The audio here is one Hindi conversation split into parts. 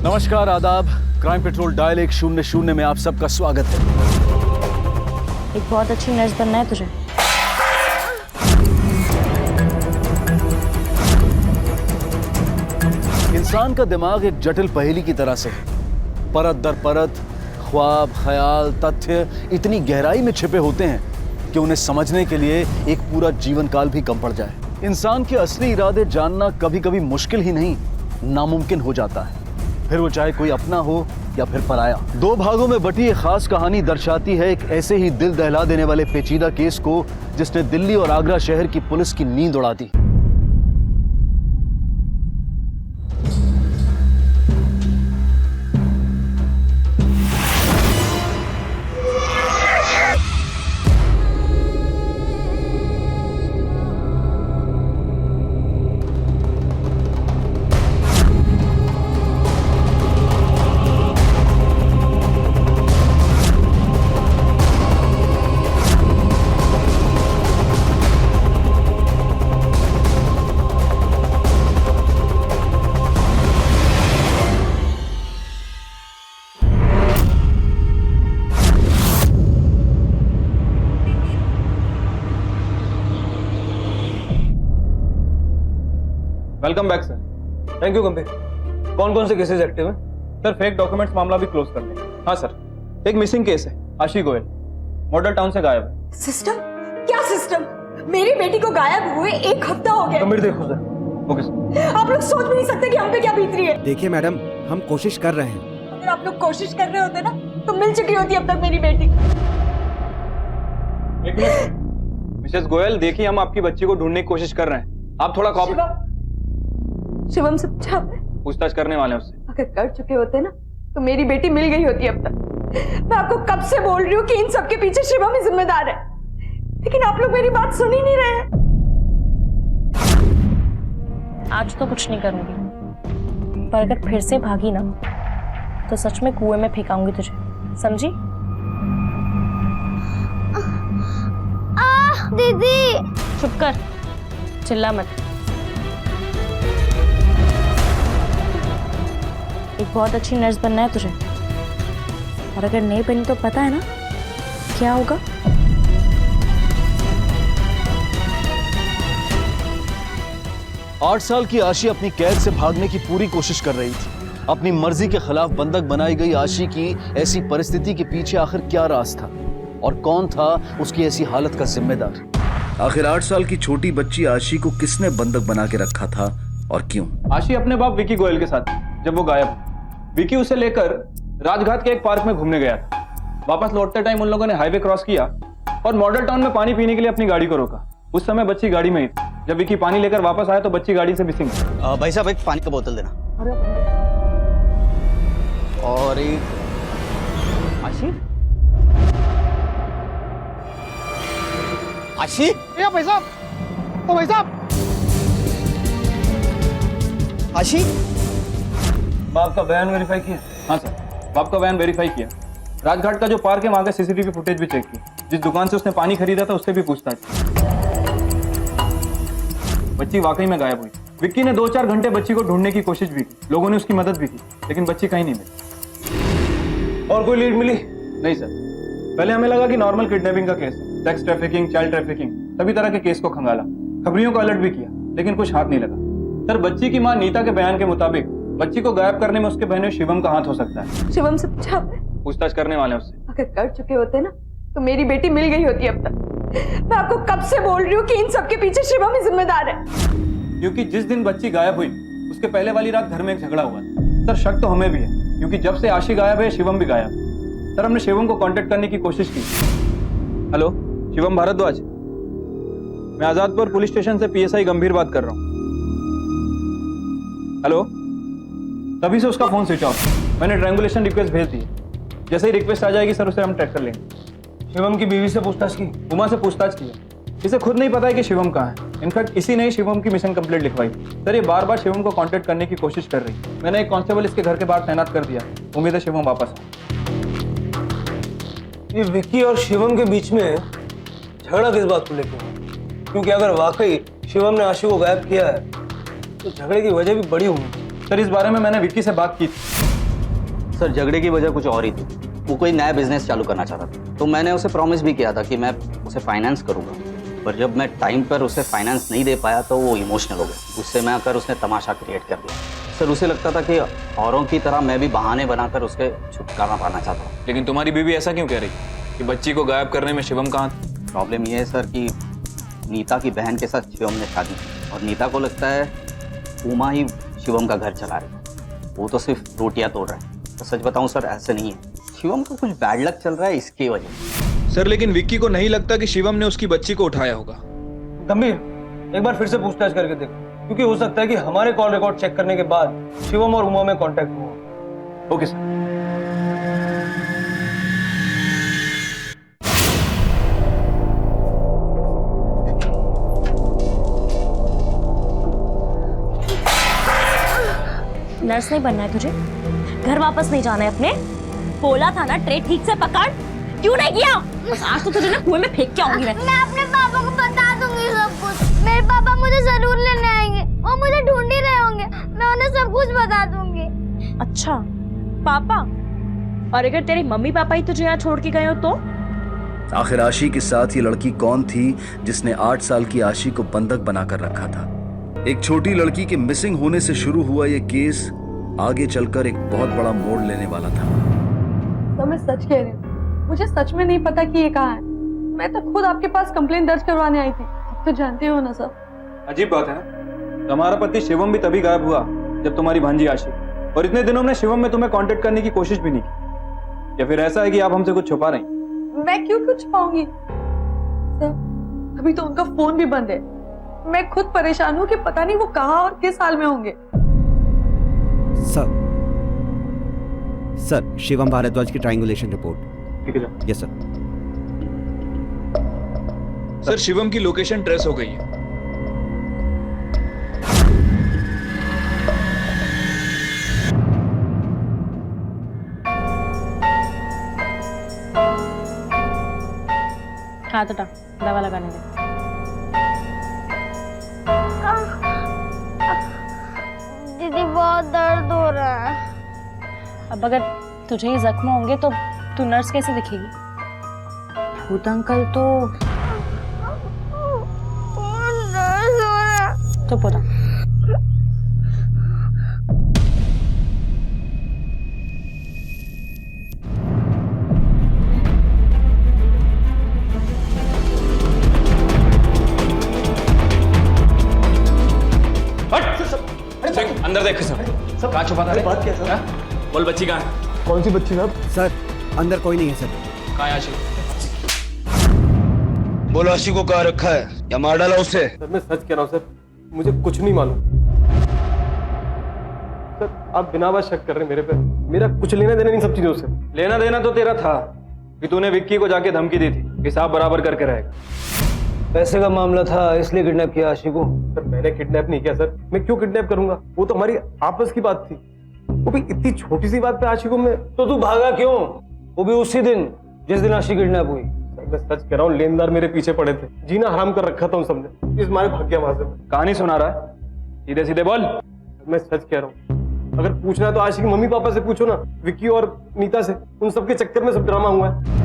नमस्कार, आदाब। क्राइम पेट्रोल डायल 100 में आप सबका स्वागत है। एक बहुत अच्छी नर्स बनना है तुझे। इंसान का दिमाग एक जटिल पहेली की तरह से है। परत दर परत ख्वाब, ख्याल, तथ्य इतनी गहराई में छिपे होते हैं कि उन्हें समझने के लिए एक पूरा जीवन काल भी कम पड़ जाए। इंसान के असली इरादे जानना कभी कभी मुश्किल ही नहीं, नामुमकिन हो जाता है, फिर वो चाहे कोई अपना हो या फिर पराया। 2 भागों में बटी एक खास कहानी दर्शाती है एक ऐसे ही दिल दहला देने वाले पेचीदा केस को जिसने दिल्ली और आगरा शहर की पुलिस की नींद उड़ा दी। Welcome back sir. Thank you Gambhir. कौन कौन से केसेस एक्टिव हैं? सर फेक डॉक्यूमेंट्स मामला भी क्लोज कर लें। हाँ सर, एक मिसिंग केस है, आशी गोयल, मॉडल टाउन से गायब है। सिस्टम? क्या सिस्टम? मेरी बेटी को गायब हुए 1 हफ्ता हो गया। गंभीर देखो सर। Okay sir. आप लोग सोच भी नहीं सकते कि हम पे क्या बीत रही है। देखिए मैडम, हम कोशिश कर रहे हैं। अगर आप लोग कोशिश कर रहे होते ना तो मिल चुकी होती अब तक मेरी बेटी। एक मिनट मिसेस गोयल, देखिए हम आपकी बच्ची को ढूंढने की कोशिश कर रहे हैं, आप थोड़ा शिवम से पूछा आपने? पूछताछ करने वाले हैं उससे। अगर कर चुके होते ना तो मेरी बेटी मिल गई होती अब तक। मैं आपको कब से बोल रही हूँ कि इन सब के पीछे शिवम ही जिम्मेदार है, लेकिन आप लोग मेरी बात सुन ही नहीं रहे हैं। आज तो कुछ नहीं करूंगी, पर अगर फिर से भागी ना तो सच में कुएं में फेंकाऊंगी तुझे, समझी? दीदी चुप कर, चिल्ला मत। एक बहुत अच्छी नर्स बनना है तुझे, और अगर नहीं बनी तो पता है ना क्या होगा? आठ साल की आशी अपनी कैद से भागने की पूरी कोशिश कर रही थी। अपनी मर्जी के खिलाफ बंधक बनाई गई आशी की ऐसी परिस्थिति के पीछे आखिर क्या राज था और कौन था उसकी ऐसी हालत का जिम्मेदार? आखिर 8 साल की छोटी बच्ची आशी को किसने बंधक बना के रखा था और क्यों? आशी अपने बाप विकी गोयल के साथ जब वो गायब हुई। विकी उसे लेकर राजघाट के एक पार्क में घूमने गया था। वापस लौटते टाइम उन लोगों ने हाईवे क्रॉस किया और मॉडल टाउन में पानी पीने के लिए अपनी गाड़ी को रोका। उस समय बच्ची गाड़ी में ही थी। जब विकी पानी लेकर वापस आया तो बच्ची गाड़ी से मिसिंग थी। भाई साहब, एक पानी का बोतल देना। और एक आशी। आशी? भाई साहब, ओ भाई साहब, आशी? बाप का बयान वेरीफाई किया? हाँ सर, बाप का बयान वेरीफाई किया। राजघाट का जो पार्क है वहां का सीसीटीवी फुटेज भी चेक किया। जिस दुकान से उसने पानी खरीदा था उससे भी पूछताछ की। बच्ची वाकई में गायब हुई। विक्की ने 2-4 घंटे बच्ची को ढूंढने की कोशिश भी की, लोगों ने उसकी मदद भी की, लेकिन बच्ची कहीं नहीं मिली। और कोई लीड मिली? नहीं सर। पहले हमें लगा कि नॉर्मल किडनैपिंग का केस है, सेक्स ट्रैफिकिंग, चाइल्ड ट्रैफिकिंग, सभी तरह के केस को खंगाला, खबरियों को अलर्ट भी किया, लेकिन कुछ हाथ नहीं लगा। सर, बच्ची की मां नीता के बयान के मुताबिक बच्ची को गायब करने में उसके बहनों शिवम का हाथ हो सकता है। शिवम से पूछा आपने? पूछताछ करने वाले हैं उससे। अगर कर चुके होते ना तो मेरी बेटी मिल गई होती अब तक। मैं आपको कब से बोल रही हूँ कि इन सब के पीछे शिवम ही जिम्मेदार है। क्योंकि जिस दिन बच्ची गायब हुई उसके पहले वाली रात घर में एक झगड़ा हुआ था। सर, शक तो हमें भी है, क्योंकि जब से आशी गायब है शिवम भी गायब। सर, हमने शिवम को कांटेक्ट करने की कोशिश की। हेलो, शिवम भारद्वाज, मैं आजादपुर पुलिस स्टेशन से पीएसआई गंभीर बात कर रहा हूँ। हेलो, तभी से उसका फोन स्विच ऑफ। मैंने ट्रायंगुलेशन रिक्वेस्ट भेज दी। जैसे ही रिक्वेस्ट आ जाएगी सर, उसे हम ट्रैक कर लेंगे। शिवम की बीवी से पूछताछ की, उमा से पूछताछ की। इसे खुद नहीं पता है कि शिवम कहाँ है। इनफैक्ट इसी ने ही शिवम की मिसिंग कंप्लेंट लिखवाई। सर, ये बार बार शिवम को कांटेक्ट करने की कोशिश कर रही है। मैंने एक कांस्टेबल इसके घर के बाहर तैनात कर दिया। उम्मीद है शिवम वापस आए। ये विक्की और शिवम के बीच में झगड़ा किस बात को लेकर? क्योंकि अगर वाकई शिवम ने आशी को गायब किया है तो झगड़े की वजह भी बड़ी होगी। सर, इस बारे में मैंने विक्की से बात की थी। सर झगड़े की वजह कुछ और ही थी। वो कोई नया बिजनेस चालू करना चाहता था, तो मैंने उसे प्रॉमिस भी किया था कि मैं उसे फाइनेंस करूंगा। पर जब मैं टाइम पर उसे फाइनेंस नहीं दे पाया तो वो इमोशनल हो गया। गुस्से में आकर उसने तमाशा क्रिएट कर दिया। सर उसे लगता था कि औरों की तरह मैं भी बहाने बनाकर उसके छुटकारा पाना चाहता हूँ। लेकिन तुम्हारी बीवी ऐसा क्यों कह रही कि बच्ची को गायब करने में शिवम कहाँ था? प्रॉब्लम ये है सर कि नीता की बहन के साथ शिवम ने शादी की और नीता को लगता है उमा ही शिवम का घर चला रही है। वो तो सिर्फ रोटियां तोड़ रहा है। तो सच बताऊं सर ऐसे नहीं है, शिवम को कुछ बैड लक चल रहा है इसकी वजह से। सर लेकिन विक्की को नहीं लगता कि शिवम ने उसकी बच्ची को उठाया होगा। गंभीर एक बार फिर से पूछताछ करके देखो, क्योंकि हो सकता है कि हमारे कॉल रिकॉर्ड चेक करने के बाद शिवम और उमा में कांटेक्ट हुआ। Okay sir. नर्स नहीं बनना है तुझे? घर वापस नहीं जाना है अपने? बोला था ना ट्रे ठीक से पकड़, क्यों नहीं किया? बस आज तो तुझे ना कुएं में फेंक के आऊंगी मैं अपने पापा को बता दूंगी सब कुछ। मेरे पापा मुझे जरूर लेने आएंगे, वो मुझे ढूंढ ही रहे होंगे। मैं उन्हें सब कुछ बता दूंगी। अच्छा पापा? और अगर तेरे मम्मी पापा ही तुझे यहाँ छोड़ के गए हो तो? आखिर आशी के साथ ये लड़की कौन थी जिसने 8 साल की आशी को बंधक बनाकर रखा था? एक छोटी लड़की के मिसिंग होने से शुरू हुआ ये केस आगे चलकर एक बहुत बड़ा मोड़ लेने वाला था। तो मैं सच कह रही हूँ, मुझे सच में नहीं पता कि ये कहाँ है। मैं तो खुद आपके पास कंप्लेंट दर्ज करवाने आई थी। आप तो जानते हो ना सब। अजीब बात है ना, तुम्हारा पति शिवम भी तभी गायब हुआ जब तुम्हारी भांजी आशी, और इतने दिनों में शिवम में तुम्हें कांटेक्ट करने की कोशिश भी नहीं की। या फिर ऐसा है कि आप हमसे कुछ छुपा रही? मैं क्यों कुछ छुपाऊंगी सर? अभी तो उनका फोन भी बंद है। मैं खुद परेशान हूँ कि पता नहीं वो कहाँ और किस हाल में होंगे। सर शिवम भारद्वाज की ट्रायंगुलेशन रिपोर्ट। ठीक है। Yes sir. सर शिवम की लोकेशन ट्रेस हो गई है। हाथ हटा, दवा लगाने दे। दीदी बहुत दर्द हो रहा है। अब अगर तुझे ही जख्म होंगे तो तू नर्स कैसे दिखेगी? भूत अंकल तो दर्द हो रहा है। तो बोला अंदर देख सब कहाँ छुपा था? बात क्या सर? बोल बच्ची कहाँ है? कौन सी बच्ची साहब? सर अंदर कोई नहीं है सर। कहाँ है आशी? बोलो आशी को कहाँ रखा है या मार डाला उसे? सर मैं सच कह रहा हूँ सर, मुझे कुछ नहीं मालूम। सर आप बिना बात शक कर रहे हैं मेरे पे। मेरा कुछ लेना देना नहीं सब चीजों से। लेना देना तो तेरा था कि तूने विक्की को जाके धमकी दी थी, हिसाब बराबर करके रहेगा। पैसे का मामला था इसलिए किडनैप किया आशी को। सर मैंने किडनैप नहीं किया सर। मैं क्यों किडनैप करूंगा? वो तो हमारी आपस की बात थी। वो भी इतनी छोटी सी बात पे आशी को मैं। तो तू भागा क्यों? वो भी उसी दिन जिस दिन आशी किडनैप हुई। सर मैं सच कह रहा हूँ, लेनदार मेरे पीछे पड़े थे, जीना हराम कर रखा था उन सबने। इस मारे भाग गया वहां से। कहानी सुना रहा है, सीधे सीधे बोल। मैं सच कह रहा हूँ, अगर पूछना है तो आशी की मम्मी पापा से पूछो ना, विक्की और नीता से। उन सबके चक्कर में सब ड्रामा हुआ है।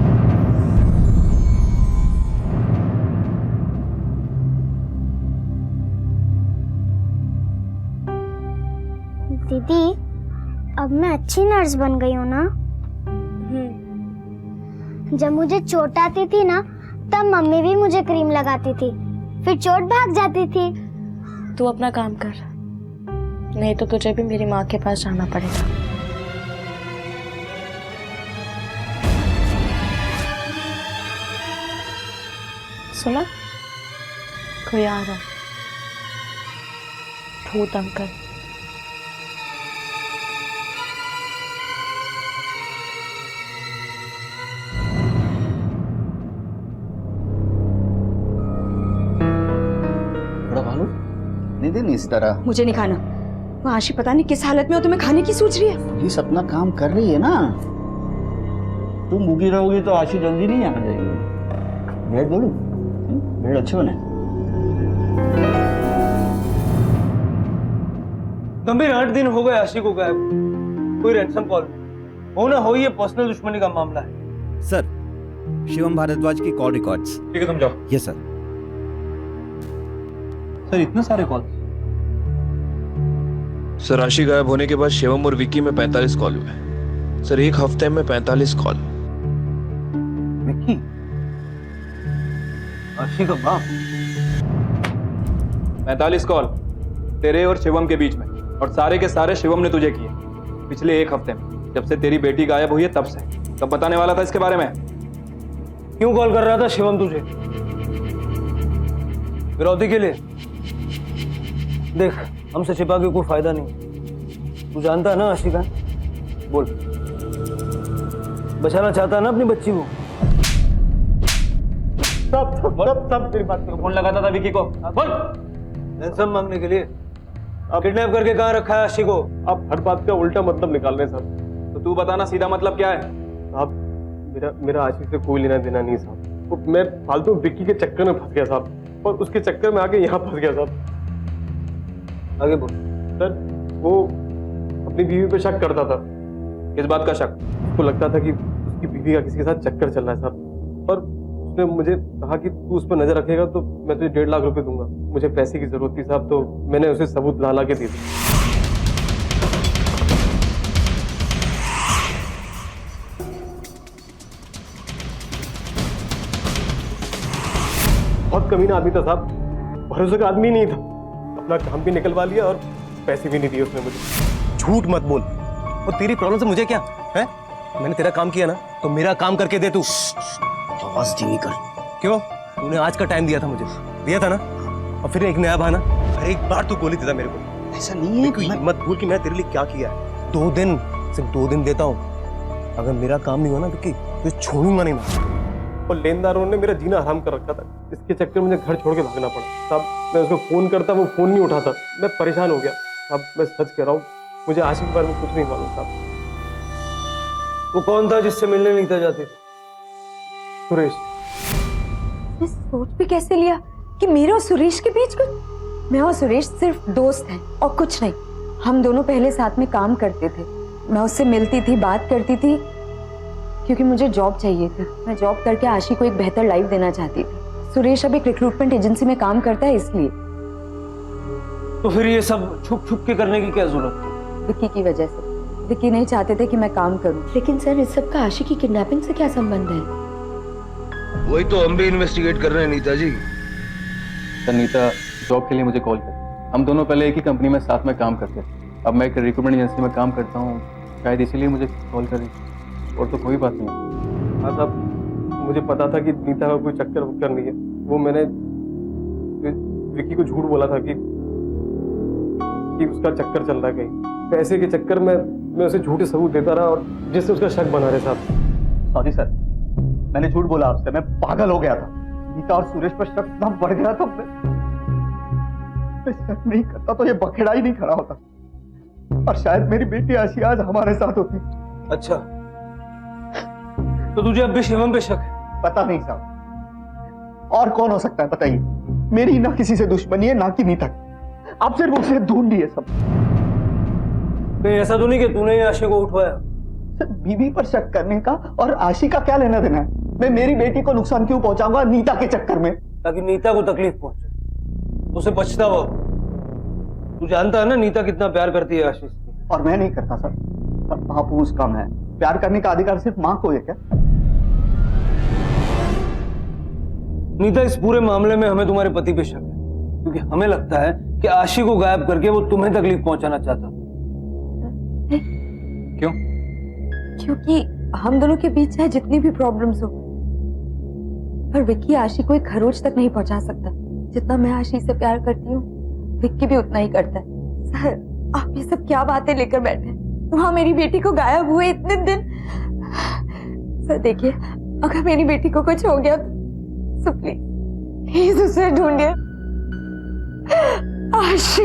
दीदी अब मैं अच्छी नर्स बन गई हूँ ना? जब मुझे चोट आती थी ना तब मम्मी भी मुझे क्रीम लगाती थी, फिर चोट भाग जाती थी। तू अपना काम कर, नहीं तो तुझे भी मेरी माँ के पास जाना पड़ेगा। सुना? कोई आ रहा है, भूत अंकल। नहीं दिन इस तरह। मुझे नहीं खाना। वो आशी पता नहीं किस हालत में हो, तुम्हें खाने की सोच रही है। पुलिस अपना काम कर रही है ना। तुम भूखी रहोगी तो आशी जल्दी नहीं आ जाएगी। ब्रेड बोलूं? ब्रेड अच्छे बने। गंभीर 8 दिन हो गए आशी को गायब। कोई रैंसम कॉल नहीं, हो ना हो, ये पर्सनल दुश्मनी का मामला है। सर, शिवम भारद्वाज की कॉल रिकॉर्ड्स। ठीक है, तुम जाओ। Yes sir. सर, इतने सारे कॉल? सर, राशि गायब होने के बाद शिवम और विक्की में 45 कॉल हुए। सर, एक हफ्ते में 45 कॉल। विक्की, आशी का बाप? 45 कॉल तेरे और शिवम के बीच में, और सारे के सारे शिवम ने तुझे किए पिछले एक हफ्ते में, जब से तेरी बेटी गायब हुई है तब से। तब बताने वाला था इसके बारे में। क्यों कॉल कर रहा था शिवम तुझे? विरोधी के लिए? देख, हमसे छिपा के कोई फायदा नहीं। तू जानता है ना आशिका? बोल, बचाना चाहता है ना अपनी बच्ची को? सब तेरी बात को फोन लगाता था विकी को। बोल, रैंसम मांगने के लिए? अब किडनैप करके कहाँ रखा है आशी को? आप हर बात का उल्टा मतलब निकाल रहे हैं साहब। तो तू बताना सीधा मतलब क्या है? साहब, मेरा आशी से कोई लेना देना नहीं साहब। मैं फालतू विक्की के चक्कर में फंस गया साहब, और उसके चक्कर में आके यहाँ फंस गया साहब। आगे बोल। सर, वो अपनी बीवी पे शक करता था। किस बात का शक? उसको लगता था कि उसकी बीवी का किसी के साथ चक्कर चल रहा है साहब, और उसने मुझे कहा कि तू उस पर नजर रखेगा तो मैं तुझे 1.5 लाख रुपए दूंगा। मुझे पैसे की जरूरत थी साहब, तो मैंने उसे सबूत ला के दे दिया। बहुत कमीना आदमी था साहब, भरोसे का आदमी नहीं था। अपना काम भी निकलवा लिया और पैसे भी नहीं दिए उसने मुझे। झूठ मत बोल। और तेरी प्रॉब्लम से मुझे क्या है? मैंने तेरा काम किया ना, तो मेरा काम करके दे तू। आवाज धीमी कर। क्यों? तूने आज का टाइम दिया था मुझे, दिया था ना? और फिर एक नया बहाना। अरे एक बार तू गोली देता मेरे को। ऐसा नहीं है कि मत भूल कि मैं तेरे लिए क्या किया है। 2 दिन, सिर्फ 2 दिन देता हूँ। अगर मेरा काम नहीं हुआ ना विक्की, तो छोड़ूंगा नहीं मैं। और लेनदारों ने मेरा जीना हराम कर रखा था। इसके चक्कर में मुझे घर छोड़ के भागना पड़ा। साहब, मैं उसको फोन करता, वो फोन नहीं उठाता। मैं परेशान हो गया साहब, मैं सच कह रहा हूँ। मुझे आशिक के बारे में कुछ नहीं मालूम साहब। वो कौन था जिससे मिलने नहीं था जाती? सुरेश। मैं सोच भी कैसे लिया कि मेरे और सुरेश के बीच कुछ? मैं और सुरेश सिर्फ दोस्त हैं और कुछ नहीं। हम दोनों पहले साथ में काम करते थे। मैं उससे मिलती थी, बात करती थी, क्योंकि मुझे जॉब चाहिए थी। मैं जॉब करके आशी को एक बेहतर लाइफ देना चाहती थी। सुरेश अब एक रिक्रूटमेंट एजेंसी में काम करता है, इसलिए। तो फिर ये सब छुप छुप के करने की क्या जरूरत थी? विक्की की वजह से। विक्की नहीं चाहते थे कि मैं काम करूं। लेकिन सर, इस सब का आशी की किडनैपिंग से क्या संबंध है? वही तो हम भी इन्वेस्टिगेट कर रहे हैं नीता जी। सर, नीता जॉब के लिए मुझे कॉल कर। हम दोनों पहले एक ही कंपनी में साथ में काम करते थे। अब मैं एक रिक्रूटमेंट एजेंसी में काम करता हूँ, शायद इसीलिए मुझे कॉल करी। और तो कोई बात नहीं। हाँ साहब, मुझे पता था कि नीता का कोई चक्कर वक्कर नहीं है। वो मैंने विक्की को झूठ बोला था कि उसका चक्कर चल रहा है कहीं। पैसे के चक्कर में मैं उसे झूठे सबूत देता रहा, और जिससे उसका शक बना रहे साहब। सॉरी सर, मैंने झूठ बोला आपसे। मैं पागल हो गया था। नीता और सुरेश पर शक इतना बढ़ गया था। मैं शक नहीं करता तो ये बखेड़ा ही नहीं खड़ा होता, और शायद मेरी बेटी आशी आज हमारे साथ होती। अच्छा, तो तुझे अब भी शिवम पे शक है? पता नहीं साहब, और कौन हो सकता है बताइए? मेरी ना किसी से दुश्मनी है, ना कि नीता की। आप सिर्फ उसे ढूंढ लिए सब। कहीं ऐसा तो नहीं कि तूने ही आशी को उठवाया? सर, बीवी पर शक करने का और आशी का क्या लेना देना है? मैं मेरी बेटी को नुकसान क्यों पहुंचाऊंगा नीता के चक्कर में? ताकि नीता को तकलीफ पहुंचे, उसे पछतावा हो। तू जानता है ना नीता कितना प्यार करती है आशीष से। और मैं नहीं करता सर। सब महापुरुष काम है। प्यार करने का अधिकार सिर्फ माँ को है क्या? नीता, इस पूरे मामले में हमें तुम्हारे पति पे शक है, क्योंकि हमें लगता है कि आशी को गायब करके वो तुम्हें तकलीफ पहुंचाना चाहता। क्यों? क्योंकि हम दोनों के बीच चाहे जितनी भी प्रॉब्लम्स हो, पर विक्की आशी को एक खरोच तक नहीं पहुंचा सकता। जितना मैं आशी से प्यार करती हूँ, विक्की भी उतना ही करता है। सर, आप ये सब क्या बातें लेकर बैठे हैं? वहां मेरी बेटी को गायब हुए इतने दिन। सर देखिए, अगर मेरी बेटी को कुछ हो गया तो प्लीज उसे ढूंढिए। आशी।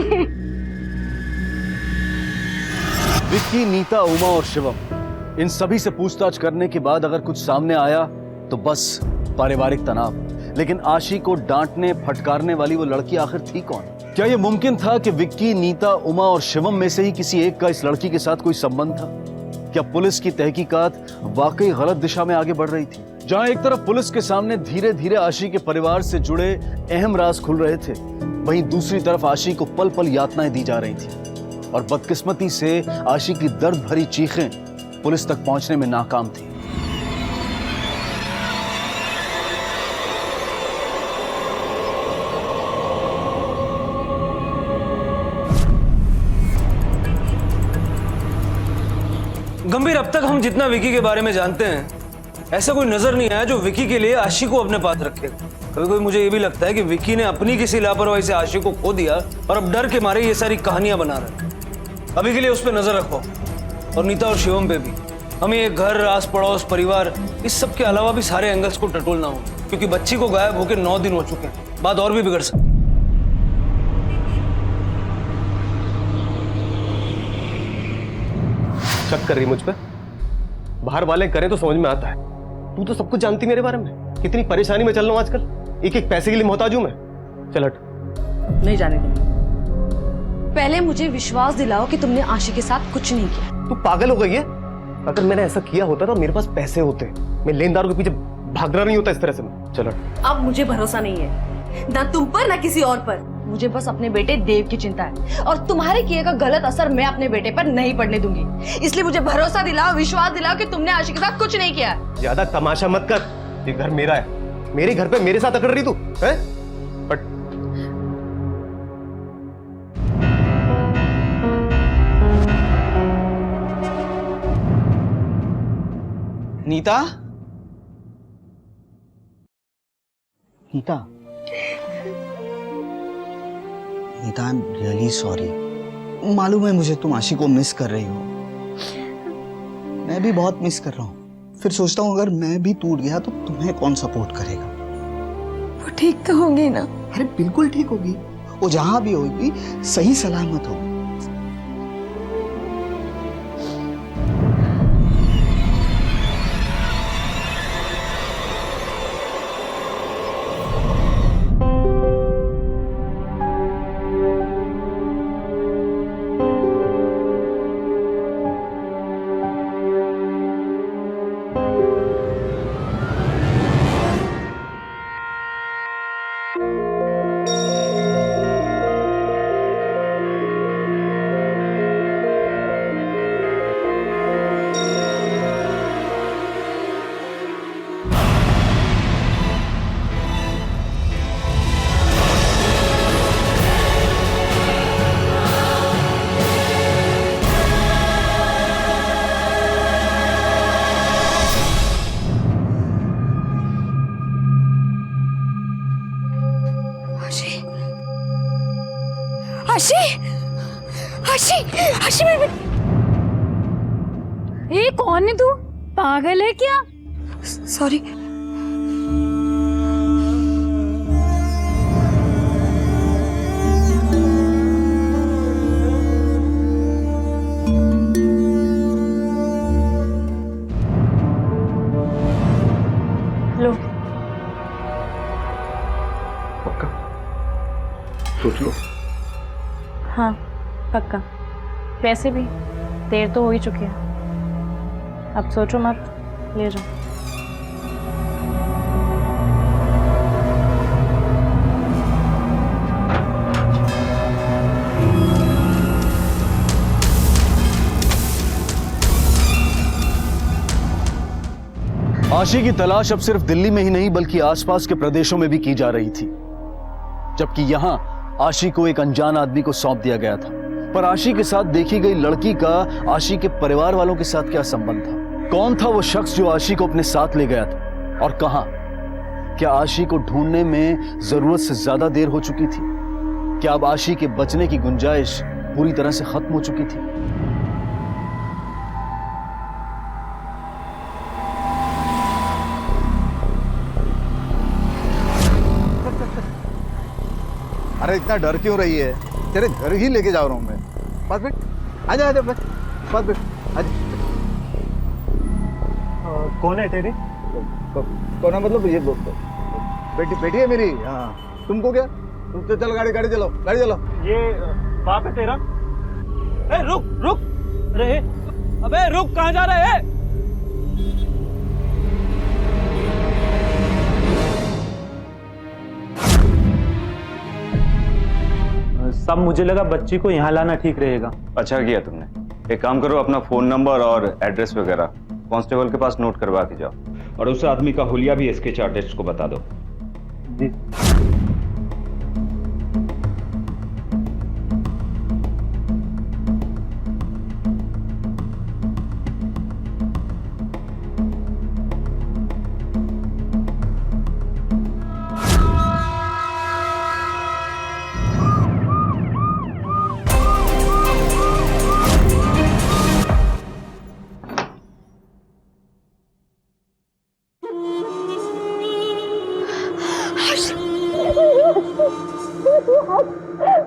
विक्की, नीता, उमा और शिवम, इन सभी से पूछताछ करने के बाद अगर कुछ सामने आया तो बस पारिवारिक तनाव। लेकिन आशी को डांटने फटकारने वाली वो लड़की आखिर थी कौन? क्या यह मुमकिन था कि विक्की, नीता, उमा और शिवम में से ही किसी एक का इस लड़की के साथ कोई संबंध था? क्या पुलिस की तहकीकात वाकई गलत दिशा में आगे बढ़ रही थी? जहां एक तरफ पुलिस के सामने धीरे धीरे आशी के परिवार से जुड़े अहम राज खुल रहे थे, वहीं दूसरी तरफ आशी को पल पल यातनाएं दी जा रही थी और बदकिस्मती से आशी की दर्द भरी चीखें पुलिस तक पहुंचने में नाकाम थी। गंभीर, अब तक हम जितना विकी के बारे में जानते हैं, ऐसा कोई नजर नहीं आया जो विकी के लिए आशी को अपने पास रखेगा। कभी कभी मुझे ये भी लगता है कि विकी ने अपनी किसी लापरवाही से आशी को खो दिया और अब डर के मारे ये सारी कहानियां बना रहे हैं। अभी के लिए उस पर नजर रखो, और नीता और शिवम पे भी। हमें ये घर, आस पड़ोस, परिवार, इस सब के अलावा भी सारे एंगल्स को टटोलना हो, क्योंकि बच्ची को गायब होकर 9 दिन हो चुके हैं। बात और भी बिगड़ सकती। शक कर रही मुझ पे? बाहर वाले करें तो समझ में आता है। तू तो सब कुछ जानती मेरे बारे में, कितनी परेशानी में चल रहा हूं आजकल। एक एक पैसे के लिए मोहताज हूं मैं। चल हट। नहीं जाने दूंगी। पहले मुझे विश्वास दिलाओ कि तुमने आशी के साथ कुछ नहीं किया। तू पागल हो गई है? अगर मैंने ऐसा किया होता तो मेरे पास पैसे होते, मैं लेनदारों के पीछे भाग रहा नहीं होता इस तरह से। चल हट। अब मुझे भरोसा नहीं है, ना तुम पर ना किसी और पर। मुझे बस अपने बेटे देव की चिंता है, और तुम्हारे किए का गलत असर मैं अपने बेटे पर नहीं पड़ने दूंगी। इसलिए मुझे भरोसा दिलाओ, विश्वास दिलाओ कि तुमने आशी के साथ कुछ नहीं किया। ज्यादा तमाशा मत कर। ये घर मेरा है, मेरे घर पे मेरे साथ अकड़ रही तू है? But Neeta, Neeta, Neeta, I am really sorry. मालूम है मुझे तुम आशी को मिस कर रही हो, मैं भी बहुत मिस कर रहा हूँ। फिर सोचता हूँ अगर मैं भी टूट गया तो तुम्हें कौन सपोर्ट करेगा? वो ठीक तो होंगी ना? अरे बिल्कुल ठीक होगी, वो जहां भी होगी सही सलामत होगी। आशी, आशी, आशी मेरी बेटी। ए, कौन है तू? पागल है क्या? सॉरी। लो। पक्का? सोच लो। हाँ पक्का। वैसे भी देर तो हो ही चुकी है, अब सोचो मत, ले जाओ। आशी की तलाश अब सिर्फ दिल्ली में ही नहीं बल्कि आसपास के प्रदेशों में भी की जा रही थी, जबकि यहां आशी को एक अनजान आदमी को सौंप दिया गया था। पर आशी के साथ देखी गई लड़की का आशी के परिवार वालों के साथ क्या संबंध था? कौन था वो शख्स जो आशी को अपने साथ ले गया था और कहां? क्या आशी को ढूंढने में जरूरत से ज्यादा देर हो चुकी थी? क्या अब आशी के बचने की गुंजाइश पूरी तरह से खत्म हो चुकी थी? अरे इतना डर क्यों रही है? तेरे घर ही लेके जा रहा हूँ मैं। पास बैठ, आजा आजा बस, पास बैठ, आजा। कौन है तेरी? कौन है मतलब ये बेटी, बेटी है मेरी। हाँ, तुमको क्या? तुम तो चलो, गाड़ी चलो, गाड़ी चलो। ये बाप है तेरा? ए, रुक रुक, अरे अबे रुक, कहाँ जा रहे हैं? सब मुझे लगा बच्ची को यहाँ लाना ठीक रहेगा। अच्छा किया तुमने। एक काम करो, अपना फोन नंबर और एड्रेस वगैरह कांस्टेबल के पास नोट करवा के जाओ, और उस आदमी का हुलिया भी SK आर्टिस्ट को बता दो। जी।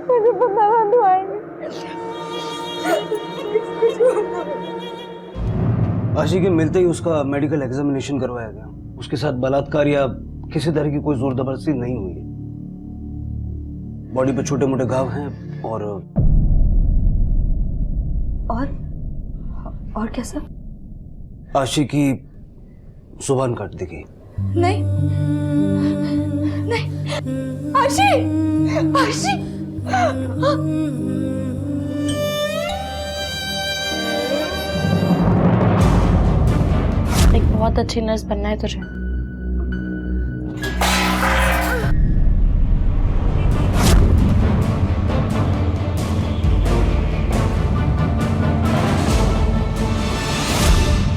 मुझे पता नहीं आएंगे। आशी के मिलते ही उसका मेडिकल एग्जामिनेशन करवाया गया। उसके साथ बलात्कार या किसी तरह की कोई जोर जबरदस्ती नहीं हुई है। बॉडी पे छोटे मोटे घाव हैं और कैसा? आशी की जुबान काट दी गई। नहीं नहीं, आशी आशी एक बहुत अच्छी नर्स बनना है तुझे।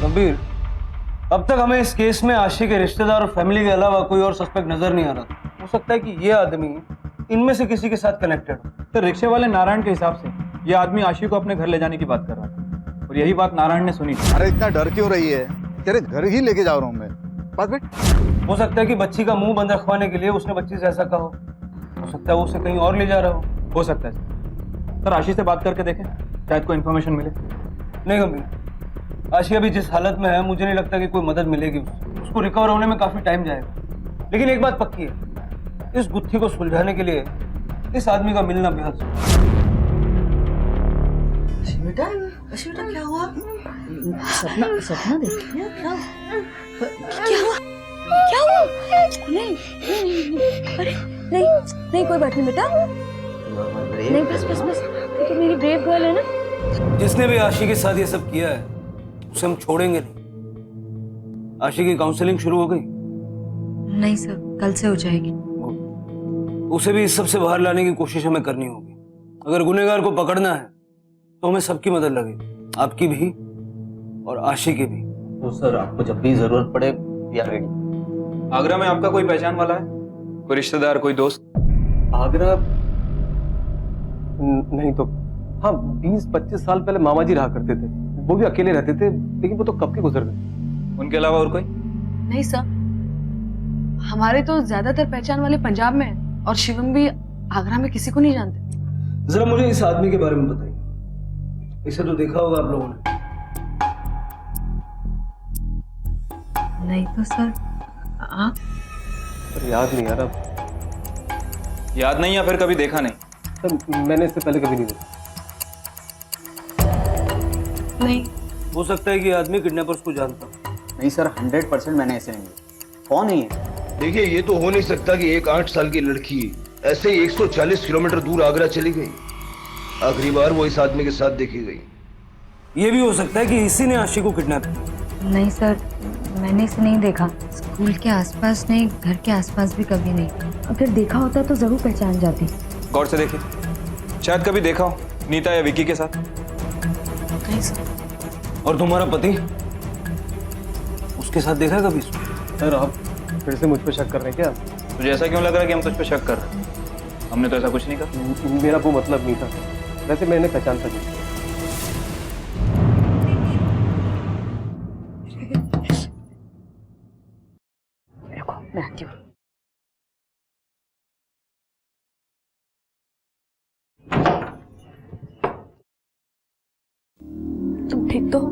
कबीर, अब तक हमें इस केस में आशी के रिश्तेदार और फैमिली के अलावा कोई और सस्पेक्ट नजर नहीं आ रहा। हो सकता है कि ये आदमी इनमें से किसी के साथ कनेक्टेड हो। तो रिक्शे वाले नारायण के हिसाब से ये आदमी आशी को अपने घर ले जाने की बात कर रहा था, और यही बात नारायण ने सुनी। अरे इतना डर क्यों रही है? तेरे घर ही लेके जा रहा हूँ मैं। बस बैठ। हो सकता है कि बच्ची का मुंह बंद रखवाने के लिए उसने बच्ची से ऐसा कहा हो सकता है वो उसे कहीं और ले जा रहा हो सकता है सर, आशी से बात करके देखें, शायद कोई इन्फॉर्मेशन मिले। नहीं कबीर, आशी अभी जिस हालत में है मुझे नहीं लगता कि कोई मदद मिलेगी। उसको रिकवर होने में काफी टाइम जाएगा। लेकिन एक बात पक्की है, इस गुत्थी को सुलझाने के लिए इस आदमी का मिलना बेहद बेटा क्या हुआ? सपना देखी क्या हुआ? नहीं अरे नहीं कोई बात नहीं बेटा। नहीं बस तो मेरी ब्रेव गर्ल है ना। जिसने भी आशी के साथ ये सब किया है उसे हम छोड़ेंगे नहीं। आशी की काउंसलिंग शुरू हो गई? नहीं सर, कल से हो जाएगी। उसे भी इस सब से बाहर लाने की कोशिश हमें करनी होगी। अगर गुनहगार को पकड़ना है तो हमें सबकी मदद लगेगी, आपकी भी और आशी की भी। तो सर आपको जब भी जरूरत पड़े वी आर रेडी। आगरा में आपका कोई पहचान वाला है, कोई रिश्तेदार, कोई दोस्त? आगरा नहीं तो हाँ, 20-25 साल पहले मामा जी रहा करते थे। वो भी अकेले रहते थे, लेकिन वो तो कब के गुजर गए। उनके अलावा और कोई? नहीं सर, हमारे तो ज्यादातर पहचान वाले पंजाब में हैं और शिवम भी आगरा में किसी को नहीं जानते। जरा मुझे इस आदमी के बारे में बताइए। इसे तो देखा होगा आप लोगों ने। नहीं तो सर आप? याद नहीं आ रहा। याद नहीं या फिर कभी देखा नहीं? सर मैंने इससे पहले कभी नहीं देखा। नहीं। हो सकता है कि आदमी किडनैपर्स को जानता हो। नहीं सर, 100% मैंने ऐसे नहीं देखा। कौन है ये? देखिए, ये तो हो नहीं सकता कि एक 8 साल की लड़की ऐसे ही 140 किलोमीटर दूर आगरा चली गई। आखिरी बार वो इस आदमी के साथ देखी गई। ये भी हो सकता है कि इसी ने आशी को किडनैप किया। नहीं सर, मैंने इसे नहीं देखा। स्कूल के आसपास नहीं, घर के आसपास भी कभी नहीं। अगर देखा होता तो जरूर पहचान जाती। गौर से देखिए, शायद कभी देखा हो नीता या विकी के साथ। नहीं सर। और तुम्हारा पति उसके साथ देखा कभी? सर आप फिर से मुझ पर शक कर रहे हैं क्या? तुझे ऐसा क्यों लग रहा है कि हम तुझ पर शक कर रहे हैं? हमने तो ऐसा कुछ नहीं कहा। मेरा वो मतलब नहीं था। वैसे मैंने पहचानता नहीं। मैं आती हूँ। तुम ठीक तो हो?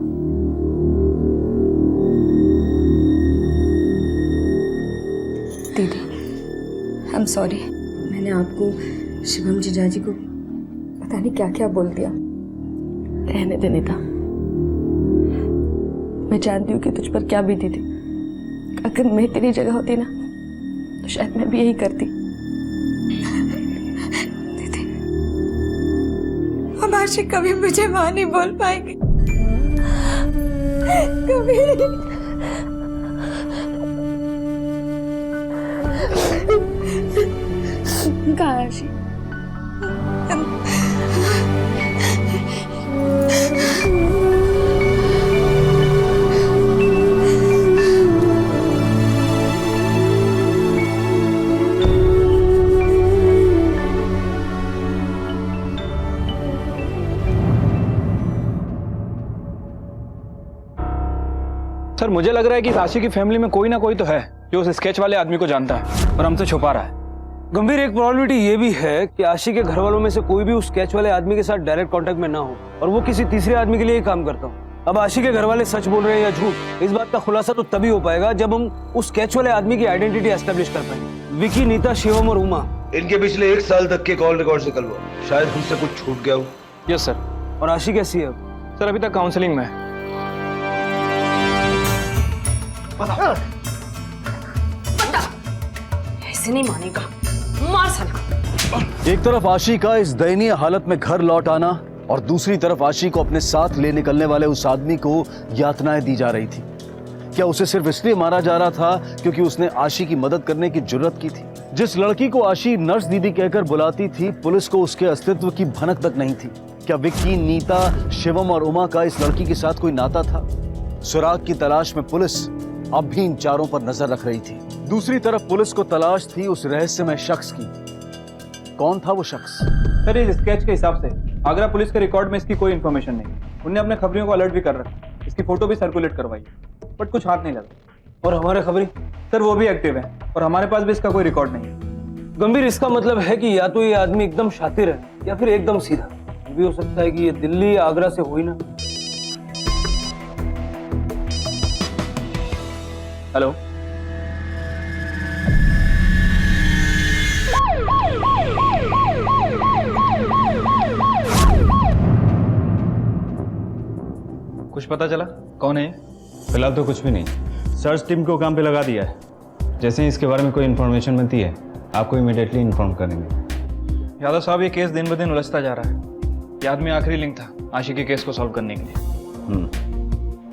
दीदी, आई एम सॉरी। मैंने आपको, शिवम जीजाजी को पता नहीं क्या क्या बोल दिया। रहने दे नीता। मैं जानती हूँ कि तुझ पर क्या बीती थी। अगर मैं तेरी जगह होती ना तो शायद मैं भी यही करती। दीदी, अब आशिक कभी मुझे मां नहीं बोल पाएंगे, कभी नहीं। कहाँ है आशिक? सर मुझे लग रहा है कि आशी की फैमिली में कोई ना कोई तो है जो उस स्केच वाले आदमी को जानता है और हमसे छुपा रहा है। गंभीर, एक प्रॉब्लम ये भी है कि आशी के घर वालों में से कोई भी उस स्केच वाले आदमी के साथ डायरेक्ट कांटेक्ट में ना हो और वो किसी तीसरे आदमी के लिए ही काम करता हो। अब आशी के घर वाले सच बोल रहे हैं या झूठ, इस बात का खुलासा तो तभी हो पाएगा जब हम उस स्केच वाले आदमी की आइडेंटिटी एस्टेब्लिश कर पाए। विकी, नीता, शिवम और उमा, इनके पिछले 1 साल तक के कॉल रिकॉर्ड से निकलवा, शायद हमसे कुछ छूट गया हो। Yes sir. और आशी कैसी है? सर अभी तक काउंसलिंग में है। ऐसे नहीं मानेगा, मार साला। एक तरफ आशी का इस दयनीय हालत में घर लौट आना और दूसरी तरफ आशी को अपने साथ ले निकलने वाले उस आदमी को यातनाएं दी जा रही थी। क्या उसे सिर्फ इसलिए मारा जा रहा था क्योंकि उसने आशी की मदद करने की जुर्रत की थी? जिस लड़की को आशी नर्स दीदी कहकर बुलाती थी, पुलिस को उसके अस्तित्व की भनक तक नहीं थी। क्या विक्की, नीता, शिवम और उमा का इस लड़की के साथ कोई नाता था? सुराग की तलाश में पुलिस अब भी इन चारों पर नजर रख रही थी। दूसरी तरफ पुलिस को तलाश थी उस रहस्यमय शख्स की। कौन था वो शख्स? सर इस स्केच के हिसाब से आगरा पुलिस के रिकॉर्ड में इसकी कोई इन्फॉर्मेशन नहीं। उन्होंने अपने खबरियों को अलर्ट भी कर रखा, इसकी फोटो भी सर्कुलेट करवाई, बट कुछ हाथ नहीं लगा। और हमारे खबरी? सर वो भी एक्टिव है और हमारे पास भी इसका कोई रिकॉर्ड नहीं है। गंभीर, इसका मतलब है कि या तो ये आदमी एकदम शातिर है या फिर एकदम सीधा। ये भी हो सकता है कि ये दिल्ली या आगरा से हो ही ना। हेलो, कुछ पता चला कौन है? फिलहाल तो कुछ भी नहीं। सर्च टीम को काम पे लगा दिया है। जैसे ही इसके बारे में कोई इन्फॉर्मेशन मिलती है आपको इमीडिएटली इन्फॉर्म करेंगे। यादव साहब, ये केस दिन ब दिन उलझता जा रहा है। ये आदमी आखिरी लिंक था आशी के केस को सॉल्व करने के लिए।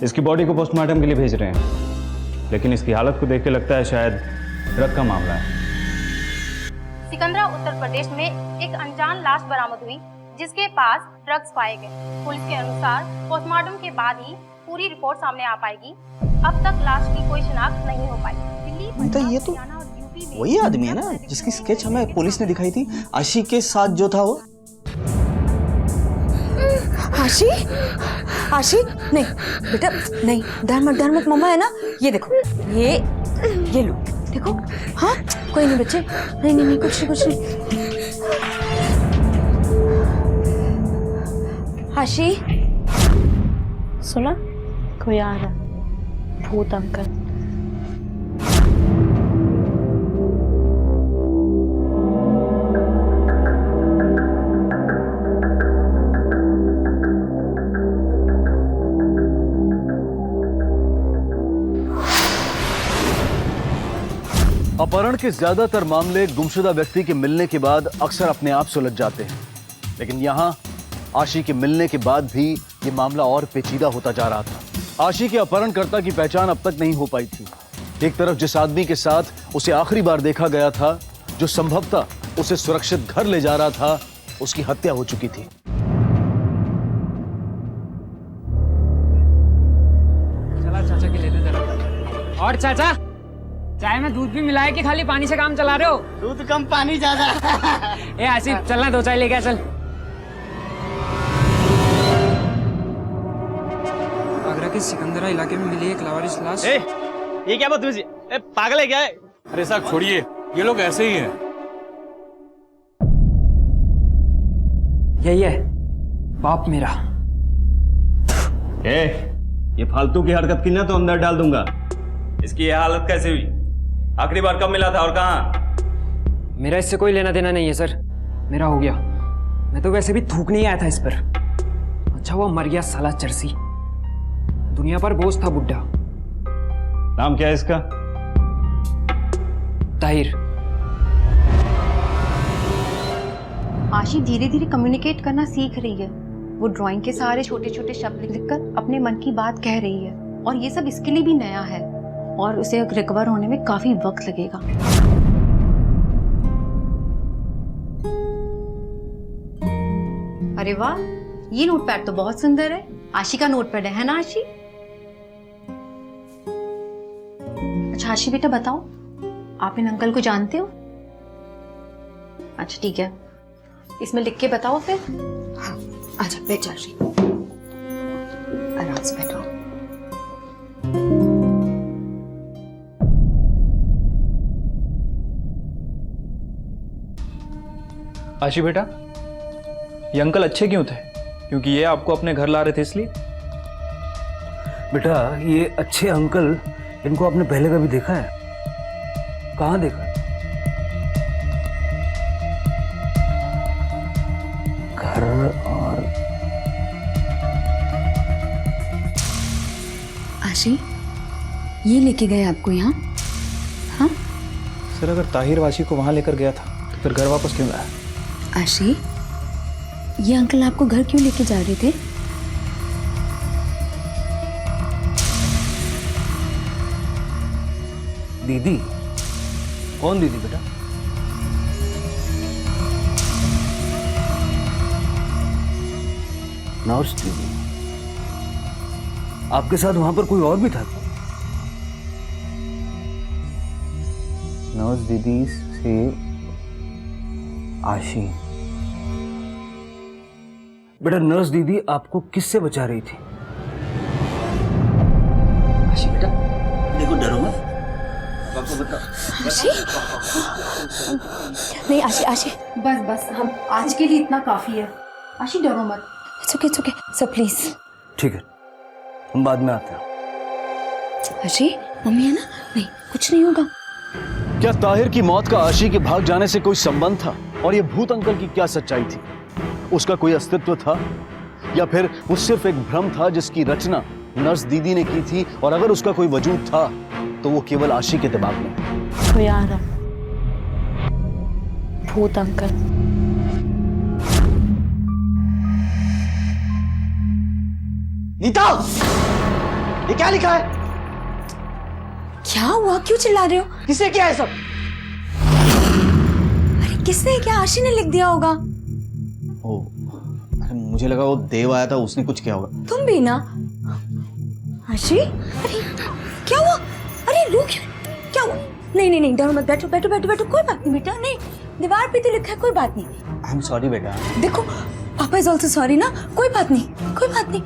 इसकी बॉडी को पोस्टमार्टम के लिए भेज रहे हैं, लेकिन इसकी हालत को देख के लगता है शायद ड्रग का मामला है। सिकंदरा उत्तर प्रदेश में एक अनजान लाश बरामद हुई जिसके पास ड्रग्स पाए गए। पुलिस के अनुसार पोस्टमार्टम के बाद ही पूरी रिपोर्ट सामने आ पाएगी। अब तक लाश की कोई शिनाख्त नहीं हो पाई। दिल्ली, तो ये तो वही आदमी है ना जिसकी स्केच हमें पुलिस ने दिखाई थी, आशी के साथ जो था वो। आशी? आशी? नहीं बेटा, नहीं, डर मत, मम्मा है ना। ये देखो, ये लो, देखो। हाँ, कोई नहीं बच्चे, नहीं, कुछ नहीं। आशी, सुना? कोई आ रहा है, भूत अंकल। अपहरण के ज्यादातर मामले गुमशुदा व्यक्ति के मिलने के बाद अक्सर अपने आप सुलझ जाते हैं, लेकिन यहाँ आशी के मिलने के बाद भी ये मामला और पेचीदा होता जा रहा था। आशी के अपहरणकर्ता की पहचान अब तक नहीं हो पाई थी। एक तरफ जिस आदमी के साथ उसे आखिरी बार देखा गया था, जो संभवतः उसे सुरक्षित घर ले जा रहा था, उसकी हत्या हो चुकी थी। चला चाचा के लेते जरा। और चाचा, चाय में दूध भी मिलाए कि खाली पानी से काम चला रहे हो? दूध कम, पानी ज्यादा। ए आसिफ, चलना 2 चाय लेके आ, चल। आगरा के सिकंदरा इलाके में मिली एक लावारिस लाश। ये क्या बदतमीजी? पागल है क्या? अरे साहब छोड़िए, ये लोग ऐसे ही हैं। यही है बाप मेरा। ये फालतू की हरकत की ना तो अंदर डाल दूंगा। इसकी ये हालत कैसे हुई? आखिरी बार कब मिला था और कहाँ? मेरा इससे कोई लेना देना नहीं है सर, मेरा हो गया। मैं तो वैसे भी थूक नहीं आया था इस पर। अच्छा हुआ मर गया साला चरसी। दुनिया पर बोझ था बुड्ढा। नाम क्या है इसका? ताहिर। आशी धीरे धीरे कम्युनिकेट करना सीख रही है। वो ड्राइंग के सहारे छोटे छोटे शब्द लिखकर अपने मन की बात कह रही है, और ये सब इसके लिए भी नया है और उसे रिकवर होने में काफी वक्त लगेगा। अरे वाह, ये नोटपैड तो बहुत सुंदर है। आशी का नोटपैड है ना आशी? अच्छा आशी बेटा बताओ, आप इन अंकल को जानते हो? अच्छा ठीक है, इसमें लिख के बताओ फिर। हाँ, आजा बैठ जा आशी, आराम से बैठो। आशी बेटा, ये अंकल अच्छे क्यों थे? क्योंकि ये आपको अपने घर ला रहे थे इसलिए? बेटा ये अच्छे अंकल, इनको आपने पहले कभी देखा है? कहाँ देखा? घर और आशी ये लेके गए आपको यहाँ? हाँ सर, अगर ताहिर आशी को वहां लेकर गया था तो फिर घर वापस क्यों लाया? आशी ये अंकल आपको घर क्यों लेके जा रहे थे? दीदी? कौन दीदी बेटा? नर्स दीदी। आपके साथ वहां पर कोई और भी था? नर्स दीदी से आशी। बेटा नर्स दीदी आपको किससे बचा रही थी? आशी बेटा देखो, डरो मत, आपको बता। आशी नहीं, आशी आशी बस बस, हम आज के लिए इतना काफी है। आशी डरो मत। It's okay sir, please. ठीक है, हम बाद में आते हैं। आशी मम्मी है ना? नहीं कुछ नहीं होगा। क्या ताहिर की मौत का आशी के भाग जाने से कोई संबंध था? और ये भूत अंकल की क्या सच्चाई थी? उसका कोई अस्तित्व था या फिर वो सिर्फ एक भ्रम था जिसकी रचना नर्स दीदी ने की थी? और अगर उसका कोई वजूद था तो वो केवल आशी के दिमाग में है। कोई आ रहा, भूत अंकल। नीता, ये क्या लिखा है? क्या हुआ, क्यों चिल्ला रहे हो? किसने किया है सब? अरे किसने क्या? आशी ने लिख दिया होगा। ओ, अरे मुझे लगा वो देव आया था, उसने कुछ किया होगा। तुम भी ना? आशी अरे क्या हुआ? अरे रुक, क्या हुआ? नहीं नहीं नहीं, डरो मत, बैठो बैठो बैठो बैठो, कोई बात नहीं बेटा, नहीं दीवार पे तो लिखा है, कोई बात नहीं। आई एम सॉरी बेटा। देखो पापा इज ऑल्सो सॉरी ना, कोई बात नहीं कोई बात नहीं,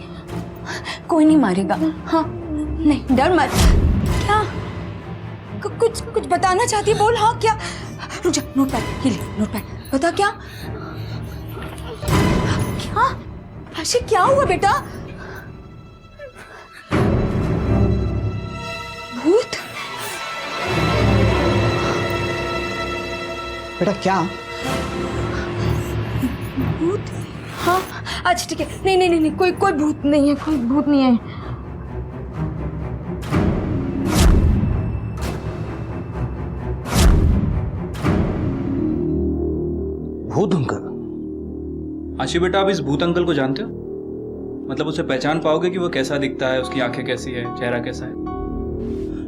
कोई नहीं मारेगा। हाँ नहीं डर मत। क्या कुछ कुछ बताना चाहती है? बोल। हाँ क्या? रुक जा, नोटपैड ये ले, नोटपैड बता। क्या क्या आशी क्या हुआ बेटा? भूत? बेटा क्या? भूत? हाँ अच्छा ठीक है, नहीं नहीं नहीं, कोई कोई भूत नहीं है, कोई भूत नहीं है। भूत अंकल? आशी बेटा, आप इस भूत अंकल को जानते हो? मतलब उसे पहचान पाओगे कि वो कैसा दिखता है, उसकी आंखें कैसी है, चेहरा कैसा है?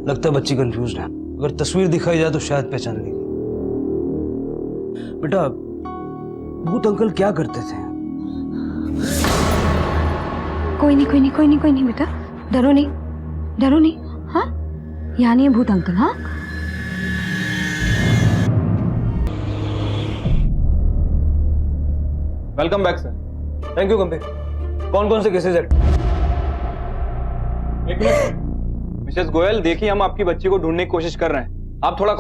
लगता है बच्ची कंफ्यूज है, अगर तस्वीर दिखाई जाए तो शायद पहचान लेगी। बेटा भूत अंकल क्या करते थे? कोई नहीं कोई नहीं कोई नहीं कोई नहीं बेटा, डरो नहीं डरो नहीं। हाँ यहाँ नहीं है भूत अंकल। हाँ welcome back sir. Thank you Gambhir. कौन कौन से केसेस है? एक मिनट मिसेस गोयल, देखिए हम आपकी बच्ची को ढूंढने की कोशिश कर रहे हैं, आप थोड़ा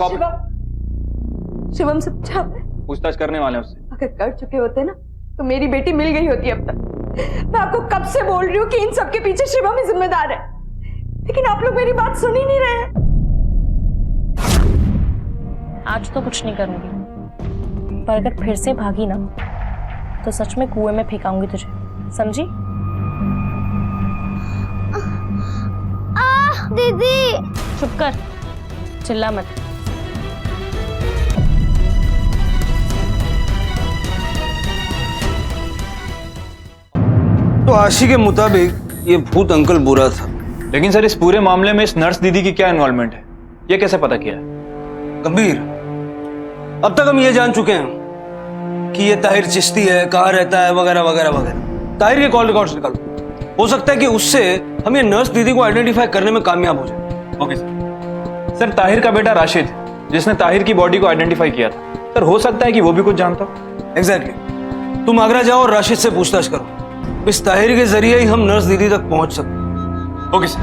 शिवम से पूछा? पूछताछ करने वाले हैं उससे। अगर कर चुके होते ना तो मेरी बेटी मिल गई होती अब तक। मैं आपको कब से बोल रही हूँ कि इन सब के पीछे शिवम ही जिम्मेदार है, लेकिन आप लोग मेरी बात सुन ही नहीं रहे हैं। आज तो कुछ नहीं करूंगी, पर अगर फिर से भागी ना तो सच में कुएं में फेंकाऊंगी तुझे, समझी? दीदी। चुप कर, चिल्ला मत। तो आशी के मुताबिक ये भूत अंकल बुरा था, लेकिन सर इस पूरे मामले में इस नर्स दीदी की क्या इन्वॉल्वमेंट है, ये कैसे पता किया? गंभीर, अब तक हम ये जान चुके हैं कि ये ताहिर चिश्ती है, कहाँ रहता है, वगैरह वगैरह वगैरह। ताहिर के कॉल रिकॉर्ड्स निकालो, हो सकता है कि उससे हम ये नर्स दीदी को आइडेंटिफाई करने में कामयाब हो जाए। Okay sir. सर ताहिर का बेटा राशिद, जिसने ताहिर की बॉडी को आइडेंटिफाई किया था, सर हो सकता है कि वो भी कुछ जानता हो। एग्जैक्टली। तुम आगरा जाओ और राशिद से पूछताछ करो, इस ताहिर के जरिए ही हम नर्स दीदी तक पहुंच सकते। Okay sir.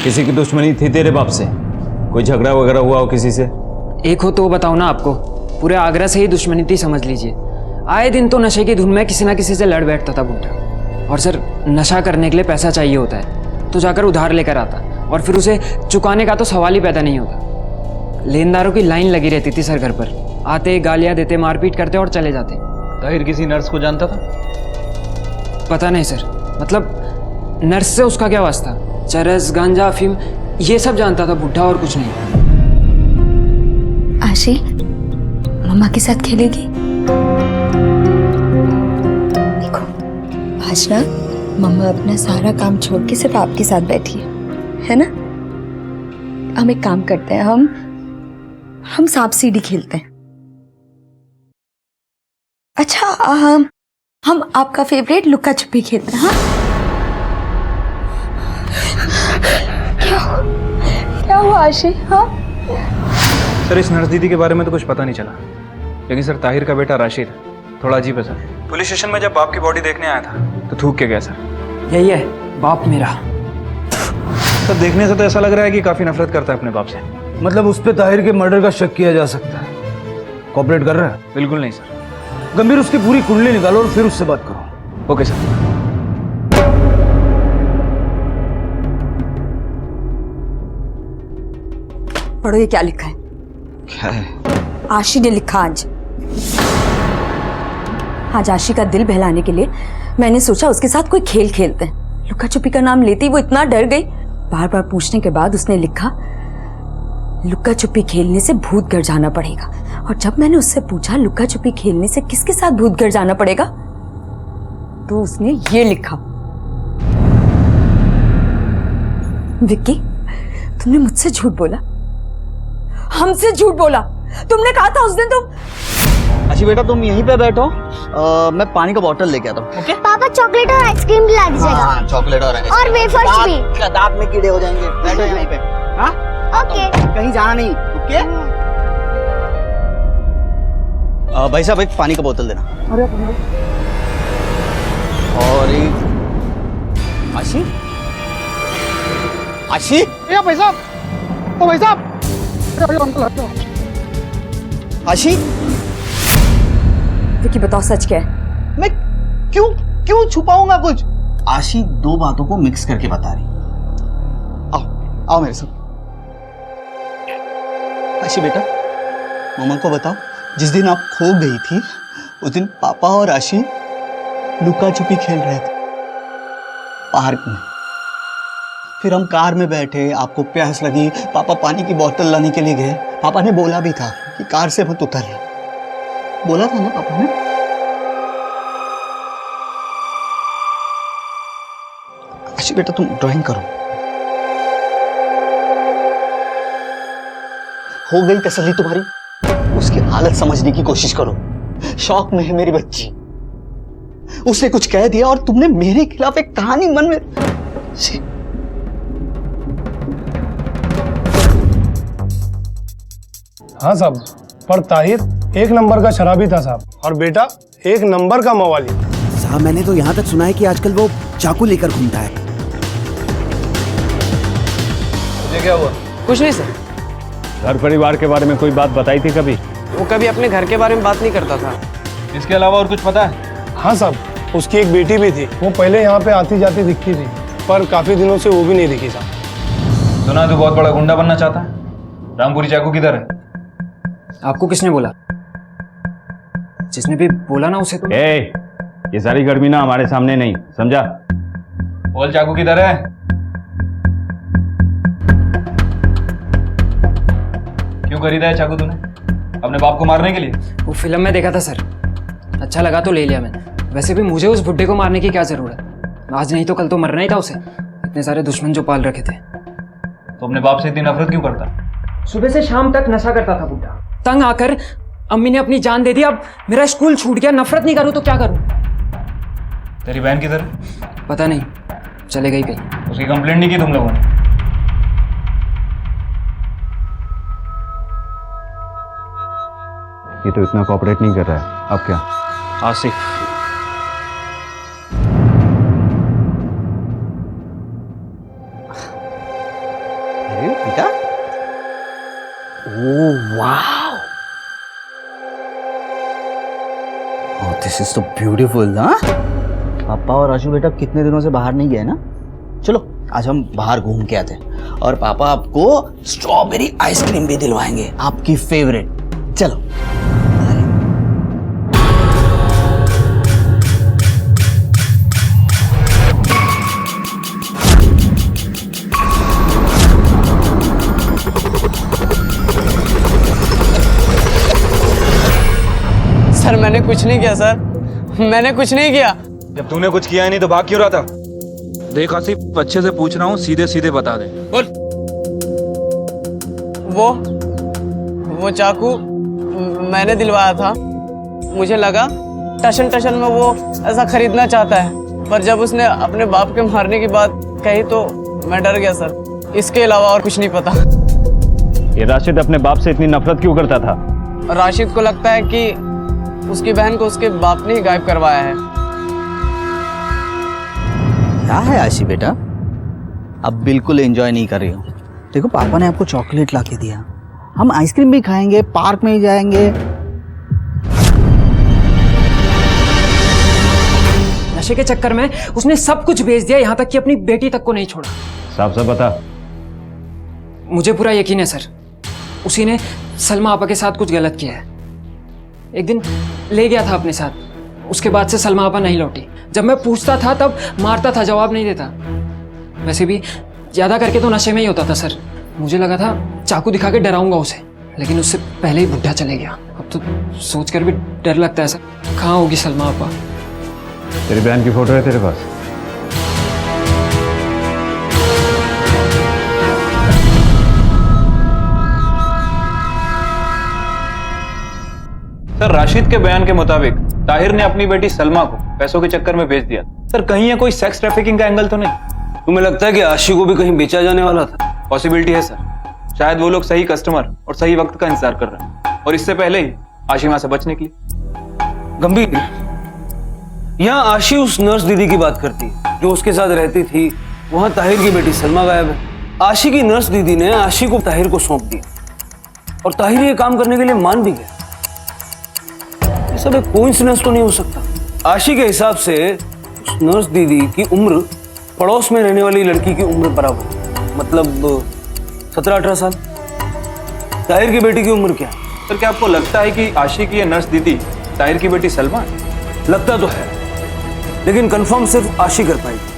किसी की दुश्मनी थी तेरे बाप से? कोई झगड़ा वगैरह हुआ हो किसी से? एक हो तो बताओ ना आपको, पूरे आगरा से ही दुश्मनी थी समझ लीजिए। आए दिन तो नशे की धुन में किसी ना किसी से लड़ बैठता था बुड्ढा। और सर नशा करने के लिए पैसा चाहिए होता है तो जाकर उधार लेकर आता, और फिर उसे चुकाने का तो सवाल ही पैदा नहीं होता। लेनदारों की लाइन लगी रहती थी सर घर पर, आते गालियां देते, मारपीट करते और चले जाते। ताहिर किसी नर्स को जानता था? पता नहीं सर, मतलब नर्स से उसका क्या वास्ता? चरस, गांजा, अफीम ये सब जानता था बुड्ढा, और कुछ नहीं। आशी मम्मा के साथ खेलेगी? देखो आज ना मम्मा अपना सारा काम छोड़ के सिर्फ आपके साथ बैठी है ना? हम एक काम करते हैं, हम सांप सीढ़ी खेलते हैं। अच्छा हम आपका फेवरेट लुक्का छुपी खेलते हैं। हाँ क्या हुआ आशी? हाँ सर इस नर्स दीदी के बारे में तो कुछ पता नहीं चला, लेकिन सर ताहिर का बेटा राशिद थोड़ा अजीब है सर। पुलिस स्टेशन में जब बाप की बॉडी देखने आया था तो थूक के गया सर। यही है बाप मेरा। सर देखने से तो ऐसा लग रहा है कि काफी नफरत करता है अपने बाप से। मतलब उस पे ताहिर के मर्डर का शक किया जा सकता है। कॉपरेट कर रहा है? बिल्कुल नहीं सर। गंभीर, उसकी पूरी कुंडली निकालो और फिर उससे बात करो। Okay sir. पढ़ो ये क्या लिखा है। क्या है? आशी ने लिखा आज आशी का दिल बहलाने के लिए मैंने सोचा उसके साथ कोई खेल खेलते हैं। लुका छुपी का नाम लेते ही वो इतना डर गई, बार बार पूछने के बाद उसने लिखा लुका छुपी खेलने से भूत घर जाना पड़ेगा। और जब मैंने उससे पूछा लुका छुपी खेलने से किसके साथ भूत घर जाना पड़ेगा, तो उसने ये लिखा। विक्की, तुमने मुझसे झूठ बोला, हमसे झूठ बोला। तुमने कहा था उस दिन तुम। आशी बेटा तुम यहीं पे बैठो, मैं पानी का बोतल लेके आता हूँ। ओके? पापा चॉकलेट और आइसक्रीम ला दीजिएगा। हाँ, चॉकलेट और वेफर्स भी। दांत में कीड़े हो जाएंगे, बैठो यहीं पे। हाँ? ओके। कहीं जाना नहीं, ओके? भाई साहब एक पानी का बोतल देना। और एक आशी। आशी भाई साहब, ओ भाई साहब, आशी। विक्की बताओ सच क्या है? मैं क्यों छुपाऊंगा कुछ? आशी दो बातों को मिक्स करके बता रही। आओ मेरे साथ। आशी बेटा, मामा को बताओ जिस दिन आप खो गई थी उस दिन पापा और आशी लुका छुपी खेल रहे थे पार्क में। फिर हम कार में बैठे, आपको प्यास लगी, पापा पानी की बोतल लाने के लिए गए। पापा ने बोला भी था कि कार से मत उतरना, बोला था ना पापा ने? आशी बेटा तुम ड्राइंग करो। हो गई तसल्ली तुम्हारी? उसकी हालत समझने की कोशिश करो। शौक में है मेरी बच्ची, उसने कुछ कह दिया और तुमने मेरे खिलाफ एक कहानी मन में। हाँ साहब, पर ताहिर एक नंबर का शराबी था साहब, और बेटा एक नंबर का मवाली। साहब मैंने तो यहाँ तक सुना है कि आजकल वो चाकू लेकर घूमता है। तुझे क्या हुआ? कुछ नहीं सर। घर परिवार के बारे में कोई बात बताई थी कभी? वो कभी अपने घर के बारे में बात नहीं करता था। इसके अलावा और कुछ पता है? हाँ साहब, उसकी एक बेटी भी थी, वो पहले यहाँ पे आती जाती दिखती थी, पर काफी दिनों से वो भी नहीं दिखी साहब। सुना तो बहुत बड़ा गुंडा बनना चाहता है। रामपुरी चाकू किधर है? आपको किसने बोला? जिसने भी बोला ना उसे तो ये सारी गर्मी ना हमारे सामने नहीं, समझा? बोल चाकू किधर है? क्यों खरीदा है चाकू तूने? अपने बाप को मारने के लिए? वो फिल्म में देखा था सर, अच्छा लगा तो ले लिया मैंने। वैसे भी मुझे उस बुड्ढे को मारने की क्या जरूरत, आज नहीं तो कल तो मरना ही था उसे, इतने सारे दुश्मन जो पाल रखे थे। तो अपने बाप से इतनी नफरत क्यों करता? सुबह से शाम तक नशा करता था बुड्ढा, तंग आकर अम्मी ने अपनी जान दे दी। अब मेरा स्कूल छूट गया, नफरत नहीं करूं तो क्या करूं? तेरी बहन किधर है? पता नहीं, चले गई कहीं। उसकी कंप्लेंट नहीं की तुम लोगों ने? ये तो इतना कोऑपरेट नहीं कर रहा है, अब क्या? आसिफ, अरे बेटा, oh wow, oh this is तो ब्यूटीफुल ना। पापा और आशु बेटा कितने दिनों से बाहर नहीं गए ना, चलो आज हम बाहर घूम के आते हैं और पापा आपको स्ट्रॉबेरी आइसक्रीम भी दिलवाएंगे, आपकी फेवरेट। चलो सर मैंने कुछ नहीं किया सर, मैंने कुछ नहीं किया। जब तूने कुछ किया ही नहीं तो भाग क्यों रहा था? देख आसिफ, अच्छे से पूछ रहा हूँ, सीधे सीधे बता दे। बोल। वो चाकू मैंने दिलवाया था, मुझे लगा टशन टशन में वो ऐसा खरीदना चाहता है, पर जब उसने अपने बाप के मारने की बात कही तो मैं डर गया सर, इसके अलावा और कुछ नहीं पता। ये राशिद अपने बाप से इतनी नफरत क्यों करता था? राशिद को लगता है कि उसकी बहन को उसके बाप ने ही गायब करवाया है। क्या है आशी बेटा, अब बिल्कुल एंजॉय नहीं कर रही हो। देखो पापा ने आपको चॉकलेट ला के दिया, हम आइसक्रीम भी खाएंगे, पार्क में ही जाएंगे। नशे के चक्कर में उसने सब कुछ बेच दिया, यहाँ तक कि अपनी बेटी तक को नहीं छोड़ा। साफ साफ बता। मुझे पूरा यकीन है सर, उसी ने सलमा आपा के साथ कुछ गलत किया है। एक दिन ले गया था अपने साथ, उसके बाद से सलमा आपा नहीं लौटी। जब मैं पूछता था तब मारता था, जवाब नहीं देता। वैसे भी ज्यादा करके तो नशे में ही होता था सर। मुझे लगा था चाकू दिखा के डराऊंगा उसे, लेकिन उससे पहले ही बुढ़ा चले गया। अब तो सोचकर भी डर लगता है सर, कहाँ होगी सलमा आपा? तेरी बहन की फोटो है तेरे पास? सर राशिद के बयान के मुताबिक ताहिर ने अपनी बेटी सलमा को पैसों के चक्कर में बेच दिया। सर कहीं ये कोई सेक्स ट्रैफिकिंग का एंगल तो नहीं? तुम्हें लगता है कि आशी को भी कहीं बेचा जाने वाला था? पॉसिबिलिटी है सर, शायद वो लोग सही कस्टमर और सही वक्त का इंतजार कर रहे हैं, और इससे पहले ही आशी वहां से बचने के लिए। गंभीर, यहाँ आशी उस नर्स दीदी की बात करती है जो उसके साथ रहती थी, वहां ताहिर की बेटी सलमा गायब है। आशी की नर्स दीदी ने आशी को ताहिर को सौंप दिया और ताहिर ये काम करने के लिए मान भी गया। ये सब एक कोइंसिडेंस तो नहीं हो सकता। आशी के हिसाब से उस नर्स दीदी की उम्र पड़ोस में रहने वाली लड़की की उम्र बराबर, मतलब 17-18 साल। ताहिर की बेटी की उम्र क्या है? सर क्या आपको लगता है कि आशी की ये नर्स दीदी ताहिर की बेटी सलमा है? लगता तो है, लेकिन कंफर्म सिर्फ आशी कर पाएगी।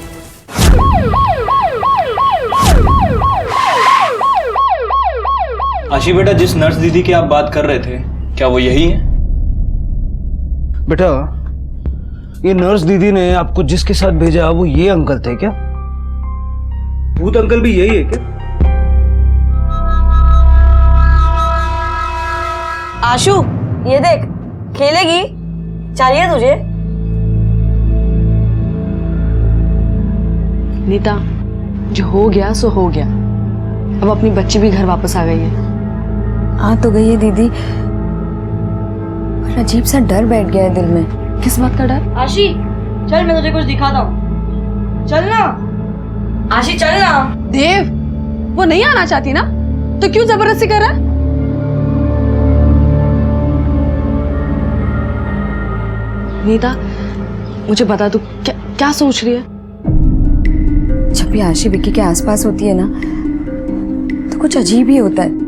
आशी बेटा, जिस नर्स दीदी की आप बात कर रहे थे, क्या वो यही है? बेटा, ये नर्स दीदी ने आपको जिसके साथ भेजा वो ये अंकल थे क्या? भूत अंकल भी यही है क्या? आशु, ये देख, खेलेगी? चाहिए तुझे? नीता, जो हो गया सो हो गया। अब अपनी बच्ची भी घर वापस आ गई है। आ तो गई है दीदी, पर अजीब सा डर बैठ गया है दिल में। किस बात का डर? आशी, चल मैं तुझे कुछ दिखाता हूँ। चल ना आशी, चल ना। देव, वो नहीं आना चाहती ना, तो क्यों जबरदस्ती कर रहा है? नीता, मुझे बता तू क्या सोच रही है? जब भी आशी विक्की के आसपास होती है ना, तो कुछ अजीब ही होता है।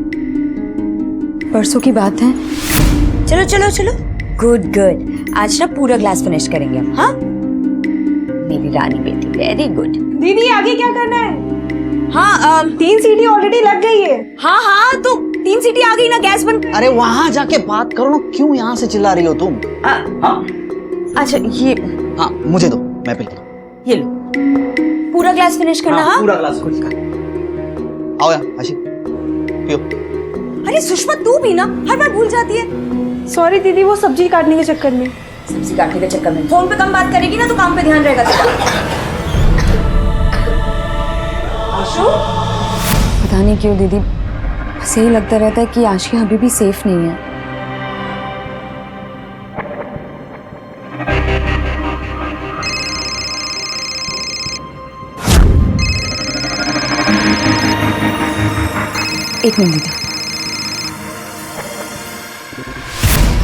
परसों की बात है। चलो चलो चलो, गुड गुड, आज ना पूरा ग्लास फिनिश करेंगे हम। हाँ मेरी रानी बेटी, वेरी गुड। दीदी आगे क्या करना है? हाँ 3 सीटी ऑलरेडी लग गई है। हाँ हाँ तो 3 सीटी आ गई ना, गैस बंद। अरे वहां जाके बात करो ना, क्यों यहाँ से चिल्ला रही हो तुम? अच्छा ये, हाँ मुझे दो, मैं पीता हूँ। ये लो, पूरा ग्लास फिनिश करना। हाँ पूरा ग्लास फिनिश कर। आओ यार आशी, पियो। अरे सुषमा तू भी ना हर बार भूल जाती है। सॉरी दीदी, वो सब्जी काटने के चक्कर में। सब्जी काटने के चक्कर में फोन पे कम बात करेगी ना तो काम पे ध्यान रहेगा तेरा। आशु, पता नहीं क्यों दीदी, बस यही लगता रहता है कि आशी अभी भी सेफ नहीं है। एक मिनट दीदी,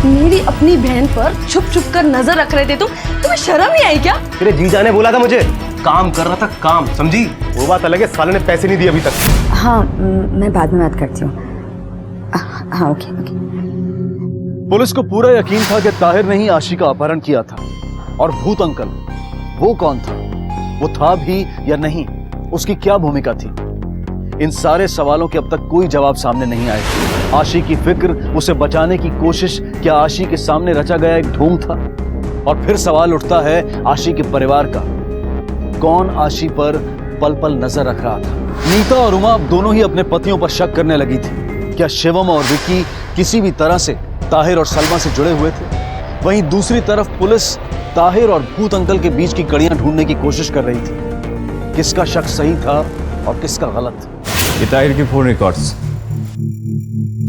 मेरी अपनी बहन पर छुप छुप कर नजर रख रहे थे तुम, तुम्हें शर्म नहीं आई क्या? तेरे जीजा ने बोला था मुझे काम कर रहा था, काम, समझी? वो बात अलग है, साले ने पैसे नहीं दिए अभी तक। हाँ मैं बाद में बात करती हूँ। हाँ ओके ओके। पुलिस को पूरा यकीन था कि ताहिर ने ही आशी का अपहरण किया था। और भूत अंकल, वो कौन था? वो था भी या नहीं? उसकी क्या भूमिका थी? इन सारे सवालों के अब तक कोई जवाब सामने नहीं आए। आशी की फिक्र, उसे बचाने की कोशिश, क्या आशी के सामने रचा गया एक ढोंग था? और फिर सवाल उठता है आशी के परिवार का, कौन आशी पर पल पल नजर रख रहा था? नीता और उमा अब दोनों ही अपने पतियों पर शक करने लगी थी। क्या शिवम और विक्की किसी भी तरह से ताहिर और सलमा से जुड़े हुए थे? वहीं दूसरी तरफ पुलिस ताहिर और भूत अंकल के बीच की कड़ियां ढूंढने की कोशिश कर रही थी। किसका शक सही था और किसका गलत? ये ताहिर की फोन रिकॉर्ड्स।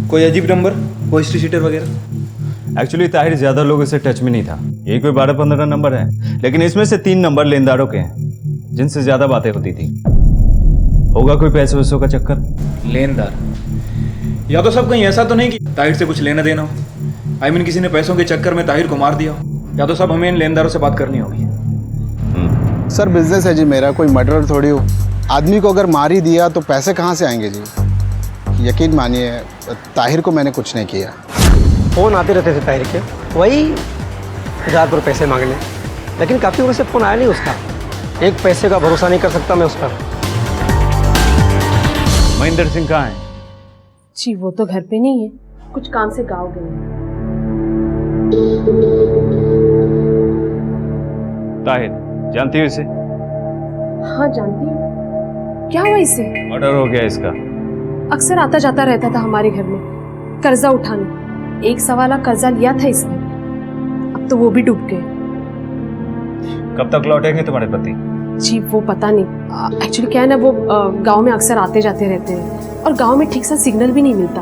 कोई अजीब नंबर, कोई हिस्ट्री शीटर वगैरह? एक्चुअली ताहिर ज्यादा लोगों से टच में नहीं था, यही कोई 12-15 नंबर है, लेकिन इसमें से 3 नंबर लेनदारों के हैं जिनसे ज्यादा बातें होती थी। होगा कोई पैसे वैसों का चक्कर? लेनदार? या तो सब कहीं ऐसा तो नहीं कि ताहिर से कुछ लेना देना हो, आई मीन किसी ने पैसों के चक्कर में ताहिर को मार दिया हो, या तो सब हमें इन लेनदारों से बात करनी होगी। सर बिजनेस है जी मेरा, कोई मर्डर थोड़ी हो। आदमी को अगर मार ही दिया तो पैसे कहाँ से आएंगे जी? यकीन मानिए ताहिर को मैंने कुछ नहीं किया। फोन आते रहते थे ताहिर के, वही 1000 रुपये पैसे मांगने, लेकिन काफ़ी उम्र से फ़ोन आया नहीं उसका। एक पैसे का भरोसा नहीं कर सकता मैं उस पर। महेंद्र सिंह कहाँ है? जी वो तो घर पे नहीं है, कुछ काम से गाँव गए। ताहिर जानती हो इसे? हाँ जानती हूँ। क्या हुआ इसे? मर्डर हो गया इसका। अक्सर आता जाता रहता था हमारे घर में कर्जा उठाने। 1 सवा लाख कर्जा लिया था इसने, अब तो वो भी डूब गए। कब तक लौटेंगे तुम्हारे पति? जी वो पता नहीं। एक्चुअली क्या है ना, वो गांव में अक्सर आते जाते रहते हैं और गांव में ठीक सा सिग्नल भी नहीं मिलता।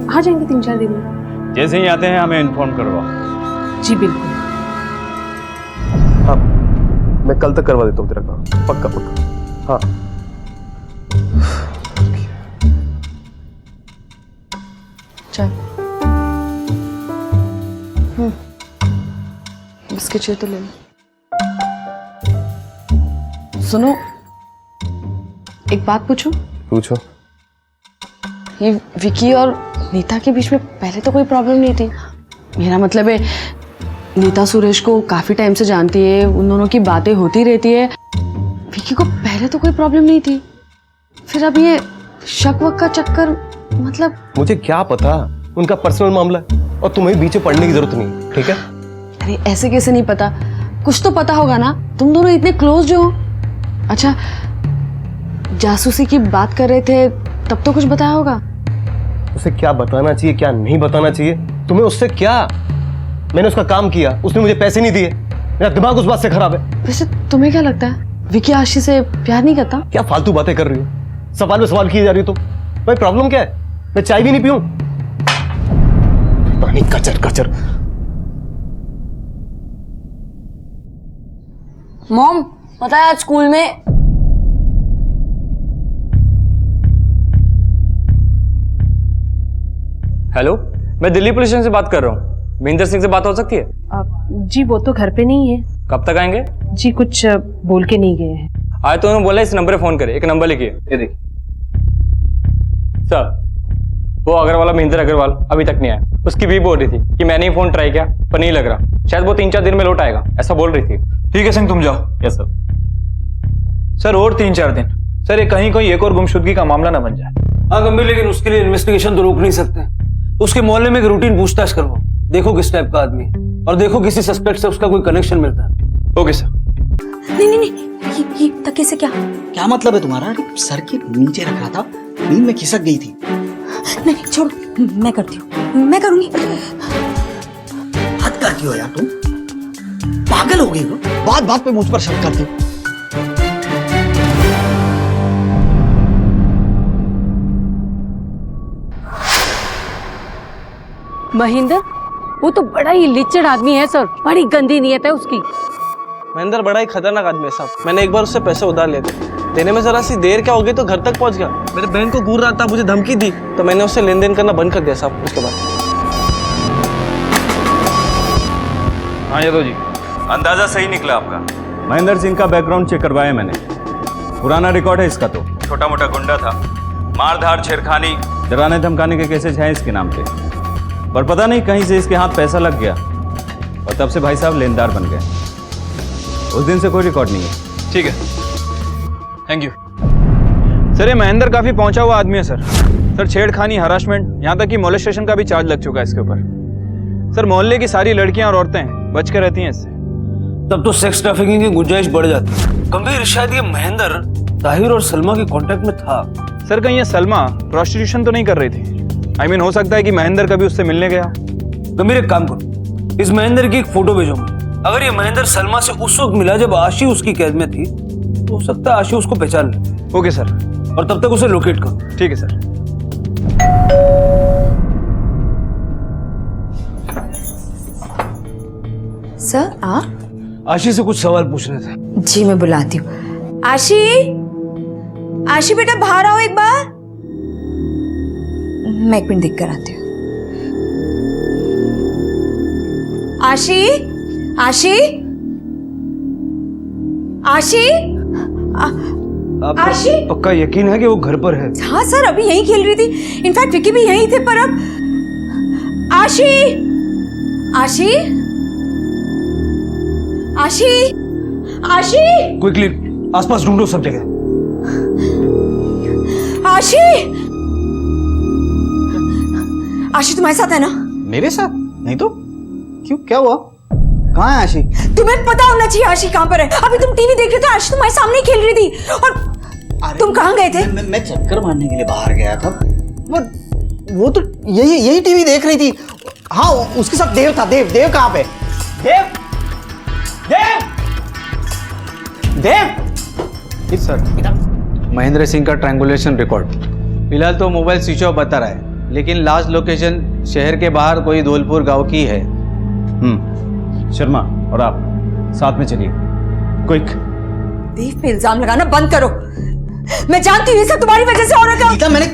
आ जाएंगे 3-4 दिन में। जैसे ही आते हैं हमें इन्फॉर्म करवाओ। जी बिल्कुल। हाँ मैं कल तक करवा देता हूँ तेरा काम, पक्का पक्का। हाँ चल बिस्किट चाहिए तो ले लो। सुनो, एक बात पूछूं? पूछो। ये विकी और नीता के बीच में पहले तो कोई प्रॉब्लम नहीं थी। मेरा मतलब है नीता सुरेश को काफी टाइम से जानती है, उन दोनों की बातें होती रहती है। विकी को पहले तो कोई प्रॉब्लम नहीं थी, फिर अब ये शक वक का चक्कर, मतलब मुझे क्या पता, उनका पर्सनल मामला है और तुम्हें बीच में पढ़ने की जरूरत नहीं, ठीक है? अरे ऐसे कैसे नहीं पता, कुछ तो पता होगा ना, तुम दोनों इतने क्लोज जो हो। अच्छा जासूसी की बात कर रहे थे तब तो कुछ बताया होगा। उसे क्या बताना चाहिए क्या नहीं बताना चाहिए, तुम्हें उससे क्या? मैंने उसका काम किया, उसने मुझे पैसे नहीं दिए, मेरा दिमाग उस बात से खराब है। वैसे तुम्हें क्या लगता है विकी आशी से प्यार नहीं करता? क्या फालतू बातें कर रही हो, सवाल पे सवाल किए जा रही हो तुम। भाई प्रॉब्लम क्या है? मैं चाय भी नहीं पीऊं? पानी कचर कचर। मॉम पता है आज स्कूल में हेलो, मैं दिल्ली पुलिस स्टेशन से बात कर रहा हूँ। महेंद्र सिंह से बात हो सकती है? जी वो तो घर पे नहीं है। कब तक आएंगे? जी कुछ बोल के नहीं गए हैं। आए तो उन्होंने बोला इस नंबर पे फोन करे। एक नंबर लिखिए, ये देखिए। सर वो अगर वाला महेंद्र अग्रवाल अभी तक नहीं आया। उसकी भी बोल रही थी कि मैंने ही फोन ट्राई किया पर नहीं लग रहा, शायद वो 3-4 दिन में लौट आएगा, ऐसा बोल रही थी। ठीक है सिंह, तुम जाओ। Yes sir. सर और 3-4 दिन सर, ये कहीं कोई एक और गुमशुदगी का मामला ना बन जाए। हाँ गंभीर, लेकिन उसके लिए इन्वेस्टिगेशन तो रोक नहीं सकते। उसके मोहल्ले में एक रूटीन पूछताछ करवाओ, देखो किस टाइप का आदमी है और देखो किसी सस्पेक्ट से उसका कोई कनेक्शन मिलता है। Okay sir. नहीं नहीं नहीं, ये तकिए से क्या मतलब है तुम्हारा? अरे सर के नीचे रखा था, नींद में खिसक गई थी। नहीं छोड़, मैं करती हूँ, मैं करूंगी। हद करती हो यार तुम, पागल हो गई हो, बात बात पे मुझ पर शक करती हो। महेंद्र, वो तो बड़ा ही लिचड़ आदमी है सर, बड़ी गंदी नीयत है उसकी। महेंद्र बड़ा ही खतरनाक आदमी है साहब। मैंने एक बार उससे पैसे उधार लिए थे, देने में जरा सी देर क्या हो गई तो घर तक पहुंच गया। मेरे बहन को घूर रहा था, मुझे धमकी दी, तो मैंने उससे लेन देन करना बंद कर दिया साहब उसके बाद। हाँ यादव जी, अंदाजा सही निकला आपका। महेंद्र सिंह का बैकग्राउंड चेक करवाया मैंने, पुराना रिकॉर्ड है इसका। तो छोटा मोटा गुंडा था, मारधार, छेड़खानी, डराने धमकाने के केसेज हैं इसके नाम पे। पर पता नहीं कहीं से इसके हाथ पैसा लग गया और तब से भाई साहब लेनदार बन गए। उस दिन से कोई रिकॉर्ड नहीं है। ठीक है, थैंक यू सर। ये महेंद्र काफी पहुंचा हुआ आदमी है सर। सर छेड़खानी, हरासमेंट, यहाँ तक कि मोलेस्टेशन का भी चार्ज लग चुका है इसके ऊपर। सर मोहल्ले की सारी लड़कियां और औरतें बच के रहती हैं इससे। तब तो सेक्स ट्रैफिकिंग की गुंजाइश बढ़ जाती है। गंभीर, शायद ये महेंद्र ताहिर और सलमा के कांटेक्ट में था। सर कहीं ये सलमा प्रोस्टिट्यूशन तो नहीं कर रही थी? I mean, हो सकता है कि महेंद्र कभी उससे मिलने गया। गंभीर एक काम करो, इस महेंद्र की एक फोटो भेजो मुझे। अगर ये महेंद्र सलमा से उस वक्त मिला जब आशी उसकी कैद में थी, तो हो सकता है आशी उसको पहचान ले। Okay sir. और तब तक उसे लोकेट करो। ठीक है सर। सर आप? आशी से कुछ सवाल पूछने थे। जी मैं बुलाती हूँ। आशी, आशी बेटा बाहर आओ एक बार। मैं एक मिनट देख कर आती हूँ। आशी, आशी, आशी, आशी। पक्का यकीन है कि वो घर पर है? हाँ सर, अभी यहीं खेल रही थी। इनफैक्ट विक्की भी यहीं थे, पर अब आशी, आशी, आशी, आशी, क्विकली आसपास ढूंढो सब जगह। आशी, आशी तुम्हारे साथ है ना? मेरे साथ नहीं तो क्यों, क्या हुआ? कहाँ है आशी? तुम्हें पता होना चाहिए आशी कहाँ पर है। अभी तुम टीवी देख रहे थे, आशी तुम्हारे सामने ही खेल रही थी। और तुम कहाँ गए थे? मैं चक्कर मारने के लिए बाहर गया था। वो तो यही टीवी देख रही थी। हाँ, उसके साथ देव था। देव कहाँ पे? देव सर, महेंद्र सिंह का ट्रायंगुलेशन रिकॉर्ड फिलहाल तो मोबाइल स्विच ऑफ बता रहा है, लेकिन लास्ट लोकेशन शहर के बाहर कोई धौलपुर गांव की है। शर्मा और आप साथ में चलिए, क्विक। देव पे इल्जाम लगाना बंद करो। मैं जानती हूँ ये सब तुम्हारी वजह से हो रहा है। मैंने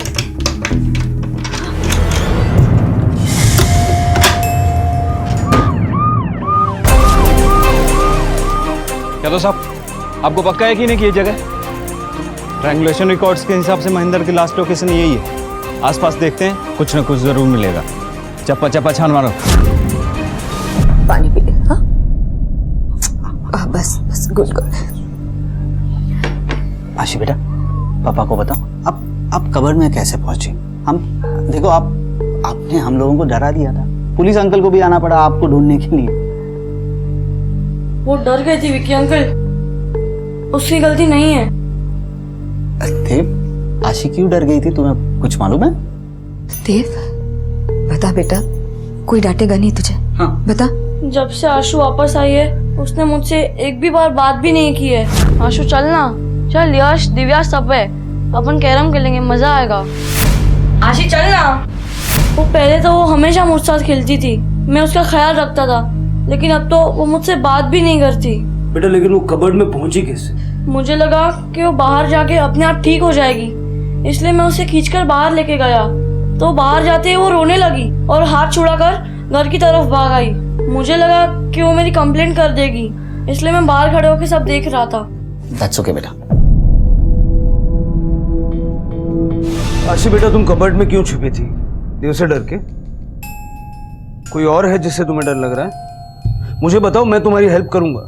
यादव साहब, आपको पक्का है कि नहीं कि ये जगह? ट्रायंगुलेशन रिकॉर्ड्स के हिसाब से महेंद्र की लास्ट लोकेशन यही है। आसपास देखते हैं, कुछ ना कुछ जरूर मिलेगा। चप्पा चप्पा छान मारो। पानी पी ले। हाँ बस बस, गुड गुड। आशी बेटा, पापा को बताओ आप कब्र में कैसे पहुंची? हम देखो, आपने हम लोगों को डरा दिया था। पुलिस अंकल को भी आना पड़ा आपको ढूंढने के लिए। वो डर गए थे विक्की अंकल, उसकी गलती नहीं है। देव, आशी क्यों डर गई थी, तुम्हें कुछ मालूम है? देव बता बेटा, कोई डांटेगा नहीं तुझे? हाँ बता। जब से आशु वापस आई है, उसने मुझसे एक भी बार बात भी नहीं की है। आशु चलना, चल यश, दिव्या सब है, अपन कैरम खेलेंगे, मजा आएगा। आशी चलना। वो पहले तो वो हमेशा मुझसे साथ खेलती थी, मैं उसका ख्याल रखता था, लेकिन अब तो वो मुझसे बात भी नहीं करती। बेटा लेकिन वो कबर्ड में पहुंची कैसे? मुझे लगा कि वो बाहर जाके अपने आप ठीक हो जाएगी, इसलिए मैं उसे खींचकर बाहर लेके गया। तो बाहर जाते ही वो रोने लगी और हाथ छुड़ाकर घर की तरफ भाग आई। मुझे लगा कि वो मेरी कंप्लेंट कर देगी, इसलिए मैं बाहर खड़े होकर सब देख रहा था। That's okay, बेटा। आशी बेटा, तुम कबर्ड में क्यों छुपी थी? देव से डर के? कोई और है जिससे तुम्हें डर लग रहा है? मुझे बताओ, मैं तुम्हारी हेल्प करूंगा।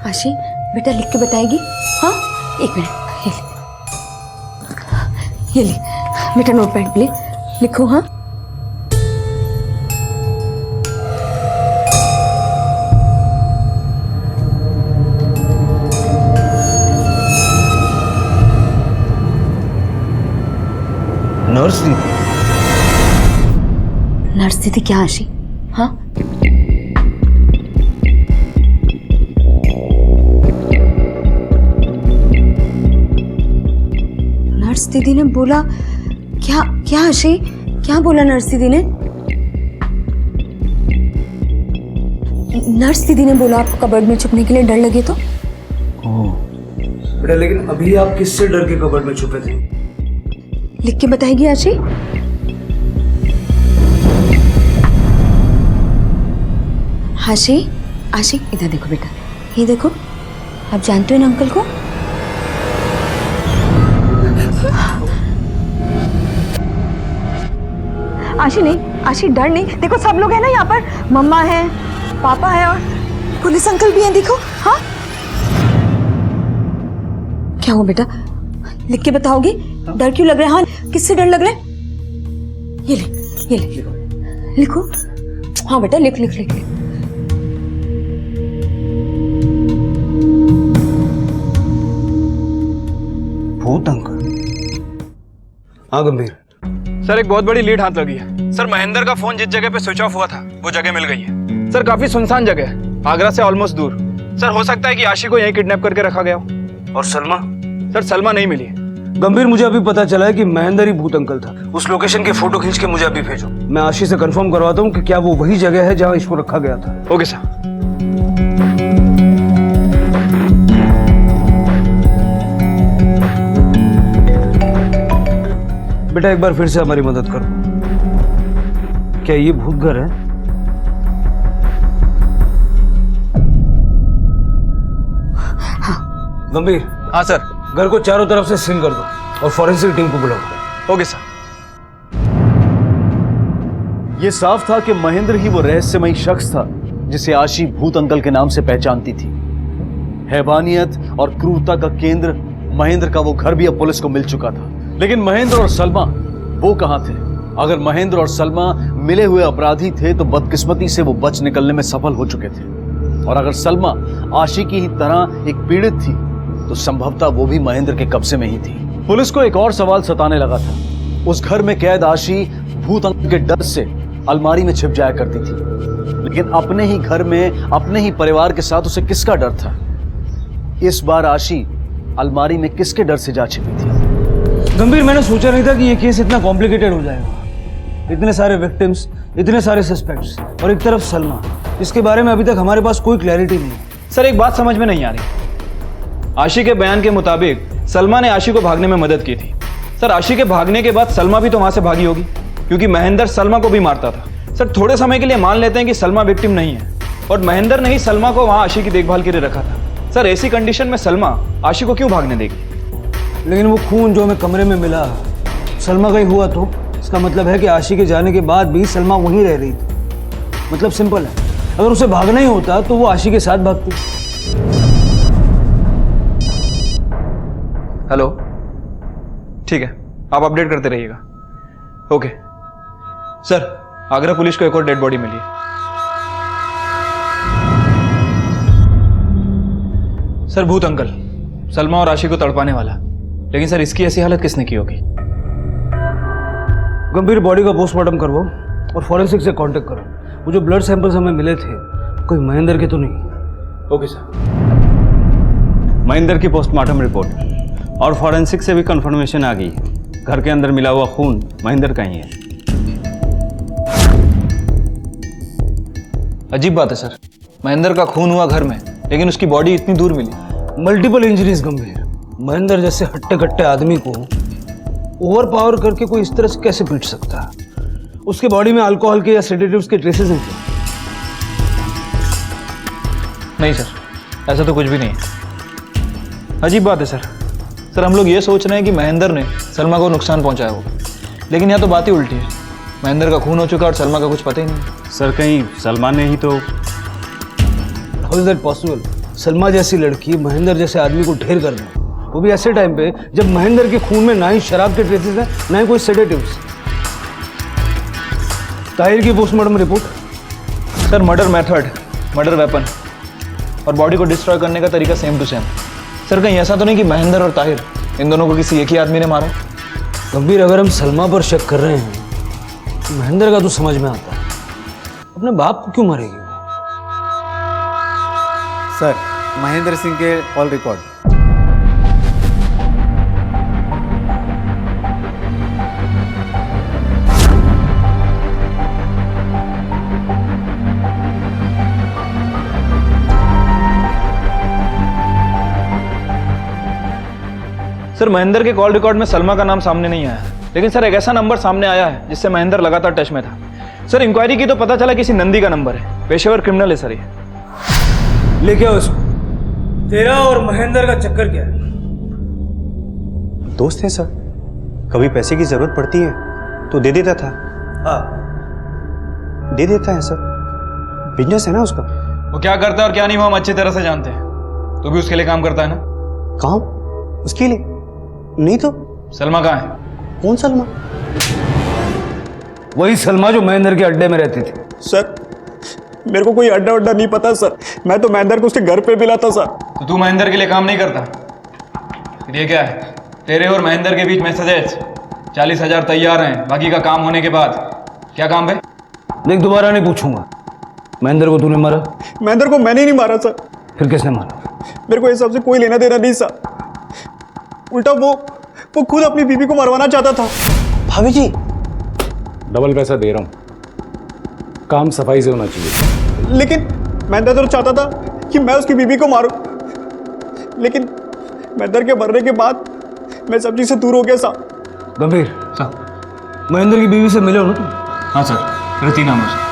आशी बेटा लिख के बताएगी? हाँ, एक मिनट, ये ले बेटा, नोट पैड ले, लिखो। हाँ, नर्स दीदी? नर्स दीदी क्या आशी? हाँ, नर्स दीदी ने बोला क्या? क्या आशी, क्या बोला नर्स दीदी ने? नर्स दीदी ने बोला आपको कबर्ड में छुपने के लिए डर लगे तो? बेटा लेकिन अभी आप किससे डर के कबर्ड में छुपे थे? लिख के बताएगी आशी? आशी, आशी इधर देखो बेटा, ये देखो, आप जानते हो ना अंकल को? आशी नहीं, आशी डर नहीं, देखो सब लोग हैं ना यहाँ पर, मम्मा है, पापा है और पुलिस अंकल भी हैं, देखो। हाँ, क्या हुआ बेटा, लिख के बताओगी? डर क्यों लग रहा है? हाँ, किससे डर लग रहा है? ये ले, ये ले, लिखो। हाँ बेटा, लिख लिख लिख लिख। भूत अंकल? हाँ गंभीर। सर एक बहुत बड़ी लीड हाथ लगी है। सर महेंद्र का फोन जिस जगह पे स्विच ऑफ हुआ था वो जगह मिल गई है। सर काफी सुनसान जगह है, आगरा से ऑलमोस्ट दूर। सर हो सकता है कि आशी को यहीं किडनैप करके रखा गया हो। और सलमा? सर सलमा नहीं मिली। गंभीर, मुझे अभी पता चला है कि महेंद्र ही भूत अंकल था। उस लोकेशन की फोटो खींच के मुझे अभी भेजो। मैं आशी से कंफर्म करवाता हूँ कि क्या वो वही जगह है जहाँ इसको रखा गया था। Okay sir. बेटा एक बार फिर से हमारी मदद करो। क्या ये भूत घर है? हाँ। गंभीर? हाँ सर। घर को चारों तरफ से सील कर दो और फॉरेंसिक टीम को बुलाओ। Okay sir. यह साफ था कि महेंद्र ही वो रहस्यमयी शख्स था जिसे आशी भूत अंकल के नाम से पहचानती थी। हैवानियत और क्रूरता का केंद्र महेंद्र का वो घर भी अब पुलिस को मिल चुका था। लेकिन महेंद्र और सलमा वो कहां थे? अगर महेंद्र और सलमा मिले हुए अपराधी थे तो बदकिस्मती से वो बच निकलने में सफल हो चुके थे, और अगर सलमा आशी की ही तरह एक पीड़ित थी तो संभवतः वो भी महेंद्र के कब्जे में ही थी। पुलिस को एक और सवाल सताने लगा था। उस घर में कैद आशी भूत अंकल के डर से अलमारी में छिप जाया करती थी, लेकिन अपने ही घर में अपने ही परिवार के साथ उसे किसका डर था? इस बार आशी अलमारी में किसके डर से जा छिपी थी? गंभीर, मैंने सोचा नहीं था कि ये केस इतना कॉम्प्लिकेटेड हो जाएगा। इतने सारे विक्टिम्स, इतने सारे सस्पेक्ट्स, और एक तरफ सलमा, इसके बारे में अभी तक हमारे पास कोई क्लैरिटी नहीं है। सर एक बात समझ में नहीं आ रही। आशी के बयान के मुताबिक सलमा ने आशी को भागने में मदद की थी। सर आशी के भागने के बाद सलमा भी तो वहां से भागी होगी, क्योंकि महेंद्र सलमा को भी मारता था। सर थोड़े समय के लिए मान लेते हैं कि सलमा विक्टिम नहीं है और महेंद्र ने ही सलमा को वहां आशी की देखभाल के लिए रखा था। सर ऐसी कंडीशन में सलमा आशी को क्यों भागने देगी? लेकिन वो खून जो हमें कमरे में मिला सलमा का ही हुआ, तो इसका मतलब है कि आशी के जाने के बाद भी सलमा वहीं रह रही थी। मतलब सिंपल है, अगर उसे भागना ही होता तो वो आशी के साथ भागती। हेलो, ठीक है, आप अपडेट करते रहिएगा। ओके सर, आगरा पुलिस को एक और डेड बॉडी मिली है। सर भूत अंकल सलमा और आशी को तड़पाने वाला, लेकिन सर इसकी ऐसी हालत किसने की होगी? गंभीर, बॉडी का पोस्टमार्टम करवाओ और फॉरेंसिक से कांटेक्ट करो। वो जो ब्लड सैंपल्स हमें मिले थे कोई महेंद्र के तो नहीं? Okay sir. महेंद्र की पोस्टमार्टम रिपोर्ट और फॉरेंसिक से भी कंफर्मेशन आ गई है। घर के अंदर मिला हुआ खून महेंद्र का ही है। अजीब बात है सर, महेंद्र का खून हुआ घर में, लेकिन उसकी बॉडी इतनी दूर मिली। मल्टीपल इंजरीज गंभीर। महेंद्र जैसे हट्टे कट्टे आदमी को ओवर पावर करके कोई इस तरह से कैसे पीट सकता है? उसके बॉडी में अल्कोहल के या सेडेटिव्स के ट्रेसेस हैं क्या? नहीं सर, ऐसा तो कुछ भी नहीं है। अजीब बात है सर। सर हम लोग ये सोच रहे हैं कि महेंद्र ने सलमा को नुकसान पहुंचाया होगा, लेकिन यहाँ तो बात ही उल्टी है। महेंद्र का खून हो चुका और सलमा का कुछ पता ही नहीं। सर कहीं सलमा ने ही तो। How is that possible? Salma जैसी लड़की महेंद्र जैसे आदमी को ढेर कर दे, वो भी ऐसे टाइम पे जब महेंद्र के खून में ना ही शराब के ट्रेसेस हैं ना ही कोई सेडेटिव्स। ताहिर की postmortem report? Sir murder method, murder weapon और बॉडी को डिस्ट्रॉय करने का तरीका सेम टू सेम। सर कहीं ऐसा तो नहीं कि महेंद्र और ताहिर इन दोनों को किसी एक ही आदमी ने मारा? गंभीर, अगर हम सलमा पर शक कर रहे हैं तो महेंद्र का तो समझ में आता है, अपने बाप को क्यों मारेगी? सर महेंद्र सिंह के ऑल रिकॉर्ड। सर महेंद्र के कॉल रिकॉर्ड में सलमा का नाम सामने नहीं आया, लेकिन सर एक ऐसा नंबर सामने आया है जिससे महेंद्र लगातार टच में था। सर इंक्वायरी की तो पता चला किसी नंदी का नंबर है, पेशेवर क्रिमिनल है सर ये। लेके आओ इसको। तेरा और महेंद्र का चक्कर क्या है? दोस्त है सर, कभी पैसे की जरूरत पड़ती है तो दे देता था। हाँ दे देता है सर, बिजनेस है ना उसका। वो क्या करता है और क्या नहीं वो हम अच्छी तरह से जानते हैं। तो भी उसके लिए काम करता है ना? काम उसके लिए नहीं तो। सलमा कहाँ है? कौन सलमा? वही सलमा जो महेंद्र के अड्डे में रहती थी। सर मेरे को कोई अड्डा उड्डा नहीं पता सर, मैं तो महेंद्र को उसके घर पे मिला सर। तो तू महेंद्र के लिए काम नहीं करता? फिर ये क्या है? तेरे और महेंद्र के बीच मैसेजेस 40,000 तैयार हैं, बाकी का काम होने के बाद क्या काम है? देख दोबारा नहीं पूछूंगा। महेंद्र को तूने मारा? महेंद्र को मैंने नहीं मारा सर। फिर किसने मारा? मेरे को इस सबसे कोई लेना देना नहीं सर, उल्टा वो खुद अपनी बीवी को मरवाना चाहता था। भाभी जी डबल पैसा दे रहा हूं, काम सफाई से होना चाहिए। लेकिन महेंद्र तो चाहता था कि मैं उसकी बीवी को मारूं, लेकिन महेंद्र के मरने के बाद मैं सब चीज से दूर हो गया साहब। गंभीर साहब, महेंद्र की बीवी से मिले हो ना तुम? हाँ सर, रति नाम है उसका।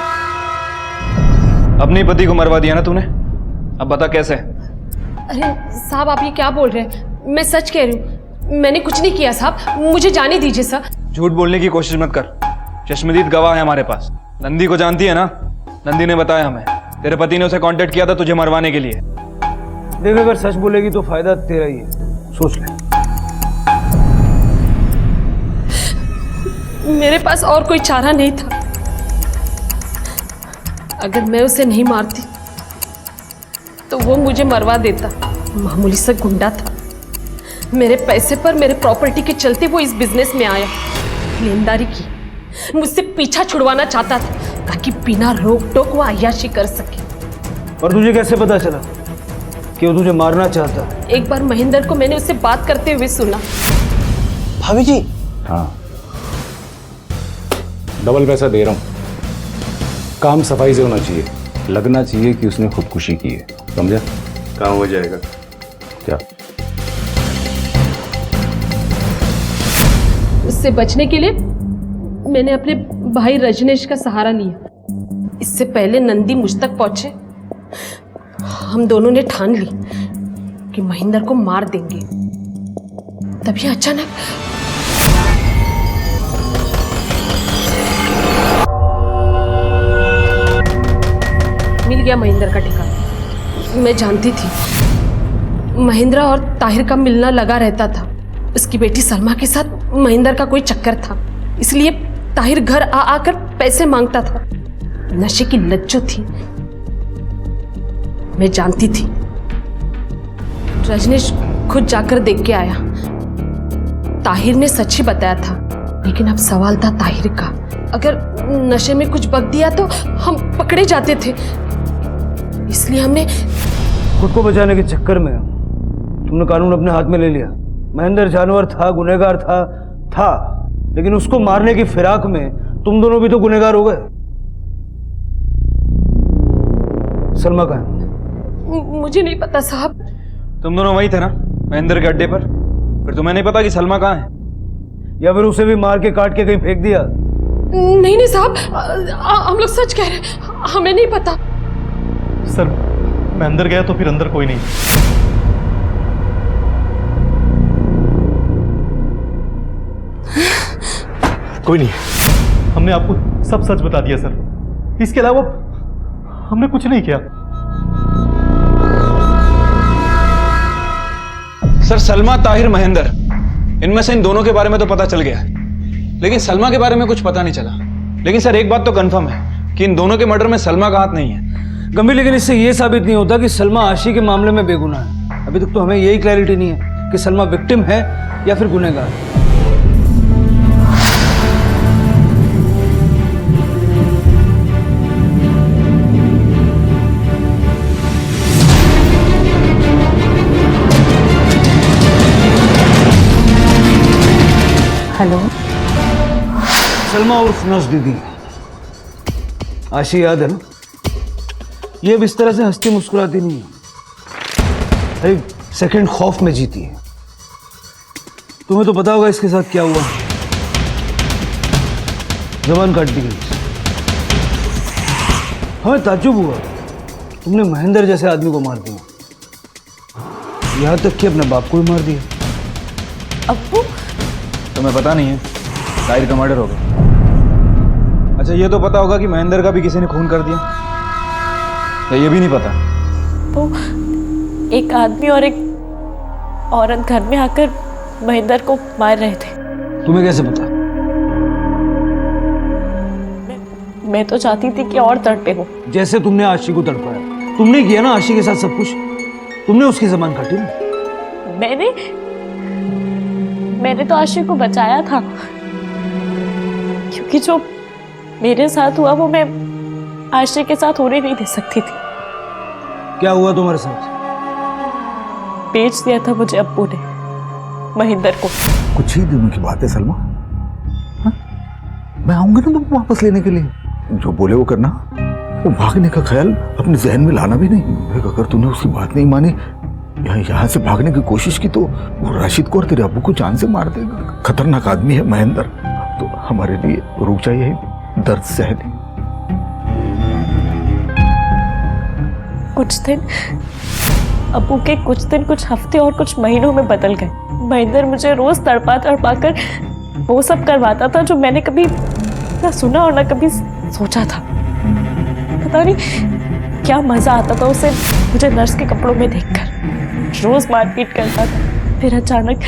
अपने पति को मरवा दिया ना तूने, अब बता कैसे? अरे साहब आप ये क्या बोल रहे हैं? मैं सच कह रही हूँ, मैंने कुछ नहीं किया साहब, मुझे जाने दीजिए सर। झूठ बोलने की कोशिश मत कर, चश्मदीद गवाह है हमारे पास। नंदी को जानती है ना? नंदी ने बताया हमें तेरे पति ने उसे कांटेक्ट किया था तुझे मरवाने के लिए। देख अगर सच बोलेगी तो फायदा तेरा ही है, सोच ले। मेरे पास और कोई चारा नहीं था। अगर मैं उसे नहीं मारती तो वो मुझे मरवा देता। मामूली सा गुंडा था, मेरे पैसे पर मेरे प्रॉपर्टी के चलते वो इस बिजनेस में आया, लेनदारी की, मुझसे पीछा छुड़वाना चाहता था ताकि बिना रोक टोक वो अय्याशी कर सके। और तुझे कैसे पता चला कि वो तुझे मारना चाहता? एक बार महेंद्र को मैंने उससे बात करते हुए सुना। भाभी जी हाँ डबल पैसा दे रहा हूं, काम सफाई से होना चाहिए, लगना चाहिए कि उसने खुदकुशी की है, समझा? काम हो जाएगा। क्या? उससे बचने के लिए मैंने अपने भाई रजनेश का सहारा लिया। इससे पहले नंदी मुझ तक पहुंचे, हम दोनों ने ठान ली कि महेंद्र को मार देंगे। तभी अचानक मिल गया महेंद्र का ठिकाना। मैं जानती थी महेंद्र और ताहिर का मिलना लगा रहता था। उसकी बेटी सलमा के साथ महेंद्र का कोई चक्कर था, इसलिए ताहिर घर आ आकर पैसे मांगता था। नशे की लत जो थी मैं जानती थी। रजनीश खुद जाकर देख के आया। ताहिर ने सच ही बताया था, लेकिन अब सवाल था ताहिर का। अगर नशे में कुछ बक दिया तो हम पकड़े जाते थे, इसलिए हमने खुद को बचाने के चक्कर में तुमने कानून अपने हाथ में ले लिया। महेंद्र जानवर था, गुनहगार था, लेकिन उसको मारने की फिराक में तुम दोनों भी तो गुनहगार हो गए। सलमा कहाँ है? मुझे नहीं पता साहब। तुम दोनों वही थे ना महेंद्र के अड्डे पर? फिर तुम्हें नहीं पता कि सलमा कहाँ है? या फिर उसे भी मार के काट के कहीं फेंक दिया? नहीं साहब, हम लोग सच कह रहे हैं, हमें नहीं पता। सर मैं अंदर गया तो फिर अंदर कोई नहीं। कोई नहीं, हमने आपको सब सच बता दिया सर। इसके अलावा हमने कुछ नहीं किया। सर सलमा, ताहिर, महेंद्र, इनमें से इन दोनों के बारे में तो पता चल गया है, लेकिन सलमा के बारे में कुछ पता नहीं चला। लेकिन सर एक बात तो कंफर्म है कि इन दोनों के मर्डर में सलमा का हाथ नहीं है। गंभीर, लेकिन इससे ये साबित नहीं होता कि सलमा आशी के मामले में बेगुनाह है। अभी तक तो हमें यही क्लैरिटी नहीं है कि सलमा विक्टिम है या फिर गुनहगार। हेलो सलमा उर्फ नस दीदी, आशी याद है ना? ये अब इस तरह से हंसती मुस्कुराती नहीं है, अरे सेकंड खौफ में जीती है। तुम्हें तो पता होगा इसके साथ क्या हुआ। जबान काट दी गई। हमें ताज्जुब हुआ तुमने महेंद्र जैसे आदमी को मार दिया, यहां तक कि अपने बाप को भी मार दिया। अब्बू, तुम्हें पता नहीं है ताहिर का मर्डर हो गया। अच्छा ये तो पता होगा कि महेंद्र का भी किसी ने खून कर दिया, या ये भी नहीं पता? तो एक आदमी और एक औरत घर में आकर महेंद्र को मार रहे थे। तुम्हें कैसे पता? मैं तो चाहती थी कि और तड़पे हो। जैसे तुमने आशी को तड़पाया, तुमने किया ना आशी के साथ सब कुछ। तुमने उसकी जबान काटी ना। मैंने तो आशी को बचाया था, क्योंकि जो मेरे साथ हुआ वो मैं आशी के साथ होने नहीं दे सकती थी। क्या हुआ तुम्हारे साथ? बेच दिया था मुझे अब्बू ने महेंद्र को। कुछ ही दिनों की बात है सलमा। हा? मैं आऊंगा ना तुमको वापस लेने के लिए। जो बोले वो करना। वो भागने का ख्याल अपने जहन में लाना भी नहीं। अगर तूने उसकी बात नहीं मानी, यहाँ से भागने की कोशिश की, तो वो राशिद को और तेरे अब्बू को जान से मार देगा। खतरनाक आदमी है महेंद्र। तो हमारे लिए रुक जाइए, दर्द सहने। कुछ दिन अब्बू के कुछ दिन, कुछ हफ्ते और कुछ महीनों में बदल गए। महेंद्र मुझे रोज तड़पा कर वो सब करवाता था जो मैंने कभी ना सुना और ना कभी सोचा था। पता नहीं क्या मजा आता था उसे मुझे नर्स के कपड़ों में देखकर। रोज मारपीट करता था। फिर अचानक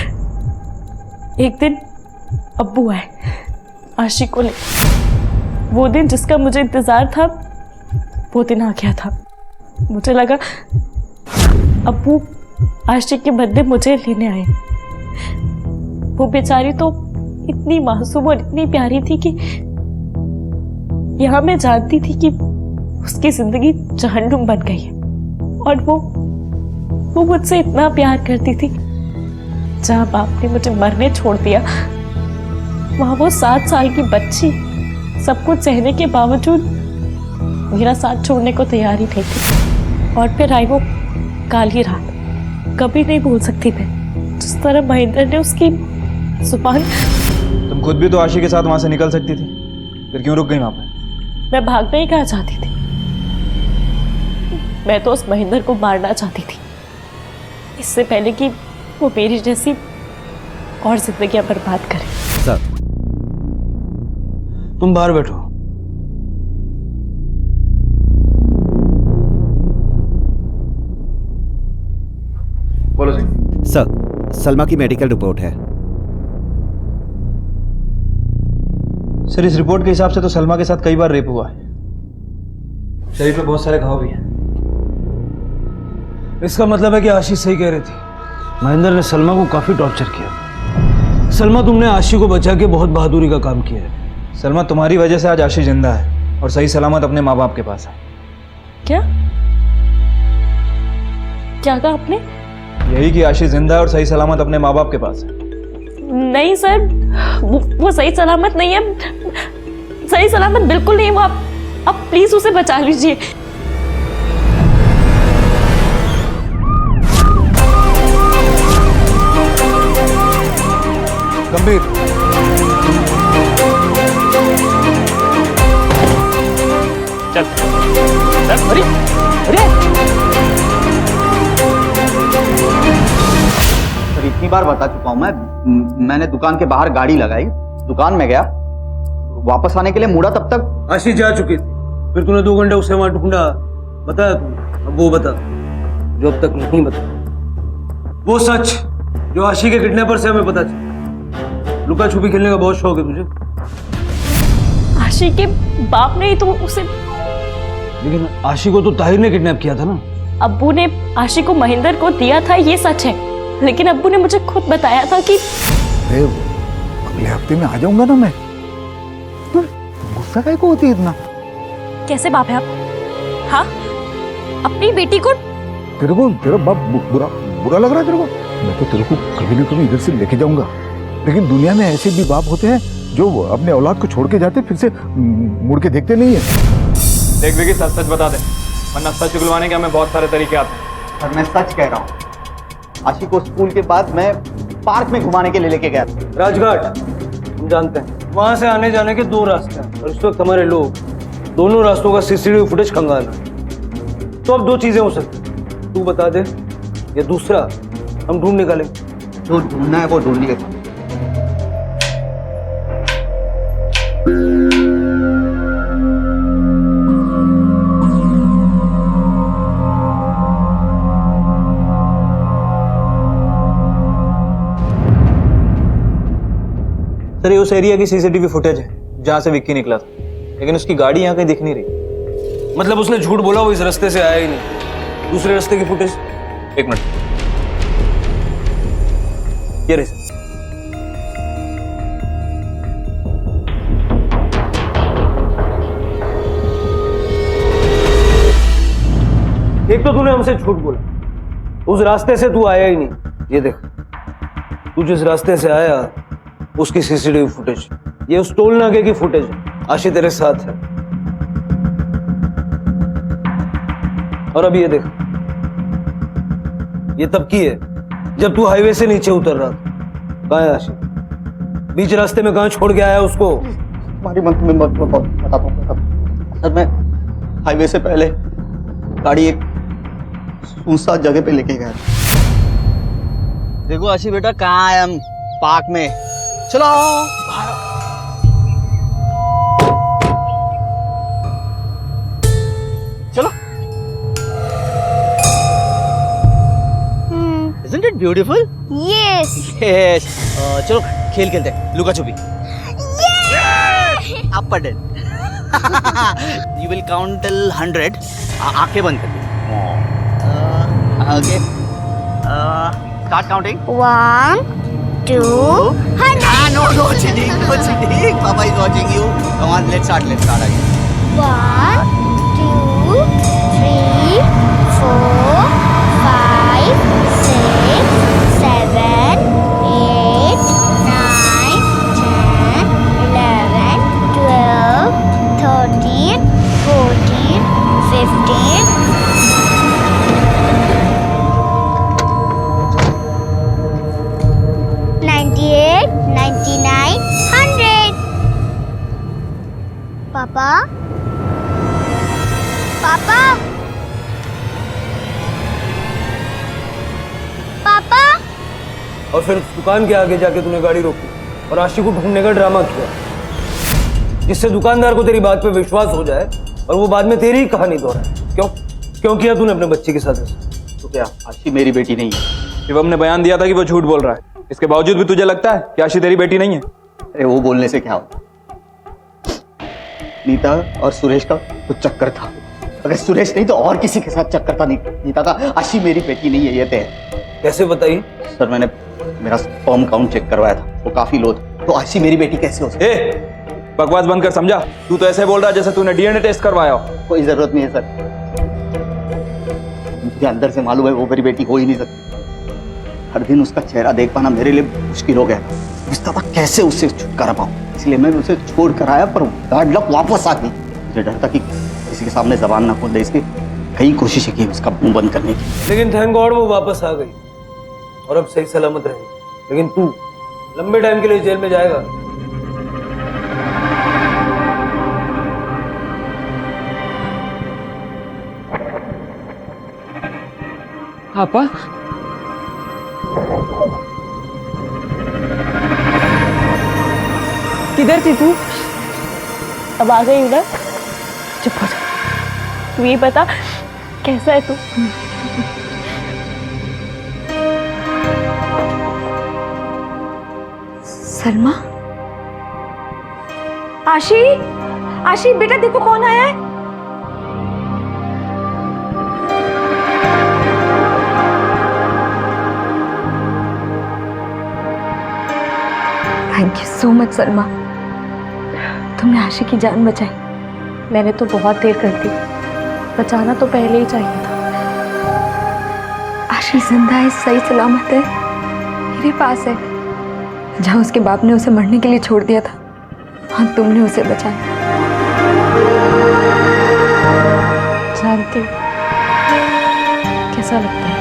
एक दिन अब्बू आए आशी को ले। वो दिन जिसका मुझे इंतजार था वो दिन आ गया था। मुझे लगा अब्बू आशी के बदले मुझे लेने आए। वो बेचारी तो इतनी मासूम और इतनी प्यारी थी कि यहाँ मैं जानती थी कि उसकी जिंदगी जहन्नुम बन गई है। और वो मुझसे इतना प्यार करती थी। जहाँ बाप ने मुझे मरने छोड़ दिया, वहाँ वो 7 साल की बच्ची सब कुछ सहने के बावजूद मेरा साथ छोड़ने को तैयार ही नहीं थी। और फिर आई वो काली रात। कभी नहीं भूल सकती मैं जिस तरह महेंद्र ने उसकी जुबान। तुम खुद भी तो आशी के साथ वहां से निकल सकती थी, फिर क्यों रुक गई वहां पे? मैं भागना ही कहाँ चाहती थी। मैं तो उस महेंद्र को मारना चाहती थी, इससे पहले कि वो मेरी जैसी और जिंदगियां बर्बाद करे। सर, तुम बाहर बैठो। बोलो सिंह। सर, सलमा की मेडिकल रिपोर्ट है। सर इस रिपोर्ट के हिसाब से तो सलमा के साथ कई बार रेप हुआ है। शरीर पे बहुत सारे घाव भी हैं। इसका मतलब है कि आशीष सही कह रही थी। महेंद्र ने सलमा को काफी टॉर्चर किया। सलमा, तुमने आशी को बचा के बहुत बहादुरी का काम किया है। सलमा, तुम्हारी वजह से आज आशी जिंदा है और सही सलामत अपने माँ बाप के पास है। क्या क्या कहा आपने? यही कि आशी जिंदा है और सही सलामत अपने माँ बाप के पास है। नहीं सर, वो सही सलामत नहीं है। सही सलामत बिल्कुल नहीं। वो आप प्लीज उसे बचा लीजिए। गंभीर, चल चल, अरे अरे सर इतनी बार बता चुका हूं मैंने दुकान के बाहर गाड़ी लगाई, दुकान में गया, वापस आने के लिए मुड़ा तब तक आशी जा चुकी थी, फिर तूने 2 घंटे उसे वहां ढूंढा, बताया तूने? अब वो बता जो अब तक नहीं बता, वो सच जो आशी के किडनैपर से हमें पता चला। लुका छुपी खेलने का बहुत शौक है तुझे? आशी के बाप ने ही तो उसे, लेकिन आशी को तो ताहिर ने किडनैप किया था ना। अब्बू ने आशी को महेंद्र को दिया था, ये सच है, लेकिन अब्बू ने मुझे खुद बताया था कि अगले हफ्ते में आ जाऊंगा ना मैं। गुस्सा काहे को होती है इतना? कैसे बाप है आप? हाँ, अपनी बेटी को, तेरा बाप बुरा लग रहा है तेरे को? मैं तो तेरे को कभी ना कभी इधर से लेके जाऊंगा, लेकिन दुनिया में ऐसे भी बाप होते हैं जो अपने औलाद को छोड़ के जाते फिर से मुड़ के देखते नहीं है। देख विकी, सच सच बता दे, वरना सच उगलवाने के हमें बहुत सारे तरीके आते हैं। और मैं सच कह रहा हूँ, आशी को स्कूल के बाद मैं पार्क में घुमाने के लिए लेके गया था। राजघाट हम जानते हैं, वहां से आने जाने के 2 रास्ते हैं और इस वक्त हमारे लोग दोनों रास्तों का सीसीटीवी फुटेज खंगाल है। तो अब 2 चीजें हो सकती, तू बता दे, या दूसरा हम ढूंढ निकालेंगे। जो ढूंढना है वो ढूंढ निकालेंगे। सर, ये उस एरिया की सीसीटीवी फुटेज है जहां से विक्की निकला था, लेकिन उसकी गाड़ी यहाँ कहीं दिख नहीं रही। मतलब उसने झूठ बोला, वो इस रास्ते से आया ही नहीं। दूसरे रास्ते की फुटेज, 1 मिनट, ये रही। एक तो तूने हमसे झूठ बोला, उस रास्ते से तू आया ही नहीं। ये देख, तू जिस रास्ते से आया उसकी सीसीटीवी फुटेज, ये उस टोल नाके की फुटेज है। आशी तेरे साथ है। और अब ये देख, ये तब की है जब तू हाईवे से नीचे उतर रहा था। कहाँ है आशी? बीच रास्ते में कहाँ छोड़ के आया उसको? हमारी मत में बताता हूँ सर। मैं हाईवे से पहले गाड़ी एक सुनसान जगह पे लेके गया। देखो आशी बेटा, कहाँ है? हम पार्क में। चलो चलो। Isn't it beautiful? Yes. Yes. चलो खेल खेलते हैं, लुका छुपी। Upper dead. You will count till 100. आंखें बंद कर दो। Okay. Start counting. 1, 2, 100. No cheating, no cheating. Papa is watching you. Come on, let's start again. 1, 2, 3, 4, 5, 6, 7, 8, 9, 10, 11, 12, 13, 14, 15. पापा, पापा, पापा। और फिर दुकान के आगे जाके तूने गाड़ी रोकी और आशी को ढूंढने का ड्रामा किया, जिससे दुकानदार को तेरी बात पे विश्वास हो जाए और वो बाद में तेरी ही कहानी दोहराए। क्यों किया तूने अपने बच्चे के साथ? तो क्या आशी मेरी बेटी नहीं है? शिवम ने बयान दिया था कि वो झूठ बोल रहा है, इसके बावजूद भी तुझे लगता है कि आशी तेरी बेटी नहीं है? अरे वो बोलने से क्या होता? नीता और सुरेश का तो चक्कर था। अगर सुरेश नहीं तो और किसी के साथ चक्कर था नीता का। आशी मेरी बेटी नहीं है, ये तय। कैसे बताइए? सर, मैंने मेरा स्पर्म काउंट चेक करवाया था, वो काफी लो था। तो आशी मेरी बेटी कैसे हो सकती है? बकवास बंद कर, समझा? तू तो ऐसे बोल रहा है जैसे तूने डीएनए टेस्ट करवाया हो। कोई जरूरत नहीं है सर, मुझे अंदर से मालूम है वो मेरी बेटी हो ही नहीं सकती। हर दिन उसका चेहरा देख पाना मेरे लिए मुश्किल हो गया। मुस्तफा कैसे उससे छुटकारा पाऊं, इसलिए मैं उसे छोड़ कर आया, पर बैड लक वापस आ गई। मुझे डर था कि किसी के सामने जबान ना खोल दे, इसलिए कई कोशिशें की उसका मुंह बंद करने की। लेकिन थैंक गॉड वो वापस आ गई और अब सही सलामत रही। लेकिन तू लंबे टाइम के लिए जेल में जाएगा। पापा, किधर थी तू? अब आ गई उधर। चुप हो जा, तू ये बता कैसा है तू? सलमा, आशी, आशी बेटा देखो कौन आया है। Thank you so much Salma, तुमने आशी की जान बचाई। मैंने तो बहुत देर कर दी, बचाना तो पहले ही चाहिए था। आशी जिंदा है, सही सलामत है, मेरे पास है। जहाँ उसके बाप ने उसे मरने के लिए छोड़ दिया था, हाँ तुमने उसे बचाया। जानती कैसा लगता है?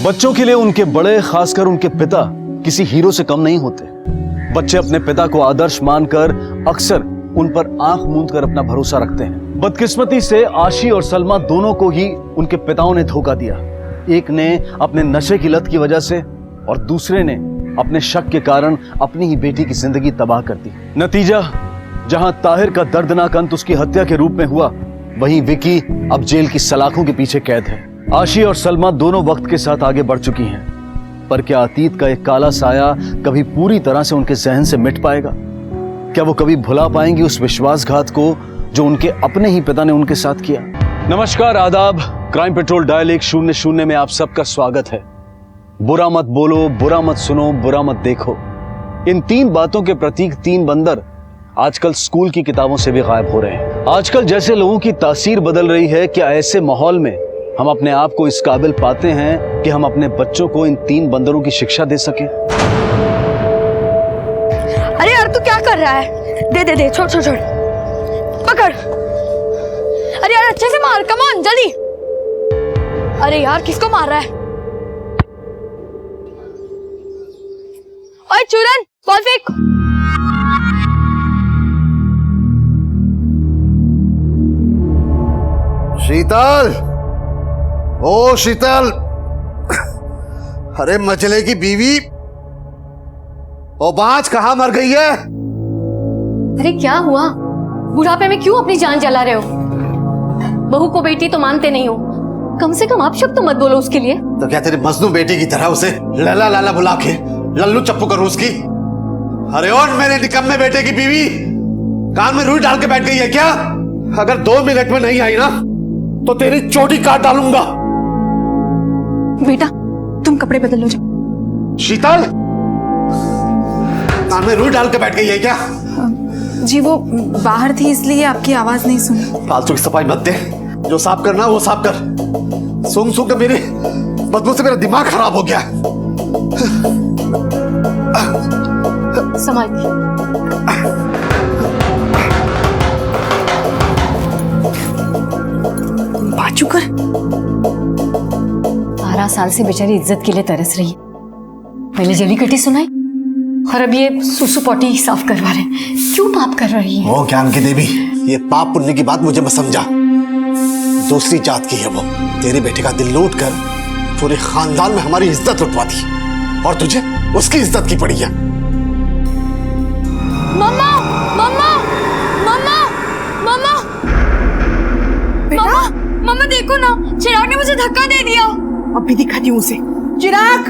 बच्चों के लिए उनके बड़े, खासकर उनके पिता, किसी हीरो से कम नहीं होते। बच्चे अपने पिता को आदर्श मानकर अक्सर उन पर आंख मूंद कर अपना भरोसा रखते हैं। बदकिस्मती से आशी और सलमा दोनों को ही उनके पिताओं ने धोखा दिया। एक ने अपने नशे की लत की वजह से और दूसरे ने अपने शक के कारण अपनी ही बेटी की जिंदगी तबाह कर दी। नतीजा, जहां ताहिर का दर्दनाक अंत उसकी हत्या के रूप में हुआ, वहीं विकी अब जेल की सलाखों के पीछे कैद है। आशी और सलमा दोनों वक्त के साथ आगे बढ़ चुकी हैं, पर क्या अतीत का एक काला साया कभी पूरी तरह से उनके जहन से मिट पाएगा? क्या वो कभी भुला पाएंगी उस विश्वासघात को जो उनके अपने ही पिता ने उनके साथ किया? नमस्कार, आदाब। क्राइम पेट्रोल डायल 100 में आप सबका स्वागत है। बुरा मत बोलो, बुरा मत सुनो, बुरा मत देखो, इन 3 बातों के प्रतीक 3 बंदर आजकल स्कूल की किताबों से भी गायब हो रहे हैं। आजकल जैसे लोगों की तासीर बदल रही है, क्या ऐसे माहौल में हम अपने आप को इस काबिल पाते हैं कि हम अपने बच्चों को इन 3 बंदरों की शिक्षा दे सके? अरे यार तू क्या कर रहा है? दे दे दे, छोड़ छोड़ छोड़, पकड़। अरे यार अच्छे से मार, कम ऑन जल्दी। अरे यार किसको मार रहा है? ओए चूरन, बॉल फेंक। शीतल, ओ शीतल, अरे मचले की बीवी, ओ बाज कहाँ मर गई है? अरे क्या हुआ? बुढ़ापे में क्यों अपनी जान जला रहे हो? बहू को बेटी तो मानते नहीं हो, कम से कम आप शब्द तो मत बोलो उसके लिए। तो क्या तेरे मजनू बेटी की तरह उसे लला लाला बुला के लल्लू चप्पू करूं उसकी? अरे और मेरे निकम्मे बेटे की बीवी कान में रुई डाल के बैठ गई है क्या? अगर 2 मिनट में नहीं आई ना तो तेरी चोटी काट डालूंगा। बेटा तुम कपड़े बदल लो जाओ। शीतल, कान में रुई डाल के बैठ गई है क्या? जी वो बाहर थी इसलिए आपकी आवाज नहीं सुनी। फालतू की सफाई मत दे, जो साफ करना वो साफ कर। सूंघ सूंघ के मेरी बदबू से मेरा दिमाग खराब हो गया। संभाल के। बाजू कर। 12 साल से बेचारी इज्जत के लिए तरस रही है। पहले जली कटी सुनाई और अब ये सुसु पॉटी साफ करवा रहे। क्यों पाप कर रही है? ओ ज्ञान की देवी, ये पाप पुण्य की बात मुझे मत समझा। दूसरी जात की है वो। तेरे बेटे का दिल लूट कर पूरे खानदान में हमारी इज्जत लुटवा दी और तुझे उसकी इज्जत की पड़ी है। मम्मा मम्मा मम्मा मम्मा मम्मा मम्मा देखो ना, चिराग ने मुझे धक्का दे दिया। अभी दिखाती हूँ उसे। चिराग,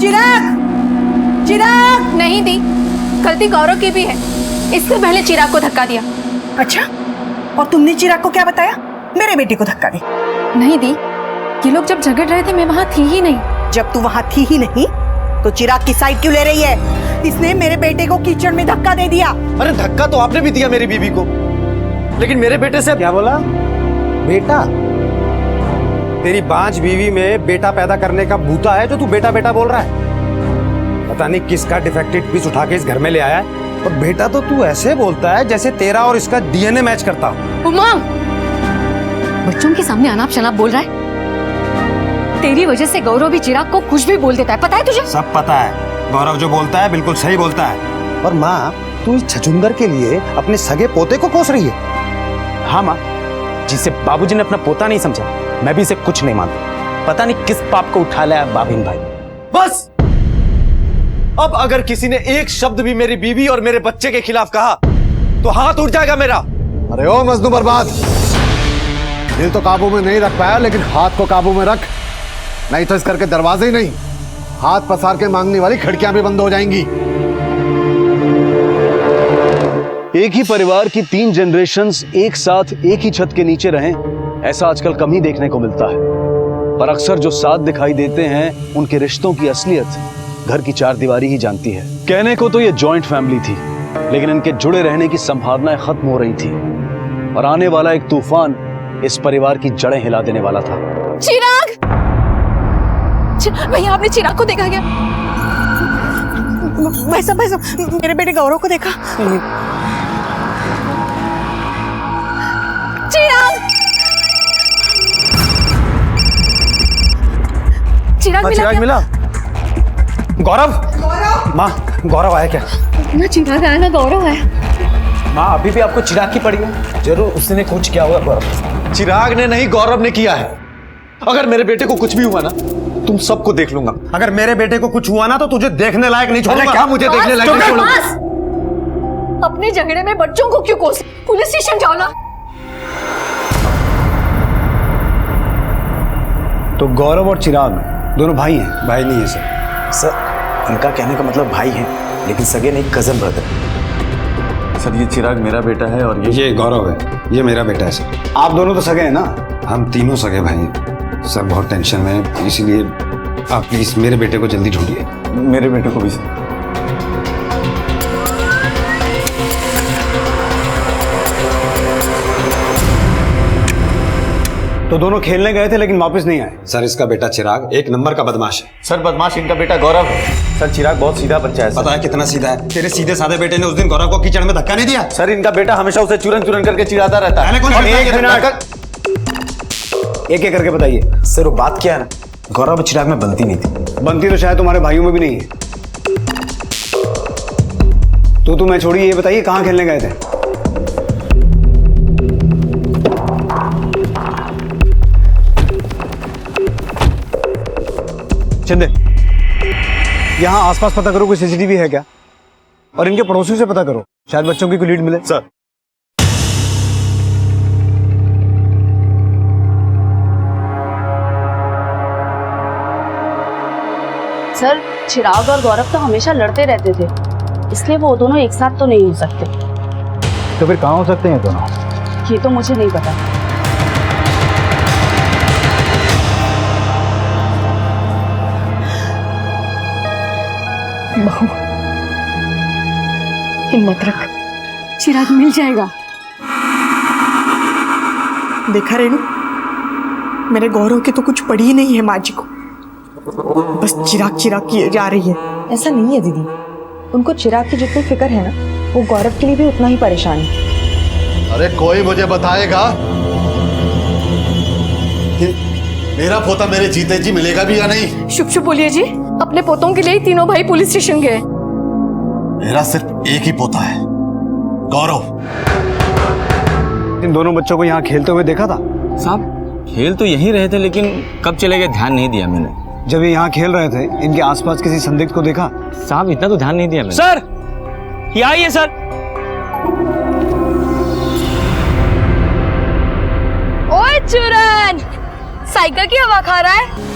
चिराग, चिराग। नहीं दी, गलती गौरव की भी है, इससे पहले चिराग को धक्का दिया। अच्छा, और तुमने चिराग को क्या बताया? मेरे बेटे को धक्का दे। नहीं दी, ये लोग जब झगड़ रहे थे मैं वहां थी ही नहीं। जब तू वहां थी ही नहीं तो चिराग की साइड क्यों ले रही है? इसने मेरे बेटे को कीचड़ में धक्का दे दिया। अरे धक्का तो आपने भी दिया मेरी बीवी को, लेकिन मेरे बेटे से क्या बोला? बेटा? तेरी बांझ बीवी में बेटा पैदा करने का भूता है जो तू बेटा बेटा बोल रहा है। पता नहीं किसका डिफेक्टेड पीस उठा के इस घर में ले आया है, और बेटा तो तू ऐसे बोलता है जैसे तेरा और इसका डीएनए मैच करता हो। उमा, बच्चों के सामने अनाप शनाप बोल रहा है। तेरी वजह से गौरव भी चिराग को कुछ भी बोल देता है, पता है तुझे? सब पता है, गौरव जो बोलता है बिल्कुल सही बोलता है। और माँ, तू इस छछुंदर के लिए अपने सगे पोते को कोस रही है। हाँ माँ, जिसे बाबूजी ने अपना पोता नहीं समझा, मैं भी इसे कुछ नहीं मानता। पता नहीं किस पाप को उठा लाया बाबिन भाई। बस अब अगर किसी ने एक शब्द भी मेरी बीवी और मेरे बच्चे के खिलाफ कहा तो हाथ उठ जाएगा मेरा। अरे ओ मजनू बर्बाद, दिल तो काबू में नहीं रख पाया, लेकिन हाथ को काबू में रख, नहीं तो इस घर के दरवाजे ही नहीं, हाथ पसार के मांगने वाली खिड़कियां भी बंद हो जाएंगी। एक ही परिवार की 3 जनरेशन्स एक साथ एक ही छत के नीचे रहें, ऐसा आजकल कम ही देखने को मिलता है। पर अक्सर जो साथ दिखाई देते हैं, उनके रिश्तों की असलियत घर की 4 दीवारी ही जानती है। कहने को तो ये जॉइंट फैमिली थी, लेकिन इनके जुड़े रहने की संभावनाएं खत्म हो रही थी और आने वाला एक तूफान इस परिवार की जड़ें हिला देने वाला था। चिराग! भैया, आपने चिराग को देखा क्या? भाई साहब, मेरे बेटे गौरव को देखा? चिराग! चिराग मिला? गौरव! माँ, गौरव आया क्या? ना चिराग आया ना गौरव आया। माँ, अभी भी आपको चिराग की पड़ी है? जरूर उसने कुछ किया होगा गौरव। चिराग ने नहीं, गौरव ने किया है। अगर मेरे बेटे को कुछ भी हुआ ना, तुम सबको देख लूंगा। अगर मेरे बेटे को कुछ हुआ ना तो तुझे देखने लायक नहीं छोड़ूंगा। क्या मुझे देखने लायक नहीं छोड़ूंगा? अपने झगड़े में बच्चों को क्यों कोस? पुलिस स्टेशन जाओ ना। तो गौरव और चिराग दोनों भाई हैं? भाई नहीं है सर। सर, इनका कहने का मतलब भाई हैं, लेकिन सगे नहीं, कजन ब्रदर। सर, ये चिराग मेरा बेटा है और ये गौरव है, ये मेरा बेटा है सर। आप दोनों तो सगे हैं ना? हम तीनों सगे भाई हैं सर। बहुत टेंशन में है, इसीलिए आप प्लीज मेरे बेटे को जल्दी ढूंढिए। मेरे बेटे को भी सर। तो दोनों खेलने गए थे लेकिन वापस नहीं आए? सर, इसका बेटा चिराग 1 नंबर का बदमाश है। सर, बदमाश इनका बेटा गौरव है। सर, चिराग बहुत सीधा बच्चा है। पता है कितना सीधा है? तेरे सीधे साधे बेटे ने उस दिन गौरव को कीचड़ में धक्का नहीं दिया? सर, इनका बेटा हमेशा उसे चुरन चुरन करके चिढ़ाता रहता है। एक एक करके बताइए। सर, वो बात क्या है ना, गौरव और चिराग में बनती नहीं थी। बनती तो शायद तुम्हारे भाइयों में भी नहीं है। तो मैं छोड़िए, ये बताइए कहाँ खेलने गए थे? चंदे, यहाँ आसपास पता करो कोई सीसीटीवी है क्या, और इनके पड़ोसियों से पता करो, शायद बच्चों की कोई लीड मिले। सर, सर, चिराग और गौरव तो हमेशा लड़ते रहते थे, इसलिए वो दोनों एक साथ तो नहीं हो सकते। तो फिर कहाँ हो सकते हैं दोनों? ये तो मुझे नहीं पता। बहू, हिम्मत रख, चिराग मिल जाएगा। देखा रेनू, मेरे गौरव की तो कुछ पड़ी ही नहीं है माँ जी को, बस चिराग चिराग किए जा रही है। ऐसा नहीं है दीदी, उनको चिराग की जितनी फिक्र है ना, वो गौरव के लिए भी उतना ही परेशान है। अरे कोई मुझे बताएगा कि मेरा पोता मेरे जीते जी मिलेगा भी या नहीं? शुभ शुभ बोलिए जी। अपने पोतों के लिए ही तीनों भाई पुलिस स्टेशन गए। मेरा सिर्फ एक ही पोता है, गौरव। इन दोनों बच्चों को यहाँ खेलते हुए देखा था? साहब, खेल तो यहीं रहे थे, लेकिन कब चले गए ध्यान नहीं दिया मैंने। जब ये यहाँ खेल रहे थे, इनके आसपास किसी संदिग्ध को देखा? साहब, इतना तो ध्यान नहीं दिया मैंने। सर, ये आइए सर। ओए चुरन, साइकिल की हवा खा रहा है?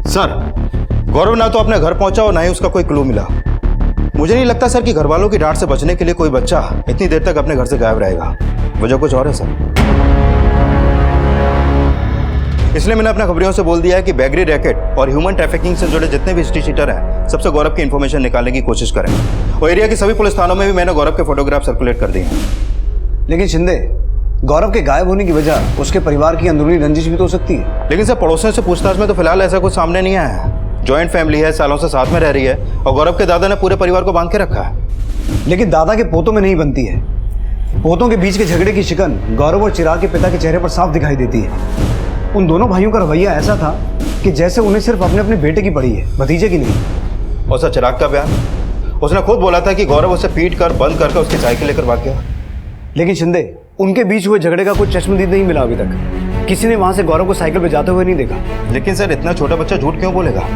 सर, गौरव ना तो अपने घर पहुंचा और ना ही उसका कोई क्लू मिला। मुझे नहीं लगता सर कि घर वालों की डांट से बचने के लिए कोई बच्चा इतनी देर तक अपने घर से गायब रहेगा। वजह कुछ और है सर। इसलिए मैंने अपने खबरियों से बोल दिया है कि बैगरी रैकेट और ह्यूमन ट्रैफिकिंग से जुड़े जितने भी हिस्ट्री शीटर हैं, सबसे गौरव की इन्फॉर्मेशन निकालने की कोशिश करें। और एरिया के सभी पुलिस थानों में भी मैंने गौरव के फोटोग्राफ सर्कुलेट कर दिए हैं। लेकिन शिंदे, गौरव के गायब होने की वजह उसके परिवार की अंदरूनी रंजिश भी तो हो सकती है। लेकिन सर, पड़ोसियों से पूछताछ में तो फिलहाल ऐसा कुछ सामने नहीं आया है। जॉइंट फैमिली है, सालों से साथ में रह रही है, और गौरव के दादा ने पूरे परिवार को बांध के रखा है। लेकिन दादा के पोतों में नहीं बनती है, पोतों के बीच के झगड़े की शिकन गौरव और चिराग के पिता के चेहरे पर साफ दिखाई देती है। उन दोनों भाइयों का रवैया ऐसा था कि जैसे उन्हें सिर्फ अपने अपने बेटे की पड़ी है, भतीजे की नहीं। और सर चिराग का बयान, उसने खुद बोला था कि गौरव उसे पीट कर बंद करके उसकी साइकिल लेकर भाग गया। लेकिन शिंदे, उनके बीच हुए झगड़े का कोई चश्मदीद नहीं मिला अभी तक। किसी ने वहां से गौरव को साइकिल पे जाते हुए नहीं देखा। लेकिन सर इतना छोटा बच्चा झूठ क्यों बोलेगा?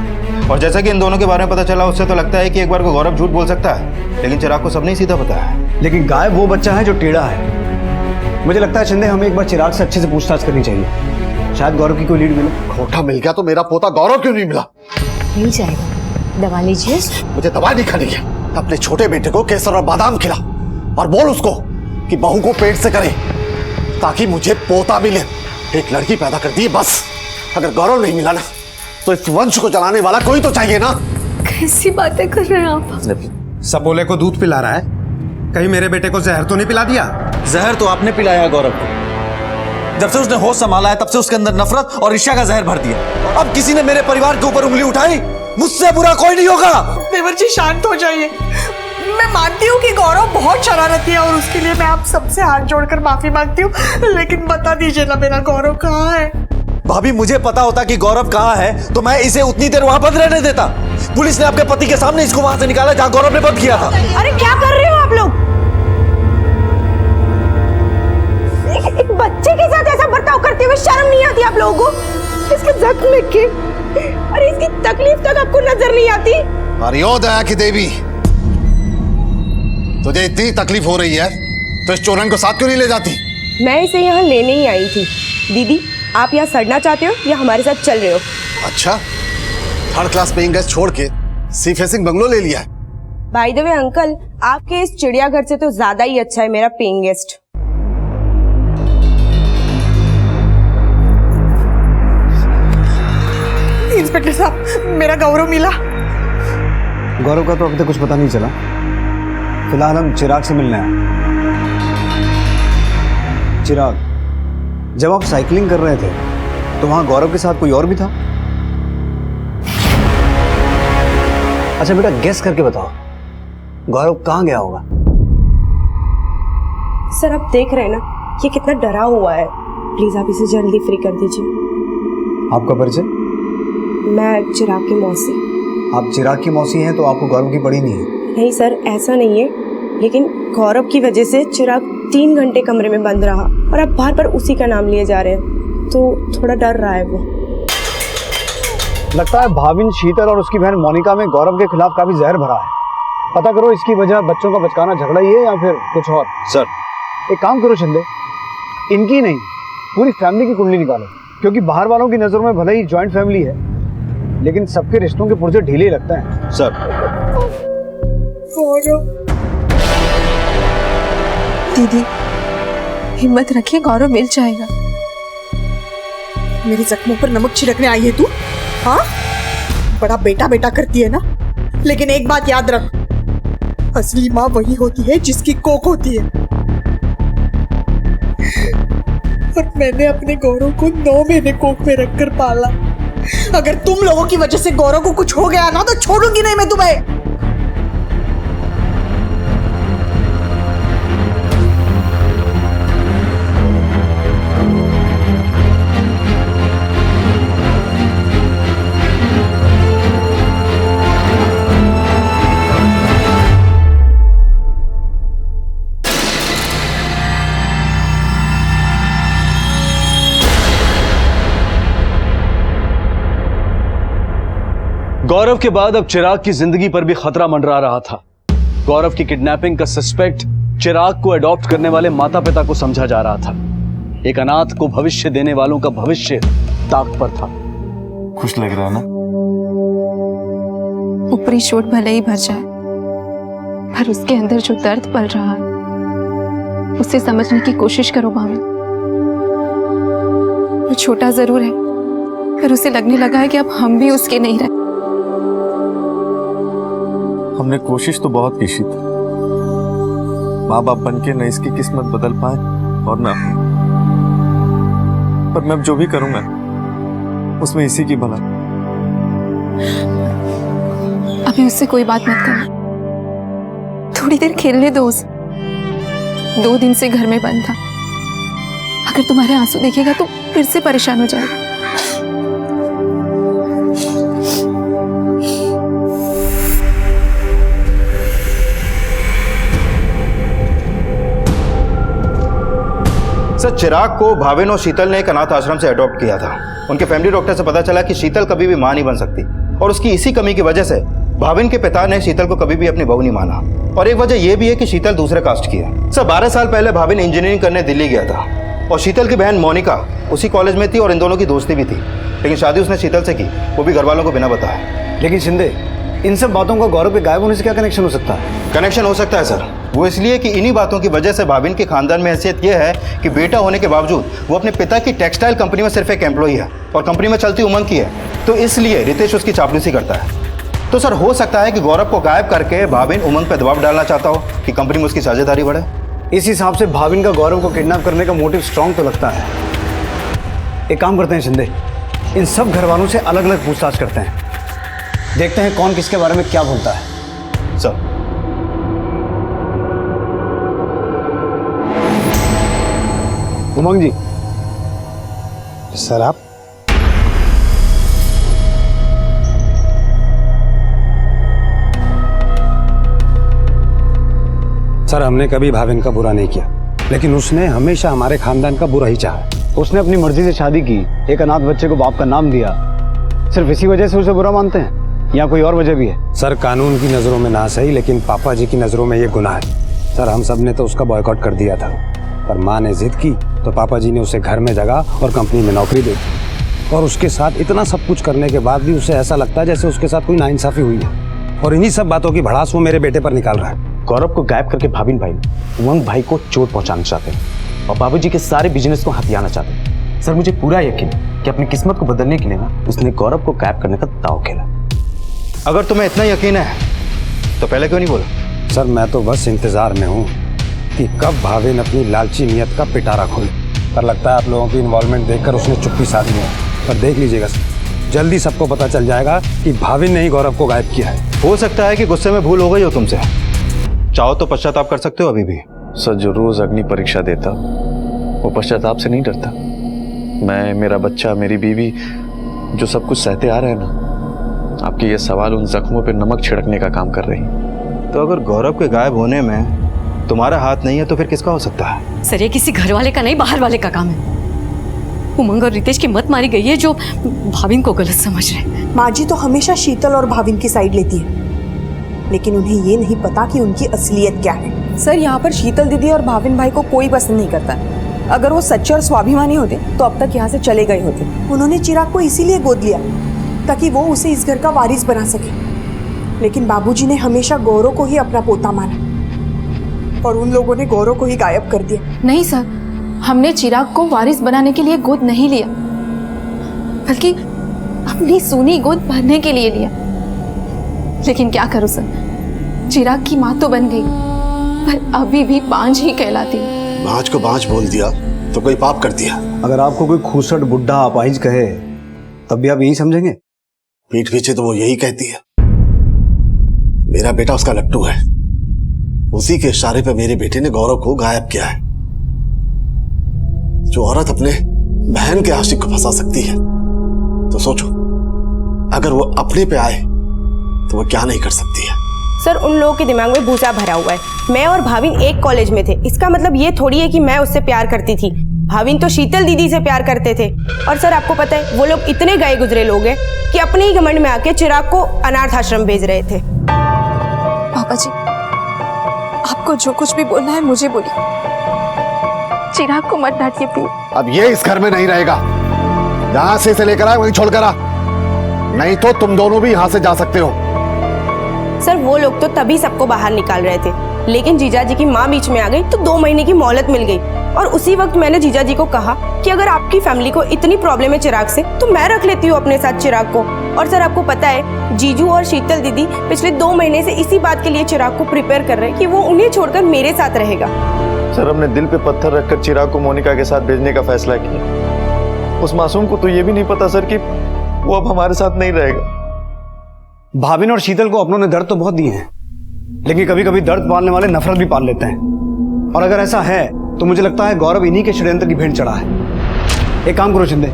और जैसा कि इन दोनों के बारे में पता चला, उससे तो लगता है कि एक बार को गौरव झूठ बोल सकता है, लेकिन चिराग को सब नहीं सीधा पता है। लेकिन गायब वो बच्चा है जो टेढ़ा है। मुझे लगता है शिंदे, हमें एक बार चिराग से अच्छे से पूछताछ करनी चाहिए। शायद गौरव की कोई लीड मिले। खोटा मिल गया तो मेरा पोता गौरव क्यों नहीं मिला? मिल जाएगा, दवा लीजिए। मुझे दवा नहीं खानी है। अपने छोटे बेटे को केसर और बादाम खिला और बोल उसको कि बहू को पेट से करे ताकि मुझे पोता मिले। एक लड़की पैदा कर दी बस। अगर गौरव नहीं मिला ना तो इस वंश को चलाने वाला कोई तो चाहिए ना। कैसी बातें कर रहे हैं आप? सबोले को दूध पिला रहा है, कहीं मेरे बेटे को जहर तो नहीं पिला दिया? जहर तो आपने पिलाया गौरव को। जब से उसने होश संभाला है तब से उसके अंदर नफरत और ईर्ष्या का जहर भर दिया। अब किसी ने मेरे परिवार के ऊपर उंगली उठाई, मुझसे बुरा कोई नहीं होगा। देवर जी शांत हो जाइए। मैं मानती हूँ कि गौरव बहुत शरारती है और उसके लिए मैं आप सबसे हाथ जोड़कर माफी मांगती हूँ, लेकिन बता दीजिए ना मेरा गौरव कहाँ है? भाभी, मुझे पता होता कि गौरव कहाँ है तो मैं इसे उतनी देर वहां बंद रहने देता। पुलिस ने आपके पति के सामने इसको वहां से निकाला जहां गौरव ने बंद किया था। अरे क्या कर रहे हो आप लोग? एक बच्चे के साथ ऐसा बर्ताव करते हुए शर्म नहीं आती आप लोगों को? इसके जख्म में के, अरे इसकी तकलीफ तक आपको नजर नहीं आती? अरे ओ दया की देवी, तुझे इतनी तकलीफ हो रही है तो इस चोरन को साथ क्यों नहीं ले जाती? मैं इसे यहाँ लेने ही आई थी। दीदी, आप यहाँ सड़ना चाहते हो या हमारे साथ चल रहे हो? अच्छा, थर्ड क्लास पेइंग गेस्ट छोड़ के सी फेसिंग बंगलो ले लिया है। बाय द वे अंकल, आपके इस चिड़ियाघर से तो ज्यादा ही अच्छा है मेरा पेइंग गेस्ट। इंस्पेक्टर साहब, मेरा गौरव मिला? गौरव का तो अभी तक कुछ पता नहीं चला। फिलहाल हम चिराग से मिलने आए। चिराग, जब आप साइकिलिंग कर रहे थे तो वहां गौरव के साथ कोई और भी था? अच्छा बेटा, गेस करके बताओ, गौरव कहाँ गया होगा? सर आप देख रहे हैं ना ये कितना डरा हुआ है। प्लीज आप इसे जल्दी फ्री कर दीजिए। आपका परिचय? मैं चिराग की मौसी। आप चिराग की मौसी हैं तो आपको गौरव की पड़ी नहीं है? नहीं सर, ऐसा नहीं है, लेकिन गौरव की वजह से चिराग 3 घंटे कमरे में बंद रहा और अब बार बार उसी का नाम लिए जा रहे हैं, तो थोड़ा डर रहा है वो। लगता है भाविन शीतल और उसकी बहन मोनिका में गौरव के खिलाफ काफी जहर भरा है। पता करो इसकी वजह बच्चों का बचकाना झगड़ा ही है या फिर कुछ और। सर एक काम करो शिंदे, इनकी नहीं पूरी फैमिली की कुंडली निकालो, क्योंकि बाहर वालों की नजरों में भले ही जॉइंट फैमिली है लेकिन सबके रिश्तों के पुर्जे ढीले लगते हैं। सर दीदी हिम्मत रखिए, गौरव मिल जाएगा। मेरे जख्मों पर नमक छिड़कने आई है तू? हाँ, बड़ा बेटा बेटा करती है ना, लेकिन एक बात याद रख, असली माँ वही होती है जिसकी कोख होती है। और मैंने अपने गौरव को 9 महीने कोख में रखकर पाला। अगर तुम लोगों की वजह से गौरव को कुछ हो गया ना तो छोड़ूंगी नहीं मैं तुम्हें। गौरव के बाद अब चिराग की जिंदगी पर भी खतरा मंडरा रहा था। गौरव की किडनैपिंग का सस्पेक्ट चिराग को अडॉप्ट करने वाले माता पिता को समझा जा रहा था। एक अनाथ को भविष्य देने वालों का भविष्य ताक पर था। खुश लग रहा है ना? ऊपरी चोट भले ही भर जाए, पर उसके अंदर जो दर्द पल रहा है उसे समझने की कोशिश करो भाभी। वो छोटा जरूर है, पर उसे लगने लगा है कि अब हम भी उसके नहीं रहे। हमने कोशिश तो बहुत की थी, माँ बाप बनके न इसकी किस्मत बदल पाए और ना, पर मैं अब जो भी करूंगा उसमें इसी की भला। अभी उससे कोई बात मत करना, थोड़ी देर खेलने दो उसे। 2 दिन से घर में बंद था। अगर तुम्हारे आंसू देखेगा तो फिर से परेशान हो जाएगा। सर, चिराग को भाविन और शीतल ने एक अनाथ आश्रम से अडॉप्ट किया था। उनके फैमिली डॉक्टर से पता चला कि शीतल कभी भी मां नहीं बन सकती और उसकी इसी कमी की वजह से भाविन के पिता ने शीतल को कभी भी अपनी बहू नहीं माना। और एक वजह यह भी है कि शीतल दूसरे कास्ट की है। सर, 12 साल पहले भाविन इंजीनियरिंग करने दिल्ली गया था और शीतल की बहन मोनिका उसी कॉलेज में थी और इन दोनों की दोस्ती भी थी, लेकिन शादी उसने शीतल से की, वो भी घर वालों को बिना बताए। लेकिन शिंदे, इन सब बातों का गौरव के गायब होने से क्या कनेक्शन हो सकता है? कनेक्शन हो सकता है सर, वो इसलिए कि इन्हीं बातों की वजह से भाविन के खानदान में हैसियत यह है कि बेटा होने के बावजूद वो अपने पिता की टेक्सटाइल कंपनी में सिर्फ एक एम्प्लॉई है और कंपनी में चलती उमंग की है, तो इसलिए रितेश उसकी चापलूसी करता है। तो सर, हो सकता है कि गौरव को गायब करके भाविन उमंग पर दबाव डालना चाहता हो कि कंपनी में उसकी साझेदारी बढ़े। इस हिसाब से भाविन का गौरव को किडनैप करने का मोटिव स्ट्रांग तो लगता है। एक काम करते हैं शिंदे, इन सब घर वालों से अलग अलग पूछताछ करते हैं, देखते हैं कौन किसके बारे में क्या बोलता है। सर, उमंग जी। सर, आप सर, हमने कभी भाविन का बुरा नहीं किया, लेकिन उसने हमेशा हमारे खानदान का बुरा ही चाहा। उसने अपनी मर्जी से शादी की, एक अनाथ बच्चे को बाप का नाम दिया, सिर्फ इसी वजह से उसे बुरा मानते हैं या कोई और वजह भी है? सर, कानून की नज़रों में ना सही, लेकिन पापा जी की नज़रों में ये गुनाह है। सर, हम सब ने तो उसका बॉयकॉट कर दिया था, पर माँ ने जिद की तो पापा जी ने उसे घर में जगह और कंपनी में नौकरी दे दी। और उसके साथ इतना सब कुछ करने के बाद भी उसे ऐसा लगता है जैसे उसके साथ कोई नाइंसाफी हुई है, और इन्हीं सब बातों की भड़ास वो मेरे बेटे पर निकाल रहा है। गौरव को गायब करके भाविन भाई उमंग भाई को चोट पहुंचाना चाहते हैं और बाबूजी के सारे बिजनेस को हथियाना चाहते हैं। सर, मुझे पूरा यकीन है कि अपनी किस्मत को बदलने के लिए ना उसने गौरव को गायब करने का दांव खेला। अगर तुम्हें इतना यकीन है तो पहले क्यों नहीं बोला? सर, मैं तो बस इंतजार में हूँ कि कब भाविन अपनी लालची नियत का पिटारा खोले, पर लगता है आप लोगों की इन्वॉल्वमेंट देखकर उसने चुप्पी साध ली है। पर देख लीजिएगा सर, जल्दी सबको पता चल जाएगा कि भाविन ने ही गौरव को गायब किया है। हो सकता है कि गुस्से में भूल हो गई हो तुमसे, चाहो तो पश्चाताप कर सकते हो अभी भी। सर, जो रोज अग्नि परीक्षा देता वो पश्चाताप से नहीं डरता। मैं, मेरा बच्चा, मेरी बीवी जो सब कुछ सहते आ रहे हैं ना, आपके ये सवाल उन जख्मों पे नमक छिड़कने का काम कर रही है। तो अगर गौरव के गायब होने में तुम्हारा हाथ नहीं है तो फिर किसका हो सकता है? सर, ये किसी घर वाले का नहीं, बाहर वाले का काम है। उमंग और रितेश की मत मारी गई है जो भाविन को गलत समझ रहे हैं। माँ जी तो हमेशा शीतल और भाविन की साइड लेती है, लेकिन उन्हें ये नहीं पता कि उनकी असलियत क्या है। सर, यहाँ पर शीतल दीदी और भाविन भाई को कोई पसंद नहीं करता। अगर वो सच्चे और स्वाभिमानी होते तो अब तक यहाँ से चले गए होते। उन्होंने चिराग को इसीलिए गोद लिया ताकि वो उसे इस घर का वारिस बना सके, लेकिन बाबूजी ने हमेशा गौरव को ही अपना पोता माना और उन लोगों ने गौरव को ही गायब कर दिया। नहीं सर, हमने चिराग को वारिस बनाने के लिए गोद नहीं लिया, बल्कि अपनी सूनी गोद भरने के लिए लिया। लेकिन क्या करूं सर, चिराग की माँ तो बन गई, पर अभी भी बांझ ही कहलाती है। बांझ को बांझ बोल दिया तो कोई पाप कर दिया। अगर आपको कोई खूसट बुढ़ा अपाहिज कहे तब भी आप यही समझेंगे? पीठ पीछे तो वो यही कहती है। मेरा बेटा उसका लट्टू है, उसी के इशारे पे मेरे बेटे ने गौरव को गायब किया है। जो औरत अपने बहन के आशिक को फंसा सकती है, तो सोचो अगर वो अपने पे आए तो वो क्या नहीं कर सकती है। सर, उन लोगों के दिमाग में भूसा भरा हुआ है। मैं और भाविन एक कॉलेज में थे, इसका मतलब ये थोड़ी है कि मैं उससे प्यार करती थी। भाविन तो शीतल दीदी से प्यार करते थे। और सर, आपको पता है वो लोग इतने गए गुजरे लोग हैं कि अपने ही घमंड में आके चिराग को अनाथ आश्रम भेज रहे थे। पापा जी, आपको जो कुछ भी बोलना है मुझे बोलिए, चिराग को मत डांटिए प्लीज। अब ये इस घर में नहीं रहेगा। यहां से इसे लेकर आए वहीं छोड़कर आ, नहीं तो तुम दोनों भी यहां से जा सकते हो। सर, वो लोग तो तभी सबको बाहर निकाल रहे थे, लेकिन जीजा जी की माँ बीच में आ गई तो 2 महीने की मोहलत मिल गई। और उसी वक्त मैंने जीजा जी को कहा कि अगर आपकी फैमिली को इतनी प्रॉब्लम है चिराग से, तो मैं रख लेती हूँ अपने साथ चिराग को। और सर, आपको पता है जीजू और शीतल दीदी पिछले 2 महीने से इसी बात के लिए चिराग को प्रिपेयर कर रहे हैं कि वो उन्हें छोड़कर मेरे साथ रहेगा। सर, हमने दिल पे पत्थर रखकर चिराग को मोनिका के साथ भेजने का फैसला किया। उस मासूम को तो ये भी नहीं पता सर कि वो अब हमारे साथ नहीं रहेगा। भाविन और शीतल को अपनों ने दर्द तो बहुत दिए हैं, लेकिन कभी कभी दर्द पालने वाले नफरत भी पाल लेते हैं। और अगर ऐसा है तो मुझे लगता है गौरव इन्हीं के षड्यंत्र की भेंट चढ़ा है। एक काम करो शिंदे,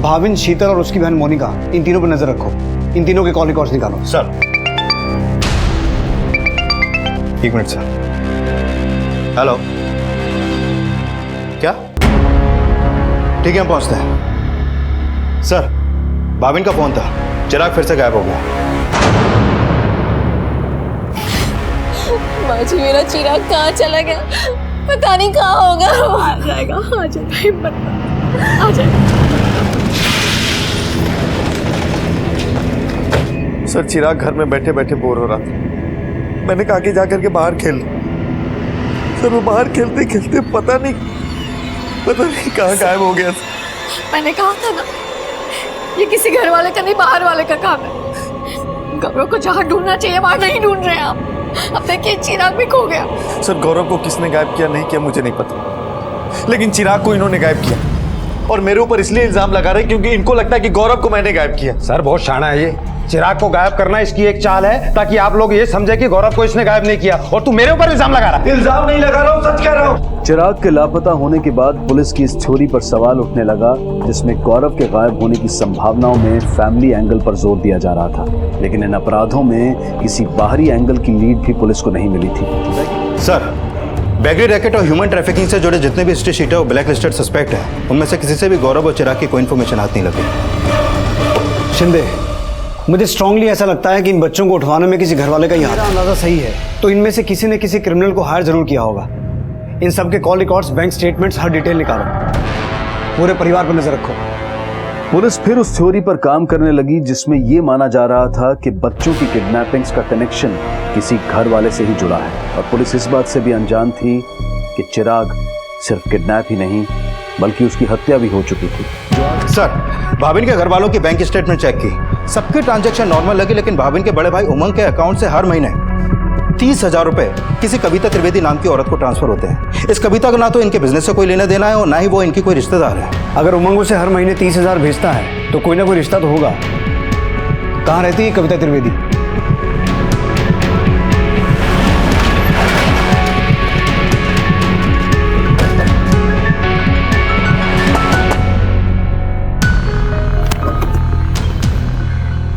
भाविन, शीतल और उसकी बहन मोनिका, इन तीनों पर नजर रखो। इन तीनों के कॉल रिकॉर्ड्स निकालो। सर, एक मिनट सर। हेलो, क्या? ठीक है, हम पहुंचते हैं। सर, भाविन का फोन था, चिराग फिर से गायब हो गया। माँ जी, मेरा चिराग कहाँ चला गया? पता नहीं कहाँ होगा। आ जाएगा, आ जाएगा, हिम्मत आ जाएगा। सर, चिराग घर में बैठे बैठे बोर हो रहा था। मैंने कहा कि जाकर के बाहर खेल। सर, वो बाहर खेलते खेलते पता नहीं कहाँ गायब हो गया। मैंने कहा था ना, ये किसी घर वाले का नहीं, बाहर वाले का काम है। गौरव को जहाँ ढूंढना चाहिए वहाँ नहीं ढूंढ रहे हैं आप। अब देखिए, चिराग भी खो गया। सर, गौरव को किसने गायब किया नहीं किया मुझे नहीं पता, लेकिन चिराग को इन्होंने गायब किया और मेरे ऊपर इसलिए इल्जाम लगा रहे क्योंकि इनको लगता है कि गौरव को मैंने गायब किया। सर, बहुत शाना है ये। चिराग को गायब करना इसकी एक चाल है ताकि आप लोग ये समझे कि गौरव को इसने गायब नहीं किया, और तू मेरे ऊपर इल्जाम लगा रहा है। इल्जाम नहीं लगा रहा हूँ, सच कह रहा हूँ। चिराग के लापता होने के बाद पुलिस की इस थ्योरी पर सवाल उठने लगा, जिसमें गौरव के गायब होने की संभावनाओं में फैमिली एंगल पर जोर दिया जा रहा था। लेकिन इन अपराधों में किसी बाहरी एंगल की लीड भी पुलिस को नहीं मिली थी। सर, बेगरी रैकेट और ह्यूमन ट्रैफिकिंग से जुड़े जितने भी हिस्ट्री शीटर और ब्लैक लिस्टेड सस्पेक्ट हैं, उनमें से किसी से भी गौरव और चिराग की कोई इन्फॉर्मेशन हाथ नहीं लगी। शिंदे, मुझे स्ट्रांगली ऐसा लगता है कि इन बच्चों को उठवाने में किसी घर वाले का ही हाथ है। अंदाजा सही है तो इनमें से किसी ने किसी क्रिमिनल को हायर जरूर किया होगा। इन सब के कॉल रिकॉर्ड्स, बैंक स्टेटमेंट्स, हर डिटेल निकालो। पूरे परिवार पर नजर रखो। पुलिस फिर उस थ्योरी पर काम करने लगी जिसमें यह माना जा रहा था कि बच्चों की किडनैपिंग्स का कनेक्शन किसी घर वाले से ही जुड़ा है। और पुलिस इस बात से भी अनजान थी कि चिराग सिर्फ किडनैप ही नहीं बल्कि उसकी हत्या भी हो चुकी थी। सर, भाविन के घर वालों की बैंक स्टेटमेंट चेक की, सबके ट्रांजैक्शन नॉर्मल लगे, लेकिन भाविन के बड़े भाई उमंग के अकाउंट से हर महीने 30,000 रुपए किसी कविता त्रिवेदी नाम की औरत को ट्रांसफर होते हैं। इस कविता का ना तो इनके बिजनेस से कोई लेना देना है और ना ही वो इनकी कोई रिश्तेदार है। अगर उमंग से हर महीने 30,000 भेजता है तो कोई ना कोई रिश्ता तो होगा। कहाँ रहती है कविता त्रिवेदी?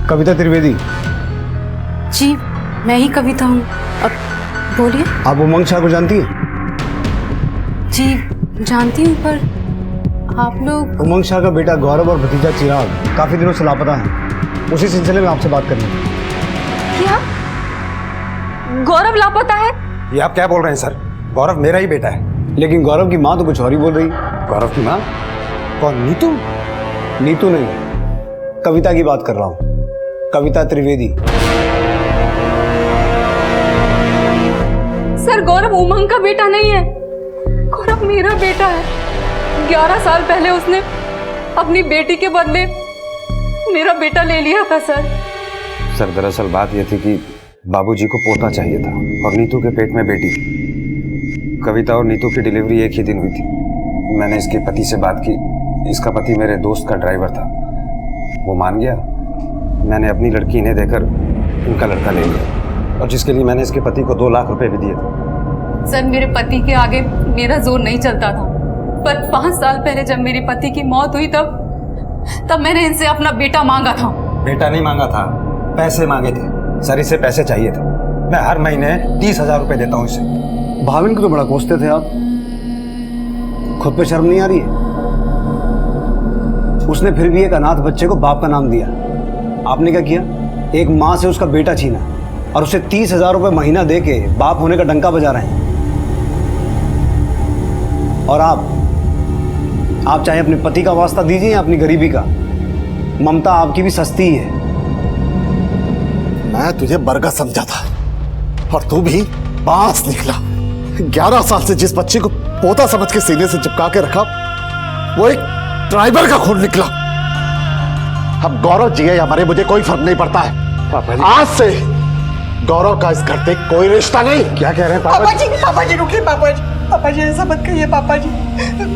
कविता त्रिवेदी जी, मैं ही कविता हूँ। अब बोलिए। आप उमंग शाह को जानती हैं? जी जानती हूँ, पर आप लोग। उमंग शाह का बेटा गौरव और भतीजा चिराग काफी दिनों से लापता हैं। उसी सिलसिले में आपसे बात करनी है। क्या गौरव लापता है? ये आप क्या बोल रहे हैं सर? गौरव मेरा ही बेटा है। लेकिन गौरव की माँ तो कुछ और ही बोल रही। गौरव की माँ कौन? नीतू? नीतू नहीं, कविता की बात कर रहा हूँ, कविता त्रिवेदी। सर, गौरव उमंग का बेटा नहीं है, गौरव मेरा बेटा है। 11 साल पहले उसने अपनी बेटी के बदले मेरा बेटा ले लिया था सर। सर, दरअसल बात यह थी कि बाबूजी को पोता चाहिए था और नीतू के पेट में बेटी थी। कविता और नीतू की डिलीवरी एक ही दिन हुई थी। मैंने इसके पति से बात की। इसका पति मेरे दोस्त का ड्राइवर था, वो मान गया। मैंने अपनी लड़की इन्हें देकर इनका लड़का ले लिया, और जिसके लिए मैंने इसके पति को 2 लाख रुपए भी दिए थे। सर, मेरे पति के आगे मेरा जोर नहीं चलता था, पर 5 साल पहले जब मेरे पति की मौत हुई तब मैंने इनसे अपना बेटा मांगा था। बेटा नहीं मांगा था, पैसे मांगे थे। सर, इसे पैसे चाहिए थे। मैं हर महीने 30,000 रुपए देता हूँ इसे। भाविन को तो बड़ा कोसते थे आप, खुद पे शर्म नहीं आ रही है? उसने फिर भी एक अनाथ बच्चे को बाप का नाम दिया। आपने क्या किया? एक माँ से उसका बेटा छीना और उसे 30,000 रुपए महीना देके बाप होने का डंका बजा रहे हैं। और आप चाहे अपने पति का वास्ता दीजिए या अपनी गरीबी का, ममता आपकी भी सस्ती ही है। मैं तुझे बरगद समझा था और तू भी बांस निकला। 11 साल से जिस बच्चे को पोता समझ के सीने से चिपका के रखा, वो एक ड्राइवर का खून निकला। अब गौरव जिए या मरे मुझे कोई फर्क नहीं पड़ता है। आज से गौरव का इस घर से कोई रिश्ता नहीं। क्या कह रहे हैं पापा जी? पापा जी रुकिए। पापा जी ऐसा मत कहिए। पापा जी,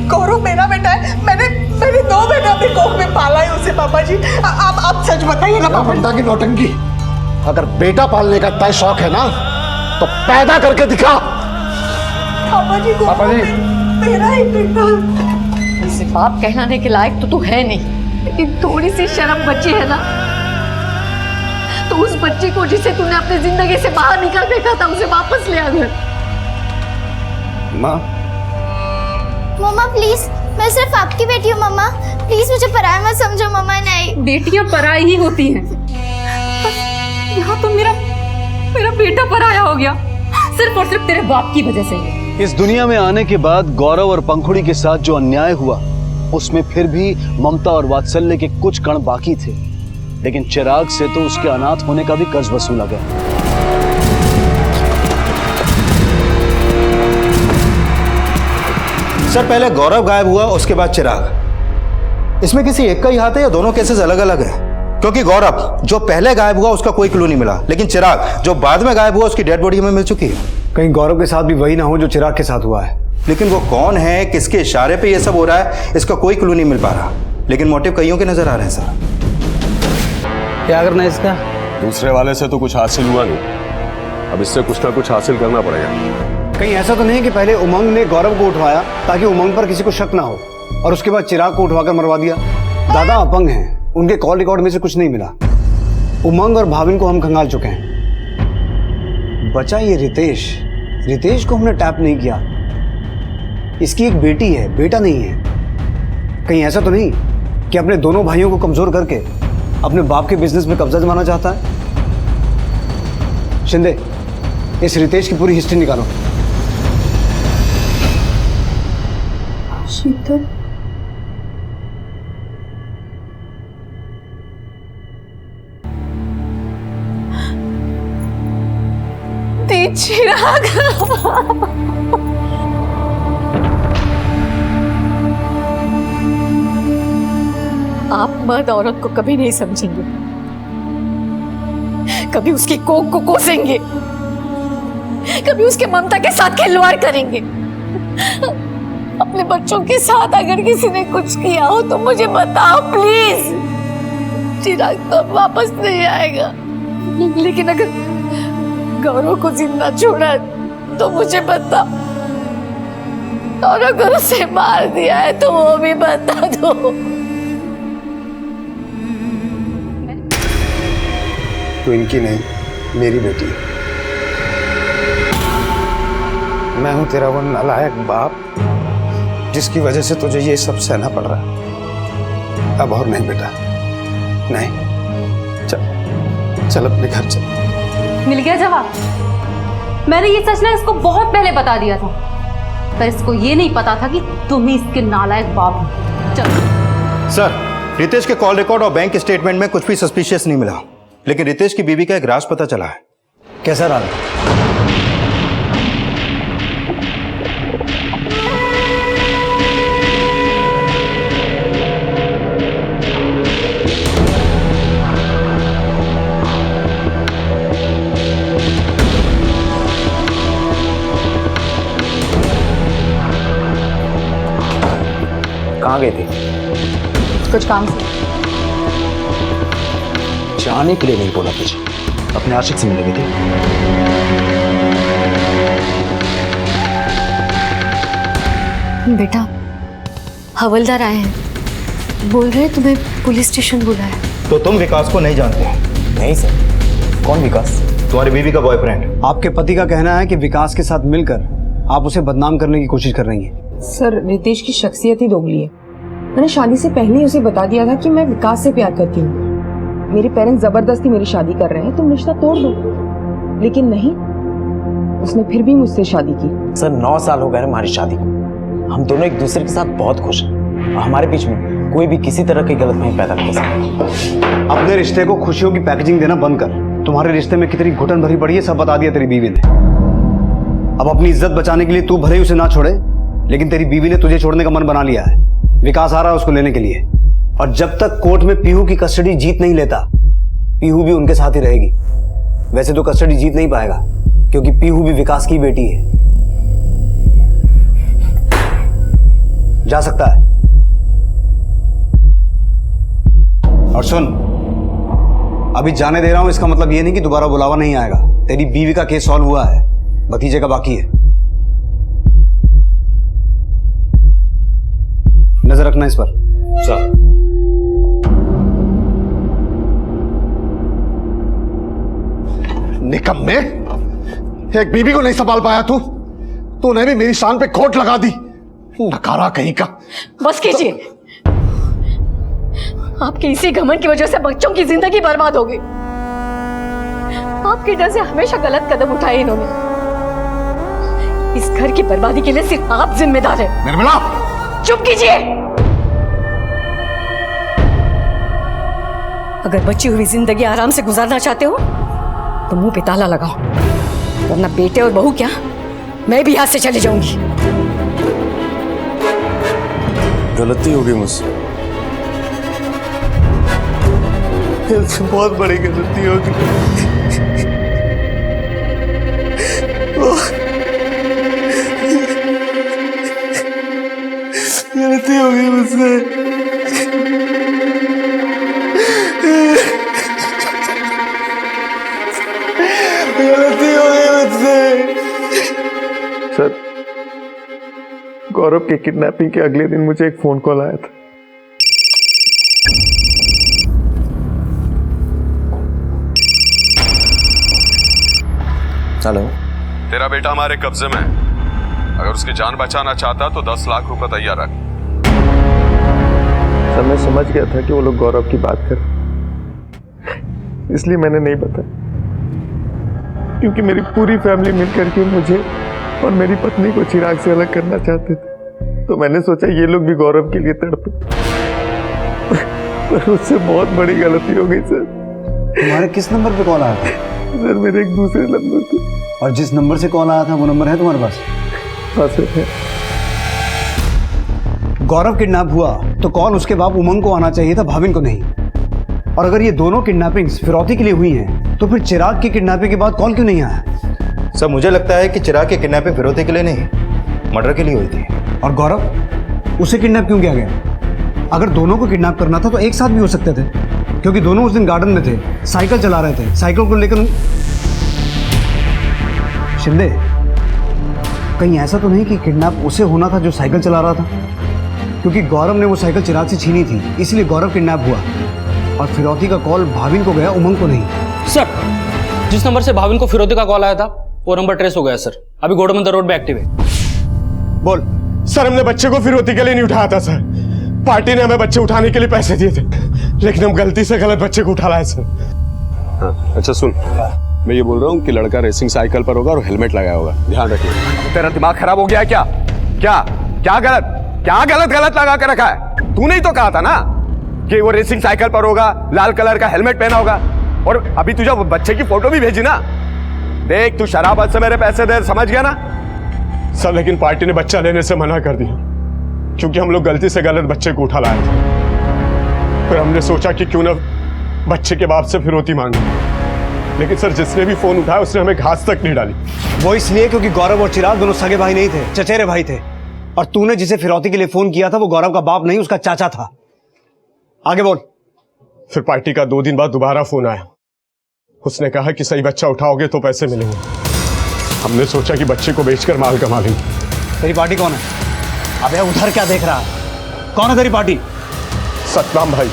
गौरव मेरा बेटा है। मैंने 2 महीने अपनी कोख में पाला है उसे। पापा जी आप सच बताइए ना। पापा की नौटंकी, अगर बेटा पालने का तय शौक है ना तो पैदा करके दिखा। पापा जी को मेरा ही बेटा। इसे बाप कहलाने के लायक तो तू है नहीं, लेकिन थोड़ी सी शर्म बची है ना, तो उस बच्ची को जिसे तूने अपनी जिंदगी से बाहर निकाल फेंका था उसे वापस ले आ घर। माँ मम्मा प्लीज, मैं सिर्फ आपकी बेटी हूँ मम्मा, प्लीज मुझे पराया मत समझो मम्मा। नहीं, बेटियां पराई ही होती हैं। यहाँ तो मेरा बेटा पराया हो गया, सिर्फ और सिर्फ तेरे बाप की वजह से। इस दुनिया में आने के बाद गौरव और पंखुड़ी के साथ जो अन्याय हुआ उसमें फिर भी ममता और वात्सल्य के कुछ कण बाकी थे, लेकिन चिराग से तो उसके अनाथ होने का भी कर्ज वसूला गया। सर पहले गौरव गायब हुआ, उसके बाद चिराग। इसमें किसी एक का ही हाथ है या दोनों केसेस अलग अलग हैं? क्योंकि गौरव जो पहले गायब हुआ उसका कोई क्लू नहीं मिला, लेकिन चिराग जो बाद में गायब हुआ उसकी डेड बॉडी हमें मिल चुकी है। कहीं गौरव के साथ भी वही ना हो जो चिराग के साथ हुआ है। लेकिन वो कौन है, किसके इशारे पे ये सब हो रहा है, इसका कोई क्लू नहीं मिल पा रहा, लेकिन मोटिव कईयों के नजर आ रहे हैं सर। क्या करना है इसका? दूसरे वाले से तो कुछ हासिल हुआ नहीं, अब इससे कुछ ना कुछ हासिल करना पड़ेगा। कहीं ऐसा तो नहीं कि पहले उमंग ने गौरव को उठवाया ताकि उमंग पर किसी को शक ना हो, और उसके बाद चिराग को उठवाकर मरवा दिया? दादा अपंग हैं, उनके कॉल रिकॉर्ड में से कुछ नहीं मिला। उमंग और भाविन को हम खंगाल चुके हैं, बचा ये रितेश को हमने टैप नहीं किया। इसकी एक बेटी है, बेटा नहीं है। कहीं ऐसा तो नहीं कि अपने दोनों भाइयों को कमजोर करके अपने बाप के बिजनेस में कब्जा जमाना चाहता है? शिंदे, इस रितेश की पूरी हिस्ट्री निकालो। शीतल, चिराग, आप मर्द औरत को कभी नहीं समझेंगे, कभी उसकी कोख को कोसेंगे, कभी उसके ममता के साथ खिलवाड़ करेंगे। अपने बच्चों के साथ अगर किसी ने कुछ किया हो तो मुझे बताओ प्लीज। चिराग तो वापस नहीं आएगा, लेकिन अगर गौरव को जिंदा छोड़ा तो मुझे बता, और अगर उसे मार दिया है तो वो भी बता दो। तो इनकी नहीं, मेरी बेटी। मैं हूं तेरा वो नालायक बाप जिसकी वजह से तुझे ये सब सहना पड़ रहा है। अब और नहीं बेटा, नहीं। चल अपने घर चल। मिल गया जवाब। मैंने ये सच ना इसको बहुत पहले बता दिया था, पर इसको ये नहीं पता था कि तुम ही इसके नालायक बाप हो। चलो। सर, रितेश के कॉल रिकॉर्ड और बैंक स्टेटमेंट में कुछ भी सस्पिशियस नहीं मिला, लेकिन रितेश की बीवी का एक राज पता चला है। कैसा राज? कहाँ गई थी? कुछ काम से। जाने के लिए नहीं बोला तुझे, अपने आशिक से मिलने गई थी। बेटा, हवलदार आए हैं, बोल रहे तुम्हें पुलिस स्टेशन बुलाया। तो तुम विकास को नहीं जानते? नहीं सर। कौन विकास? तुम्हारी बीवी का बॉयफ्रेंड। आपके पति का कहना है कि विकास के साथ मिलकर आप उसे बदनाम करने की कोशिश कर रही हैं। सर, रितेश की शख्सियत ही दोगली है। मैंने शादी से पहले ही उसे बता दिया था कि मैं विकास से प्यार करती हूँ। मेरे पेरेंट्स जबरदस्ती मेरी शादी कर रहे हैं, तुम रिश्ता तोड़ दो। लेकिन नहीं, उसने फिर भी मुझसे शादी की। सर 9 साल हो गए हमारी शादी को, हम दोनों एक दूसरे के साथ बहुत खुश हैं। हमारे बीच में कोई भी किसी तरह की गलतफहमी पैदा नहीं कर सकता। अपने रिश्ते को खुशियों की पैकेजिंग देना बंद कर। तुम्हारे रिश्ते में कितनी घुटन भरी पड़ी है सब बता दिया तेरी बीवी ने। अब अपनी इज्जत बचाने के लिए तू भले ही उसे ना छोड़े, लेकिन तेरी बीवी ने तुझे छोड़ने का मन बना लिया है। विकास आ रहा है उसको लेने के लिए, और जब तक कोर्ट में पीहू की कस्टडी जीत नहीं लेता, पीहू भी उनके साथ ही रहेगी। वैसे तो कस्टडी जीत नहीं पाएगा, क्योंकि पीहू भी विकास की बेटी है। जा सकता है। और सुन, अभी जाने दे रहा हूं, इसका मतलब ये नहीं कि दोबारा बुलावा नहीं आएगा। तेरी बीवी का केस सॉल्व हुआ है, भतीजे का बाकी है। नजर रखना इस पर। सर। निकम्मे, एक बीबी को नहीं संभाल पाया तूने भी मेरी शान पे खोट लगा दी, नकारा कहीं का। बस कीजिए, आपके इसी घमंड की वजह से बच्चों की जिंदगी बर्बाद हो गई। आपके डर से हमेशा गलत कदम उठाए इन्होंने। इस घर की बर्बादी के लिए सिर्फ आप जिम्मेदार हैं। निर्मला, चुप कीजिए। अगर बची हुई जिंदगी आराम से गुजारना चाहते हो तो मुंह पे ताला लगाओ, वरना बेटे और बहू क्या, मैं भी यहाँ से चली जाऊंगी। गलती हो गई मुझसे, बहुत बड़ी गलती हो गई। गलती हो गई मुझसे। गलती हो गई मुझसे। सर, गौरव के किडनैपिंग के अगले दिन मुझे एक फोन कॉल आया था। हेलो, तेरा बेटा हमारे कब्जे में है। अगर उसकी जान बचाना चाहता तो 10 लाख रुपए तैयार रख। सर, मैं समझ गया था कि वो लोग गौरव की बात कर, इसलिए मैंने नहीं बताया, क्योंकि मेरी पूरी फैमिली मिलकर के मुझे और मेरी पत्नी को चिराग से अलग करना चाहते थे। तो मैंने सोचा ये लोग भी गौरव के लिए तड़पे, पर उससे बहुत बड़ी गलती हो गई सर। तुम्हारे किस नंबर पे कॉल आया था? सर, मेरे एक दूसरे नंबर पे। और जिस नंबर से कॉल आया था वो नंबर है तुम्हारे पास? हाँ सर, है। गौरव किडनैप हुआ तो कॉल उसके बाप उमंग को आना चाहिए था, भाविन को नहीं। और अगर ये दोनों किडनैपिंग्स फिरौती के लिए हुई हैं तो फिर चिराग की किडनैपिंग के बाद कॉल क्यों नहीं आया? सर, मुझे लगता है कि चिराग की किडनैपिंग फिरौती के लिए नहीं, मर्डर के लिए हुई थी। और गौरव, उसे किडनैप क्यों किया गया? अगर दोनों को किडनैप करना था तो एक साथ भी हो सकते थे, क्योंकि दोनों उस दिन गार्डन में थे, साइकिल चला रहे थे। साइकिल को लेकर शिंदे, कहीं ऐसा तो नहीं कि किडनैप उसे होना था जो साइकिल चला रहा था? क्योंकि गौरव ने वो साइकिल चिराग से छीनी थी, इसलिए गौरव किडनैप हुआ। और फिरौती का कॉल भाविन को गया, उमंग को नहीं। सर, जिस नंबर से भाविन को फिरौती का कॉल आया था वो नंबर ट्रेस हो गया सर। अभी घोड़ामंदिर रोड पे एक्टिव है। बोल। सर, हमने बच्चे को फिरौती के लिए नहीं उठाया था सर। पार्टी ने हमें बच्चे उठाने के लिए पैसे दिए थे, लेकिन हम गलती से गलत बच्चे को उठा लाए सर। हाँ, अच्छा सुन, मैं ये बोल रहा हूँ कि लड़का रेसिंग साइकिल पर होगा और हेलमेट लगाया होगा, ध्यान रखिए। तेरा दिमाग खराब हो गया है क्या? क्या क्या गलत लगा के रखा है? तूने ही तो कहा था ना कि वो रेसिंग साइकिल पर होगा, लाल कलर का हेलमेट पहना होगा। और अभी तुझे बच्चे की फोटो भी भेजी ना। देख, तू शराबत से मेरे पैसे दे, समझ गया ना? सर, लेकिन पार्टी ने बच्चा लेने से मना कर दिया, क्योंकि हम लोग गलती से गलत बच्चे को उठा लाए थे। फिर हमने सोचा कि क्यों ना बच्चे के बाप से फिरौती मांगे, लेकिन सर जिसने भी फोन उठाया उसने हमें घास तक नहीं डाली। वो इसलिए क्योंकि गौरव और चिराग दोनों सगे भाई नहीं थे, चचेरे भाई थे। और तूने जिसे फिरौती के लिए फोन किया था वो गौरव का बाप नहीं, उसका चाचा था। आगे बोल। फिर पार्टी का 2 दिन बाद दोबारा फोन आया। उसने कहा कि सही बच्चा उठाओगे तो पैसे मिलेंगे। हमने सोचा कि बच्चे को बेचकर माल कमा लेंगे। तेरी पार्टी कौन है? अबे उधर क्या देख रहा है? कौन है तेरी पार्टी? सतनाम भाई।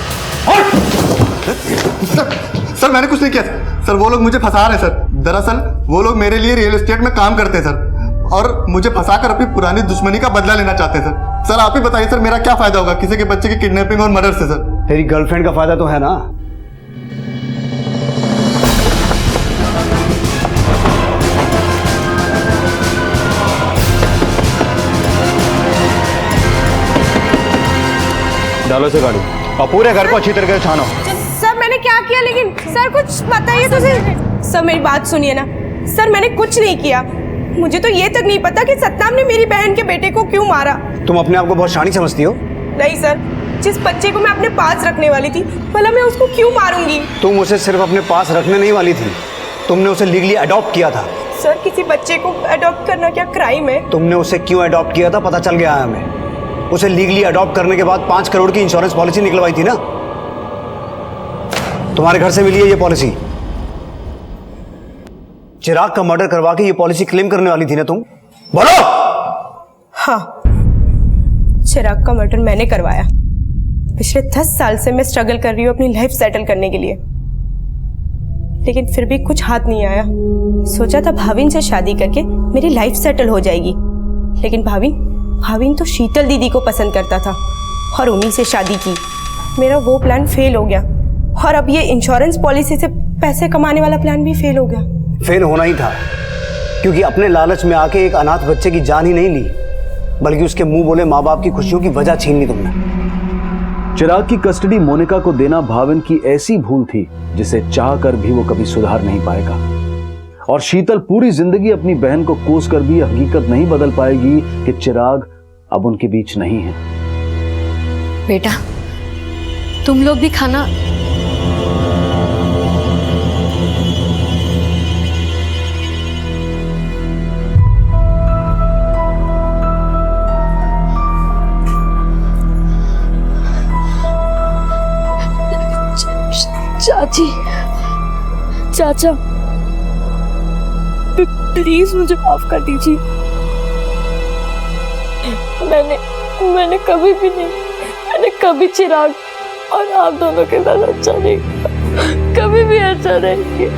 सर, मैंने कुछ नहीं किया सर। वो लोग मुझे फंसा रहे सर। दरअसल वो लोग मेरे लिए रियल एस्टेट में काम करते हैं सर, और मुझे फंसाकर अपनी पुरानी दुश्मनी का बदला लेना चाहते हैं सर। सर, आप ही बताइए सर, मेरा क्या फायदा होगा किसी के बच्चे की किडनैपिंग और मर्डर से सर? तेरी गर्लफ्रेंड का फायदा तो है ना। डालो से गाड़ी और पूरे घर को अच्छी तरीके से छानो। सर, मैंने क्या किया? लेकिन सर कुछ बताइए तो सर, मेरी बात सुनिए ना। सर, मैंने कुछ नहीं किया। मुझे तो ये तक नहीं पता कि सतनाम ने मेरी बहन के बेटे को क्यों मारा। तुम अपने आप को बहुत शानी समझती हो। नहीं सर, जिस बच्चे को मैं अपने पास रखने वाली थी, भला मैं उसको क्यों मारूंगी? तुम उसे सिर्फ अपने पास रखने नहीं वाली थी, तुमने उसे लीगली अडॉप्ट किया था। सर, किसी बच्चे को अडॉप्ट करना क्या क्राइम है? तुमने उसे क्यों अडॉप्ट किया था पता चल गया है हमें। उसे लीगली अडॉप्ट करने के बाद 5 करोड़ की इंश्योरेंस पॉलिसी निकलवाई थी ना। तुम्हारे घर से मिली है ये पॉलिसी। चिराग का मर्डर करवा के ये पॉलिसी क्लेम करने वाली थी ना तुम? बोलो। हाँ, चिराग का मर्डर मैंने करवाया। पिछले 10 साल से मैं स्ट्रगल कर रही हूँ अपनी लाइफ सेटल करने के लिए, लेकिन फिर भी कुछ हाथ नहीं आया। सोचा था भाविन से शादी करके मेरी लाइफ सेटल हो जाएगी, लेकिन भाविन तो शीतल दीदी को पसंद करता था और उन्हीं से शादी की। मेरा वो प्लान फेल हो गया और अब ये इंश्योरेंस पॉलिसी से पैसे कमाने वाला प्लान भी फेल हो गया। फेल होना ही था, क्योंकि अपने लालच में आके एक अनाथ बच्चे की जान ही नहीं ली, बल्कि उसके मुंह बोले माँ बाप की खुशियों की वजह छीन ली तुमने। चिराग की कस्टडी मोनिका को देना भाविन की ऐसी भूल थी जिसे चाह कर भी वो कभी सुधार नहीं पाएगा। और शीतल पूरी जिंदगी अपनी बहन को कोस कर भी हकीकत नहीं बदल पाएगी कि चिराग अब उनके बीच नहीं है। बेटा, तुम लोग भी खाना। चाची, चाचा, प्लीज मुझे माफ कर दीजिए। मैंने कभी भी नहीं, मैंने कभी चिराग और आप दोनों के साथ अच्छा नहीं किया, कभी भी अच्छा नहीं किया।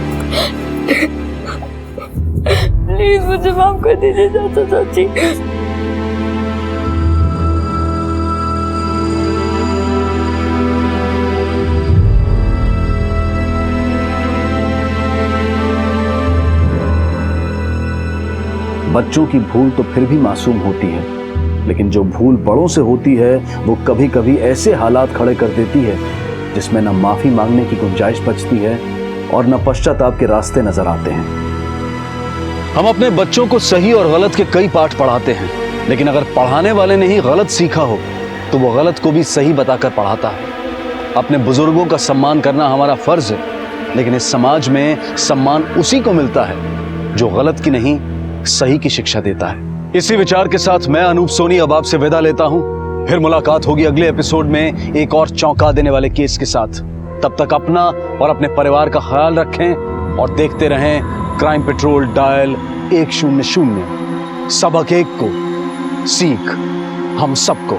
प्लीज मुझे माफ कर दीजिए चाचा चाची। बच्चों की भूल तो फिर भी मासूम होती है, लेकिन जो भूल बड़ों से होती है वो कभी कभी ऐसे हालात खड़े कर देती है जिसमें न माफी मांगने की गुंजाइश बचती है और न पश्चाताप के रास्ते नजर आते हैं। हम अपने बच्चों को सही और गलत के कई पाठ पढ़ाते हैं, लेकिन अगर पढ़ाने वाले ने ही गलत सीखा हो तो वो गलत को भी सही बताकर पढ़ाता है। अपने बुजुर्गों का सम्मान करना हमारा फर्ज है, लेकिन इस समाज में सम्मान उसी को मिलता है जो गलत की नहीं सही की शिक्षा देता है। इसी विचार के साथ मैं अनूप सोनी अब आपसे विदा लेता हूं। फिर मुलाकात होगी अगले एपिसोड में एक और चौंका देने वाले केस के साथ। तब तक अपना और अपने परिवार का ख्याल रखें और देखते रहें क्राइम पेट्रोल डायल 100। सबक एक को सीख हम सबको।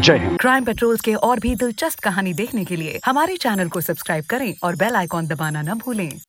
जय हिंद। क्राइम पेट्रोल के और भी दिलचस्प कहानी देखने के लिए हमारे चैनल को सब्सक्राइब करें और बेल आइकॉन दबाना न भूलें।